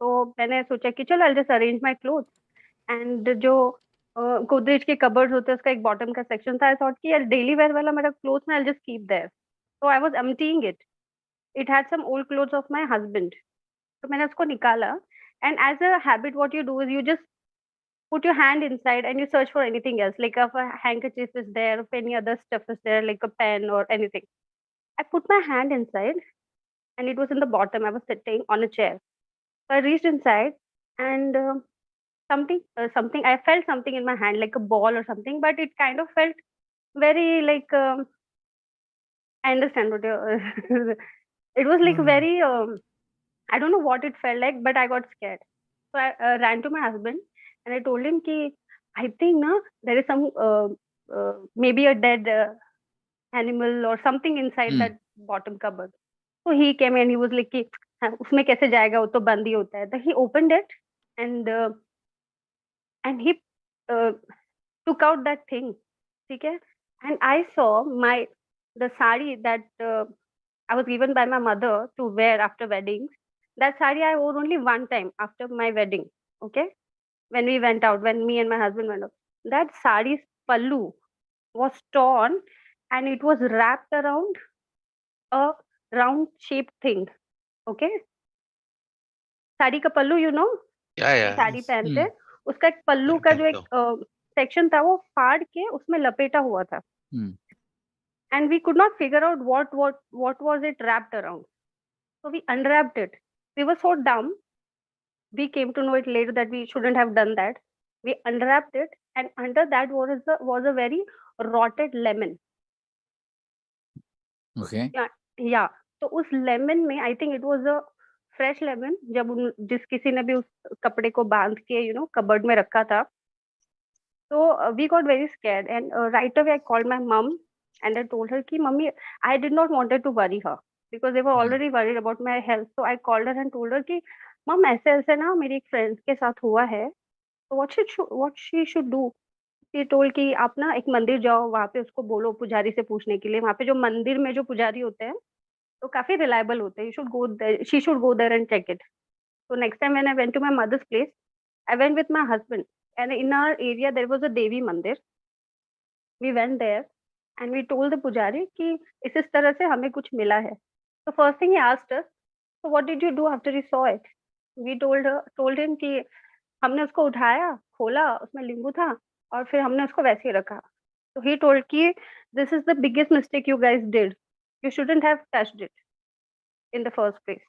तो मैंने सोचा कि चलो I'll just arrange my clothes. And जो गोदरेज के cupboards होते हैं उसका एक bottom का section था. I thought कि यार daily wear वाला मेरा clothes ना I'll just keep there. So I was emptying it. It had some old clothes of my husband. तो मैंने उसको निकाला. And as a habit, what you do is you just put your hand inside and you search for anything else, like if a handkerchief is there, if any other stuff is there, like a pen or anything. I put my hand inside and it was in the bottom. I was sitting on a chair. So I reached inside and something, I felt something in my hand, like a ball or something, but it kind of felt very like, I understand what you're, it was like very, I don't know what it felt like, but I got scared. So I ran to my husband and I told him ki I think na there is some maybe a dead animal or something inside that bottom cupboard. So he came and he was like कि "हाँ, उसमें कैसे जाएगा वो तो बंद ही होता है." Then he opened it and he took out that thing. ठीक है? And I saw the sari that I was given by my mother to wear after weddings. That sari I wore only one time after my wedding. Okay, when we went out, when me and my husband went out, that sari's pallu was torn and it was wrapped around a round shaped thing. Okay, sari का पल्लू Yeah. Sari पहनते हैं, उसका एक पल्लू का जो एक section था वो फाड़ के उसमें लपेटा हुआ था. And we could not figure out what was it wrapped around. So we unwrapped it. We were so dumb. We came to know it later that we shouldn't have done that. We unwrapped it, and under that was a very rotted lemon. Okay. Yeah. तो उस lemon में I think it was a fresh lemon जब जिस किसी ने भी उस कपड़े को बांध के कबर्ड में रखा था. So we got very scared and right away I called my mom and I told her कि mummy I did not wanted to worry her because they were already worried about my health. So I called her and told her कि मम ऐसे ऐसे ना मेरी एक friend के साथ हुआ है. So what she should do? She told कि आप ना एक मंदिर जाओ, वहाँ पे उसको बोलो पुजारी से पूछने के लिए. वहाँ पे जो मंदिर में जो पुजारी होते हैं तो काफी रिलायबल होते हैं. You should go there. She should go there and check it. So next time when I went to my mother's place, I went with my husband. and in our area there was a Devi Mandir. We went there and we told the pujari कि इस तरह से हमें कुछ मिला है. So first thing he asked us, so what did you do after you saw it? We told him कि हमने उसको उठाया, खोला, उसमें नींबू था और फिर हमने उसको वैसे ही रखा. So he told कि this is the biggest mistake you guys did. You shouldn't have touched it in the first place.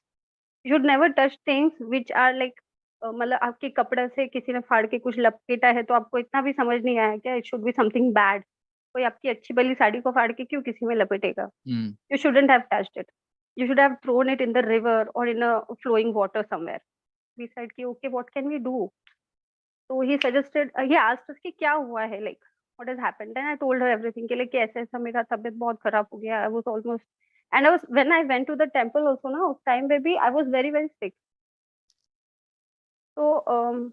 You should never touch things which are like मतलब आपके कपड़े से किसी ने फाड़ के कुछ लपेटा है तो आपको इतना भी समझ नहीं आया क्या it should be something bad. कोई आपकी अच्छी भली साड़ी को फाड़ के क्यों किसी में लपेटेगा? You shouldn't have touched it. You should have thrown it in the river or in a flowing water somewhere. We said कि okay, what can we do? So he suggested, he asked us कि क्या हुआ है, like what has happened. Then I told her everything कि like ऐसे ऐसा मेरा तबीयत बहुत खराब हो गया. I was almost, and when I went to the temple also ना उस time पे भी I was very sick. So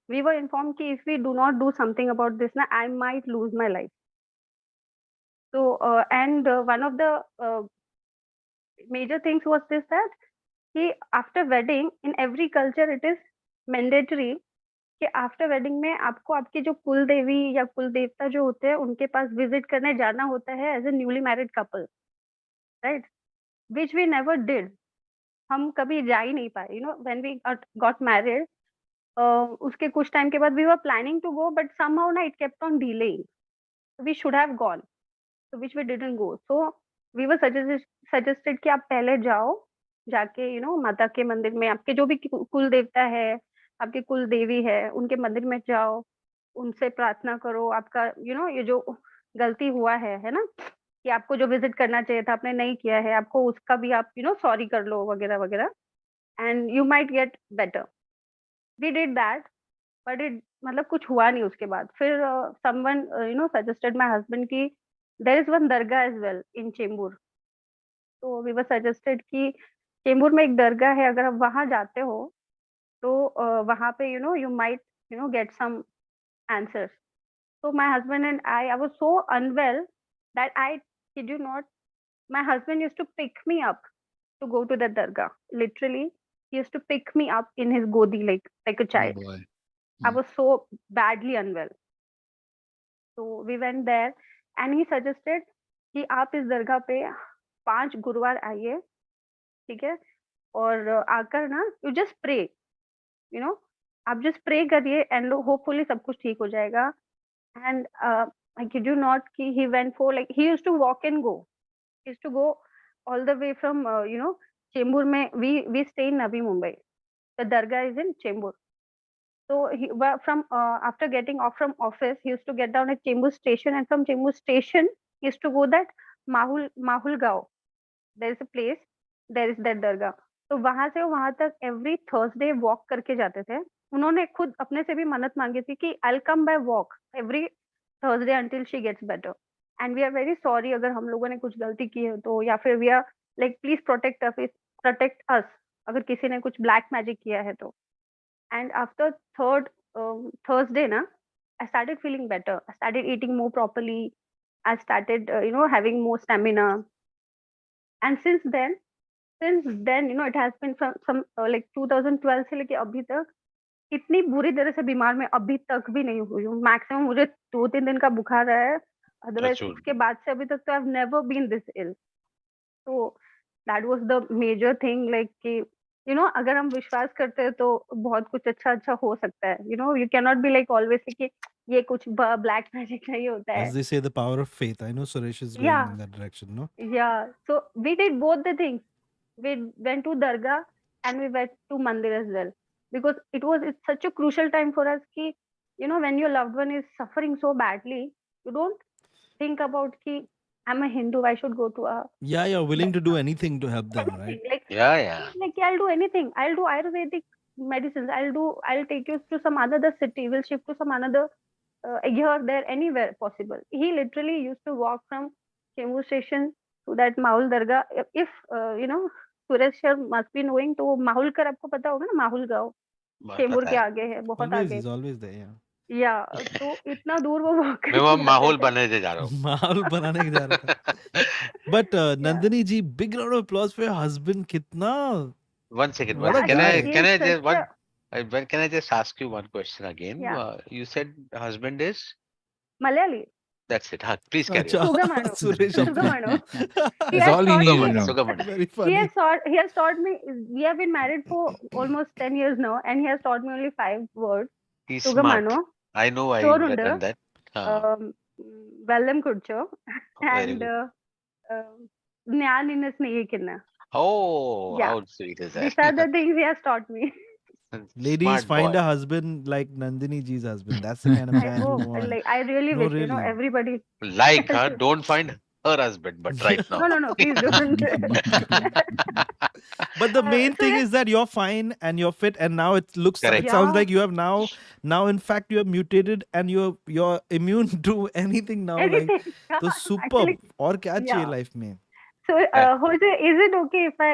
we were informed कि if we do not do something about this ना I might lose my life. So and one of the major things was this that कि after wedding in every culture it is mandatory कि after wedding में आपको आपके जो कुल देवी या कुल देवता जो होते हैं उनके पास विजिट करने जाना होता है as a newly married couple, right, which we never did. हम कभी जा ही नहीं पाए. You know when we got married उसके कुछ टाइम के बाद we were planning to go but somehow ना it kept on delaying. We should have gone, so which we didn't go. So we were suggested कि आप पहले जाओ, जाके यू नो माता के मंदिर में आपके जो भी कुल देवता है, आपकी कुल देवी है, उनके मंदिर में जाओ, उनसे प्रार्थना करो. आपका यू नो ये जो गलती हुआ है ना, कि आपको जो विजिट करना चाहिए था आपने नहीं किया है, आपको उसका भी आप यू नो सॉरी कर लो वगैरह वगैरह, and you might get better. We did that but it मतलब कुछ हुआ नहीं उसके बाद. फिर someone you know suggested my husband की देयर इज वन दरगाह एज वेल इन चेंबूर. तो वी वर सजेस्टेड कि चेंबूर में एक दरगाह है, अगर आप वहां जाते हो तो वहां पे you know you might you know get some answers. So my husband and I was so unwell that I kid you not, my husband used to pick me up to go to the dargah. Literally, he used to pick me up in his godi like a Oh child. boy. I was so badly unwell. So we went there and he suggested कि आप इस दरगाह पे 5 गुरुवार आइए, ठीक है, और आकर ना you just pray, you know आप जस्ट प्रे करिए एंड होपफुली सब कुछ ठीक हो जाएगा. And I kid you not, he went for like he used to walk and go. He used to go all the way from you know Chembur. Mein we stay in Navi Mumbai. The dargah is in Chembur. So he from after getting off from office, he used to get down at Chembur station, and from Chembur station he used to go that Mahul Gaon. There is a place, there is that dargah. तो वहां से वहां तक every Thursday walk करके जाते थे. उन्होंने खुद अपने से भी मन्नत मांगी थी कि I come by walk every Thursday until she gets better. And we are very sorry अगर हम लोगों ने कुछ गलती की है तो, या फिर we are like please protect us अगर किसी ने कुछ ब्लैक मैजिक किया है तो. एंड आफ्टर थर्ड थर्सडे ना I started feeling better. I started eating more properly. I started you know having more stamina. And since then you know it has been from like 2012 से लेके अभी तक इतनी बुरी तरह से बीमार मैं अभी तक भी नहीं हुई हूँ. मैक्सिमम मुझे 2-3 दिन का बुखार रहा है, अदरवाइज उसके बाद से अभी तक तो I have never been this ill. तो that was the major thing, like कि यू नो अगर हम विश्वास करते हैं तो बहुत कुछ अच्छा हो सकता है. You know you can not be like always कि ये कुछ ब्लैक मैजिक नहीं होता है. As they say, the power of faith. I know Suresh is going in that direction, no? Yeah. So we did both the things. We went to Dargah and we went to Mandir as well, because it's such a crucial time for us ki, you know, when your loved one is suffering so badly, you don't think about ki I'm a Hindu, I should go to a Yeah, you're willing to do anything to help them, right? like like I'll do anything. I'll do Ayurvedic medicines. I'll take you to some another city. We'll shift to some another here, there, anywhere possible. He literally used to walk from Chembur station to that Mahul Dargah. If you know, Suresh sir must be knowing, तो माहुल कर आपको पता होगा ना, माहुल गाँव चेंबूर के आगे है, बहुत Always, आगे. he's always there, yeah. या तो इतना दूर वो वॉक मैं वो माहौल बनने से जा रहा हूँ. माहौल बनाने के जा रहा था. But Nandini ji, big round of applause for your husband. कितना One second. What a Can guy. I just one But can I just ask you one question again? Yeah. You said husband is? Malayali. That's it. Please carry Acha, on. Sugamanu. Suresh apne. Sugamanu. He That's has all he taught needed me. to know. Sugamani. Very He funny. has taught me. We have been married for almost 10 years now, and he has taught me only 5 words. He's smart. Sugamanu, I know why you have Chorunda, done that. um, Vellam Kurcho, Very and good. Nyan in Snehikina. Oh, Yeah, how sweet is these that? are the things he has taught me. Ladies, Smart find boy. a husband like Nandini ji's husband. That's the kind of I man you hope, want. like, I really No, wish, really. everybody. Like her, don't find her husband, but right now. No, please don't. But the main thing Suresh, is that you're fine and you're fit, and now it looks, it Correct. sounds yeah, like you have now in fact you have mutated and you're immune to anything now. Like, anything. Yeah, तो I'm superb. actually, और क्या चाहिए yeah. life में? So, Uh, Jose, is it okay if I,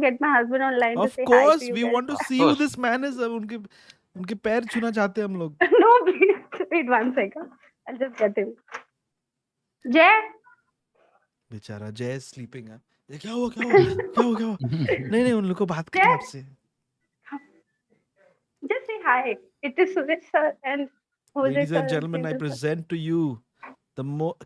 get my husband online to Of say hi to course, you we guys? want to of see who course. this man is. उनके पैर छूना चाहते हैं हम लोग. No, please wait 1 second. I'll just get him. Jay, बेचारा जय sleeping है. ये क्या हुआ? नहीं उन लोग को बात करना Jay, आपसे. just say hi. It is Suresh sir and Jose Ladies sir and gentlemen, I Cesar sir. present to you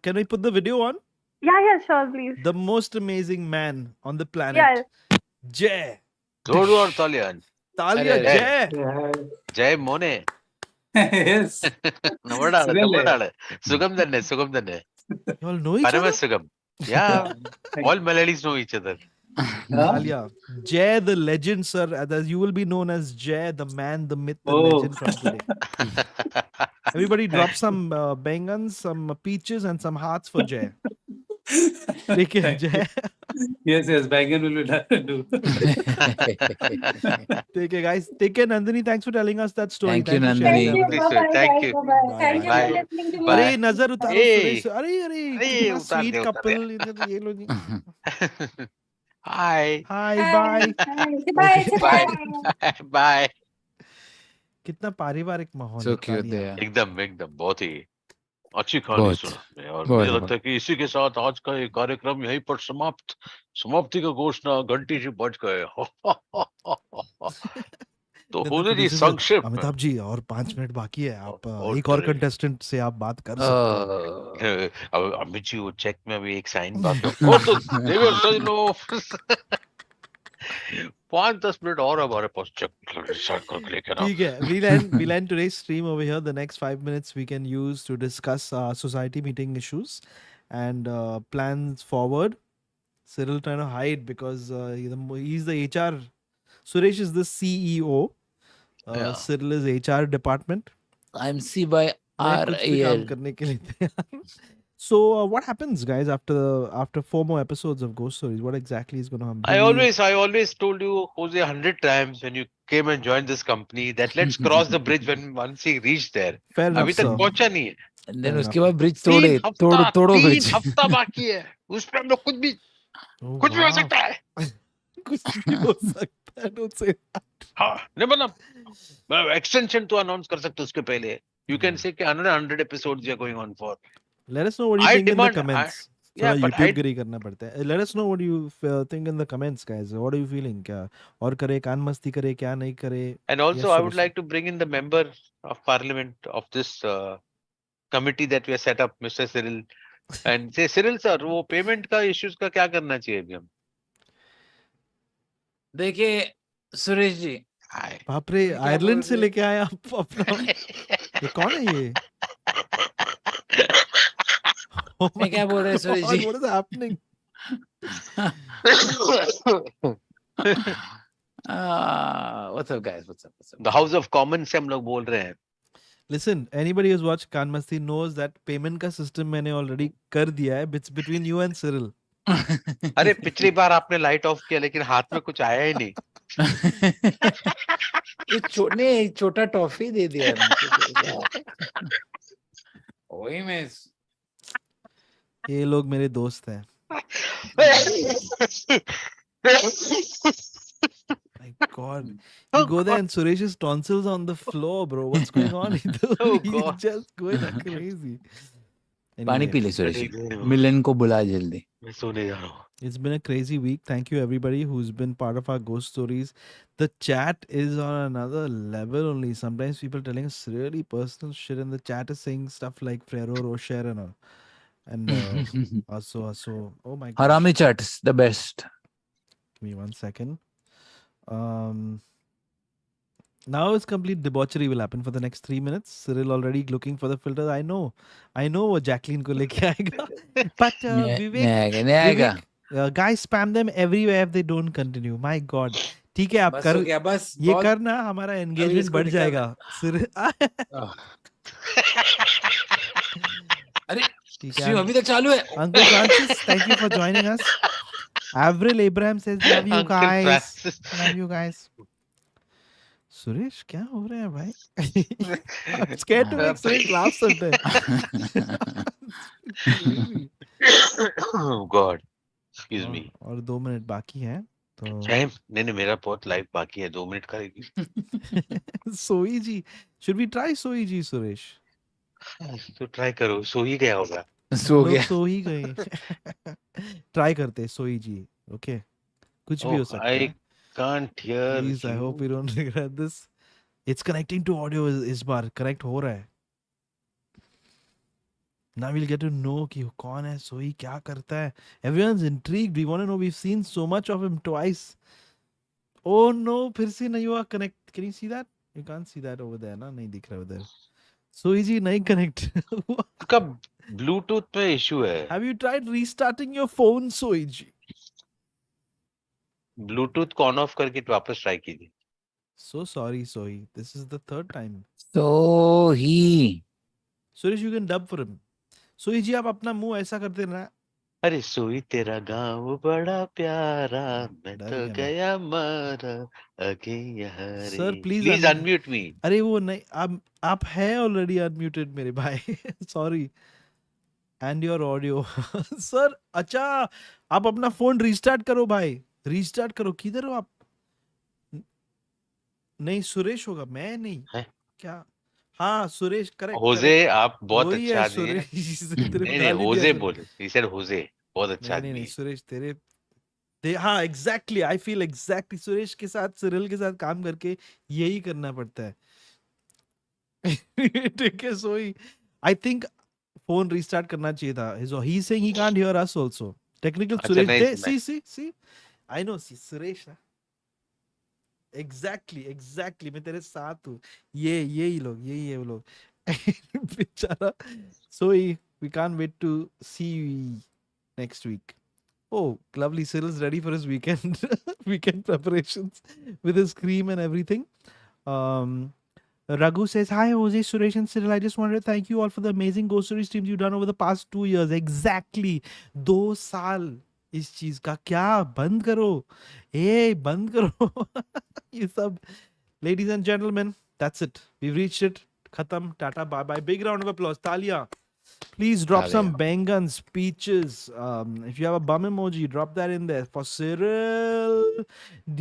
can we put the video on? Yeah, sure, please. The most amazing man on the planet. Yeah. Jay. Jodu or Talian. Talia Arre, Jay. Jay Mone. Yes. Namadale. Sugam danne. You all know each other? Paramas Sugam. Yeah. All Malayalis know each other. Talia. Jay the legend, sir. As you will be known as Jay, the man, the myth, the legend from today. Everybody drop some bangans, some peaches, and some hearts for Jay. Take it, Thank Jay. Yes, Bangan will do. Take care, guys. Take care, Nandini. Thanks for telling us that story. Thank you, Thanks for sharing Nandini. that with us. Thank you. Bye-bye, Thank guys. you. Thank you for listening to me. Bye. अरे नजर उतारो Hey. Suresh अरे अरे, कितना उतार sweet दिया, उतार couple इधर तो ये लो जी Hi. Hi bye Bye. Bye. Bye. कितना पारिवारिक माहौल So है cute they तालियां. are. एकदम बहुत ही अच्छी कहानी बहुत, सुना आपने और बहुत, मुझे लगता है कि इसी के साथ आज का ये कार्यक्रम यहीं पर समाप्ति का घोषणा घंटी जी बज गए. तो नहीं, होने दी producer संक्षेप में. अमिताभ जी और 5 मिनट बाकी है आप और एक और करें. कंटेस्टेंट से आप बात कर सकते हैं. अब अमित जी वो चेक में अभी एक साइन बाकी है. और तो देवियर सर नो 5-10 मिनट और हमारे पास चेक करके लेके ना. ठीक है. We'll end today's stream over here. The next 5 minutes we can use to discuss society meeting issues and plans forward. Cyril trying to hide because he's the HR. Suresh is the CEO. Yeah. Cyril is HR department. I'm C by मैं R कुछ A भी काम L. करने के लिए तैयार. So what happens, guys, after 4 more episodes of Ghost Stories? What exactly is going to happen? I always told you, Jose, 100 times when you came and joined this company that let's cross the bridge when once he reached there. Fair enough, अभी तक sir. पहुंचा नहीं है. And then Fair उसके बाद bridge तोड़े 3 हफ्ता तोड़ो 3 ब्रिज. हफ्ता बाकी है. उस पे हम लोग Oh, कुछ भी हो wow. सकता है. कुछ भी हो सकता है. Don't say that. हाँ, नहीं मतलब एक्सटेंशन तो अनाउंस कर सकते उसके पहले. You can say कि another 100 episodes we are going on for. Let us know what you I think in the demand- comments. Yeah, थोड़ा but YouTube I- गिरी करना पड़ता है. Let us know what you think in the comments, guys. What are you feeling? क्या और करे, कान मस्ती करे, क्या नहीं करे? And also, Yes, I would Suresh. like to bring in the member of parliament of this committee that we have set up, Mr. Cyril. And say, Cyril sir, वो payment का issues का क्या करना चाहिए अभी हम? देखिए सुरेश जी Hi. बाप रे, क्या आयरलैंड बोल से रहे? लेके आए आप अपना. ये कौन है ये? Oh मैं my क्या बोल रहे हैं Suresh God, ji? what is happening? What's up guys? What's up? The House of Commons से हम लोग बोल रहे हैं. Listen, anybody who's watched Kaan Masti knows that payment का system मैंने already कर दिया है. It's between you and Cyril. अरे पिछली बार आपने लाइट ऑफ किया लेकिन हाथ में कुछ आया ही नहीं. ये छोटा टॉफी दे दिया वही मैं ये लोग मेरे दोस्त हैं. My God. You go there and Suresh's tonsils on the floor, bro. What's going on? Oh, He's God. just going crazy. पानी Anyway, पी ले सुरेश ठीक है, मिलन को बुला जल्दी मैं सोने जा रहा हूँ. it's been a crazy week. Thank you everybody who's been part of our ghost stories. The chat is on another level only. Sometimes people telling us really personal shit and the chat is saying stuff like Frero Rocher and all. And also, oh my gosh. हरामी chat is the best Give me 1 second. Now it's complete debauchery will happen for the next 3 minutes. Cyril already looking for the filters. I know वो Jacqueline को लेके आएगा. But नहीं आएगा Vivek, guys spam them everywhere if they don't continue. My God. ठीक है आप बस कर हो गया बस ये बहुत करना हमारा एंगेजमेंट इसको बढ़ निकालना जाएगा. Cyril आह, अरे ठीक है. स्ट्रीम अभी तक चालू है Uncle Francis, thank you for joining us. Avril Abraham says love you Uncle guys. Francis. Love you guys. Suresh क्या हो रहा है भाई? I'm scared to make Suresh laugh sometimes. Oh God, excuse me. और 2 मिनट बाकी है तो टाइम नहीं मेरा बहुत लाइफ बाकी है 2 मिनट करेगी. सोई जी, should we try सोई जी सुरेश? तो ट्राई करो सो ही गया होगा. सो लोग गया सो ही गए. ट्राई करते हैं, सोई जी. ओके, कुछ भी हो Oh, सकता I है. can't hear Please, I hope you you. don't regret this. It's connecting to audio इस बार कनेक्ट हो रहा है. Now we'll get to know कि कौन है सोई, क्या करता है. Everyone's intrigued. We want to know. We've seen so much of him twice. Oh no, फिर से नहीं हुआ connect. Can you see that? You can't see that over there ना, नहीं दिख रहा उधर. सोई जी नहीं connect हुआ. उसका ब्लूटूथ में इशू है. Have you tried restarting your phone, सोई जी? ब्लूटूथ को ऑन ऑफ करके वापस ट्राई कीजिए. So sorry, Sohi. This is the third time. तो ही Suresh, you can dub for him. सोई जी आप अपना मुंह ऐसा करते रहना. अरे सोई तेरा गाँव बड़ा प्यारा मैं डर तो गया मैं. गया मारा अगे यहाँ रे. Sir, please प्लीज अनम्यूट मी. अरे वो नहीं, आप है ऑलरेडी अनम्यूटेड मेरे भाई. Sorry. And your audio. Sir अच्छा, आप अपना फोन रीस्टार्ट करो भाई. रीस्टार्ट करो. किधर हो आप? नहीं सुरेश होगा, मैं नहीं. है? क्या? हाँ सुरेश, करेक्ट. होजे आप बहुत वही अच्छा है आदमी है. सुरेश. तेरे को नहीं गाली दिया होजे सर. बोले. he said होजे बहुत अच्छा नहीं आदमी नहीं है. सुरेश तेरे हाँ exactly. I feel exactly Suresh के साथ, सिरिल के साथ काम करके यही करना पड़ता है. ठीक है सोई. आई थिंक फोन रीस्टार्ट करना चाहिए था. He saying he can't hear us also. Technical अच्छा सुरेश नहीं दे मैं see I know see Suresh. Exactly मैं तेरे साथ हूँ. यही लोग, यही है वो लोग. बेचारा सोई. We can't wait to see next week. Oh, lovely. Cyril's ready for his weekend weekend preparations with his cream and everything. Um, Raghu says, hi, Jose, Suresh, and Cyril. I just wanted to thank you all for the amazing ghost story streams you've done over the past 2 years. Exactly. 2 साल इस चीज का. क्या बंद करो. बंद करो. ये सब. Ladies and gentlemen, that's it. We've reached it. Khatam. Tata. Bye bye. Big round of applause. Talia. Please drop some bangan speeches. If you have a bum emoji, drop that in there for Cyril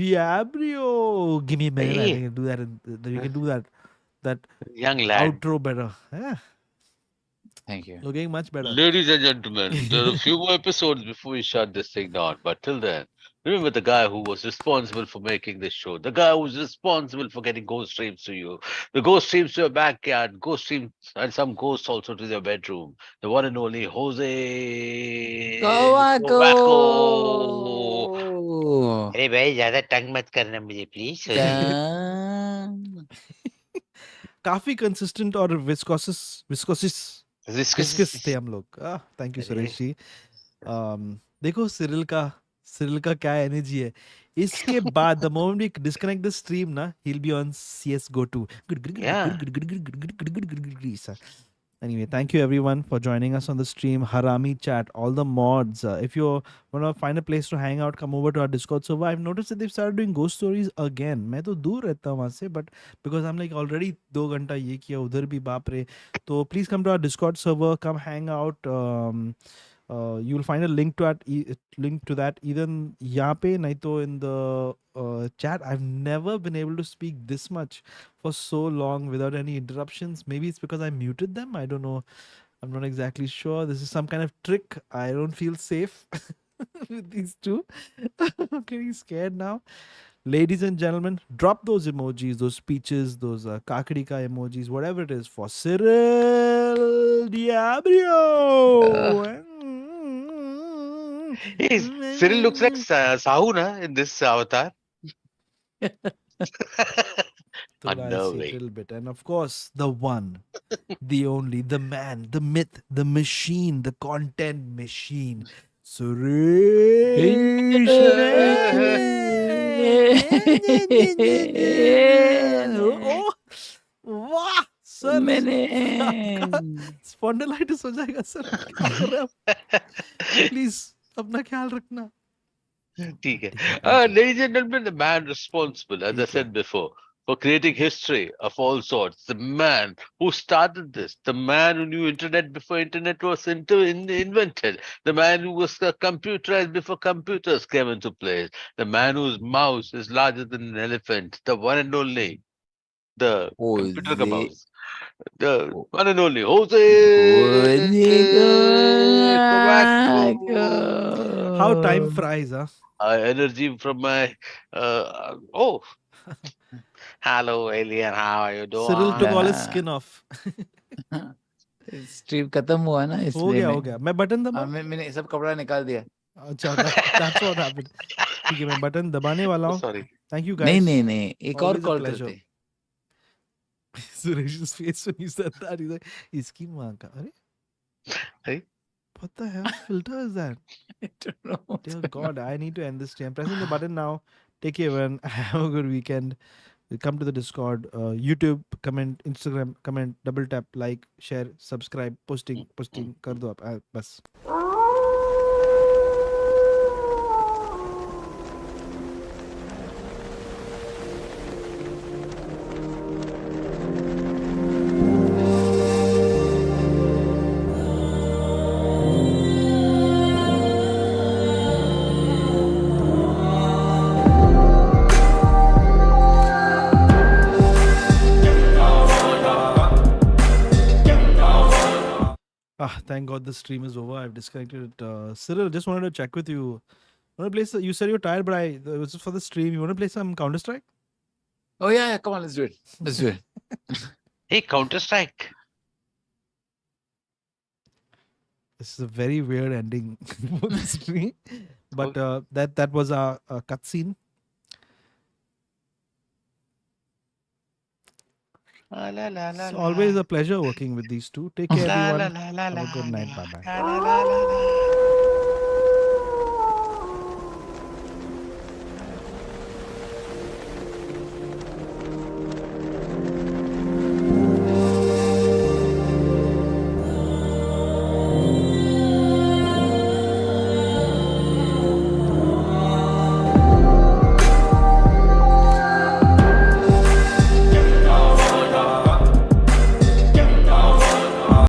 Diabrio. Give me a minute. I Hey. think I'll do that. You can do that young lad. outro better. Yeah, thank you looking much better. Ladies and gentlemen, there are a few more episodes before we shut this thing down. But till then, remember the guy who was responsible for making this show, the guy who was responsible for getting ghost streams to you, the ghost streams to your backyard, ghost streams and some ghosts also to your bedroom, the one and only Jose Kawako. Tobacco. अरे भाई ज्यादा तंग मत करना मुझे please. काफी consistent और विस्कोसिस थे हम लोग. Thank you Suresh ji. देखो सिरिल का क्या एनर्जी है. इसके बाद the moment we disconnect the stream ना, he will be on CS:GO 2. Anyway, thank you everyone for joining us on the stream. Harami chat, all the mods. If you want to find a place to hang out, come over to our Discord server. I've noticed that they've started doing ghost stories again. मैं तो दूर रहता हूँ वहाँ से, but because I'm like already 2 घंटा ये किया, उधर भी बाप रे. तो please come to our Discord server, come hang out. You'll find a link to that either यहाँ पे नहीं तो in the chat. I've never been able to speak this much for so long without any interruptions. Maybe it's because I muted them. I don't know. I'm not exactly sure. This is some kind of trick. I don't feel safe with these two. I'm getting scared now. Ladies and gentlemen, drop those emojis, those speeches, those kakadika emojis, whatever it is for Cyril Diabrio. Hey, Cyril looks like Sahu na in this avatar. Thoda I see a Unnerving. little bit. And of course, the one, the only, the man, the myth, the machine, the content machine. Suresh Oh, वाह sir आपका spondylitis हो जाएगा sir क्या कर रहे हैं आप please अपना ख्याल रखना ठीक है. ठीक है, thank you. Ladies and gentlemen, the man responsible, as I ठीक है. said before, for creating history of all sorts, the man who started this, the man who knew internet before internet was invented, the man who was computerized before computers came into place, the man whose mouse is larger than an elephant, the one and only, the computer ka Hoezaay. mouse, the one and only Hoezaay. Tobacco. How time flies, huh? Energy from my oh, hello alien, how are you Cyril took all his doing? skin off. Stream खत्म हुआ ना हो इसलिए गया हो गया मैं button दबाऊं मैंने सब कपड़ा निकाल दिया अच्छा that's what happened ठीक है मैं बटन दबाने वाला Oh, हूँ sorry. thank you नहीं guys नहीं नहीं एक और Always a कॉल pleasure. करते Suresh's face when he said that he's like इसकी माँ का अरे Hey? what the hell filter is that I don't know what's dear going god I need to end this stream. I'm pressing the button now. Take care everyone. Have a good weekend. Come to the Discord, YouTube, comment, Instagram, comment, double tap, like, share, subscribe, posting कर दो आप बस. Thank God the stream is over. I've disconnected it. Cyril, just wanted to check with you. Want to play? You said you're tired, but it was just for the stream. You want to play some Counter Strike? Oh yeah, come on, let's do it. Let's do it. Hey, Counter Strike. This is a very weird ending for the stream, but that was a cutscene. It's always a pleasure working with these two. Take care, everyone. Have a good night. Bye bye.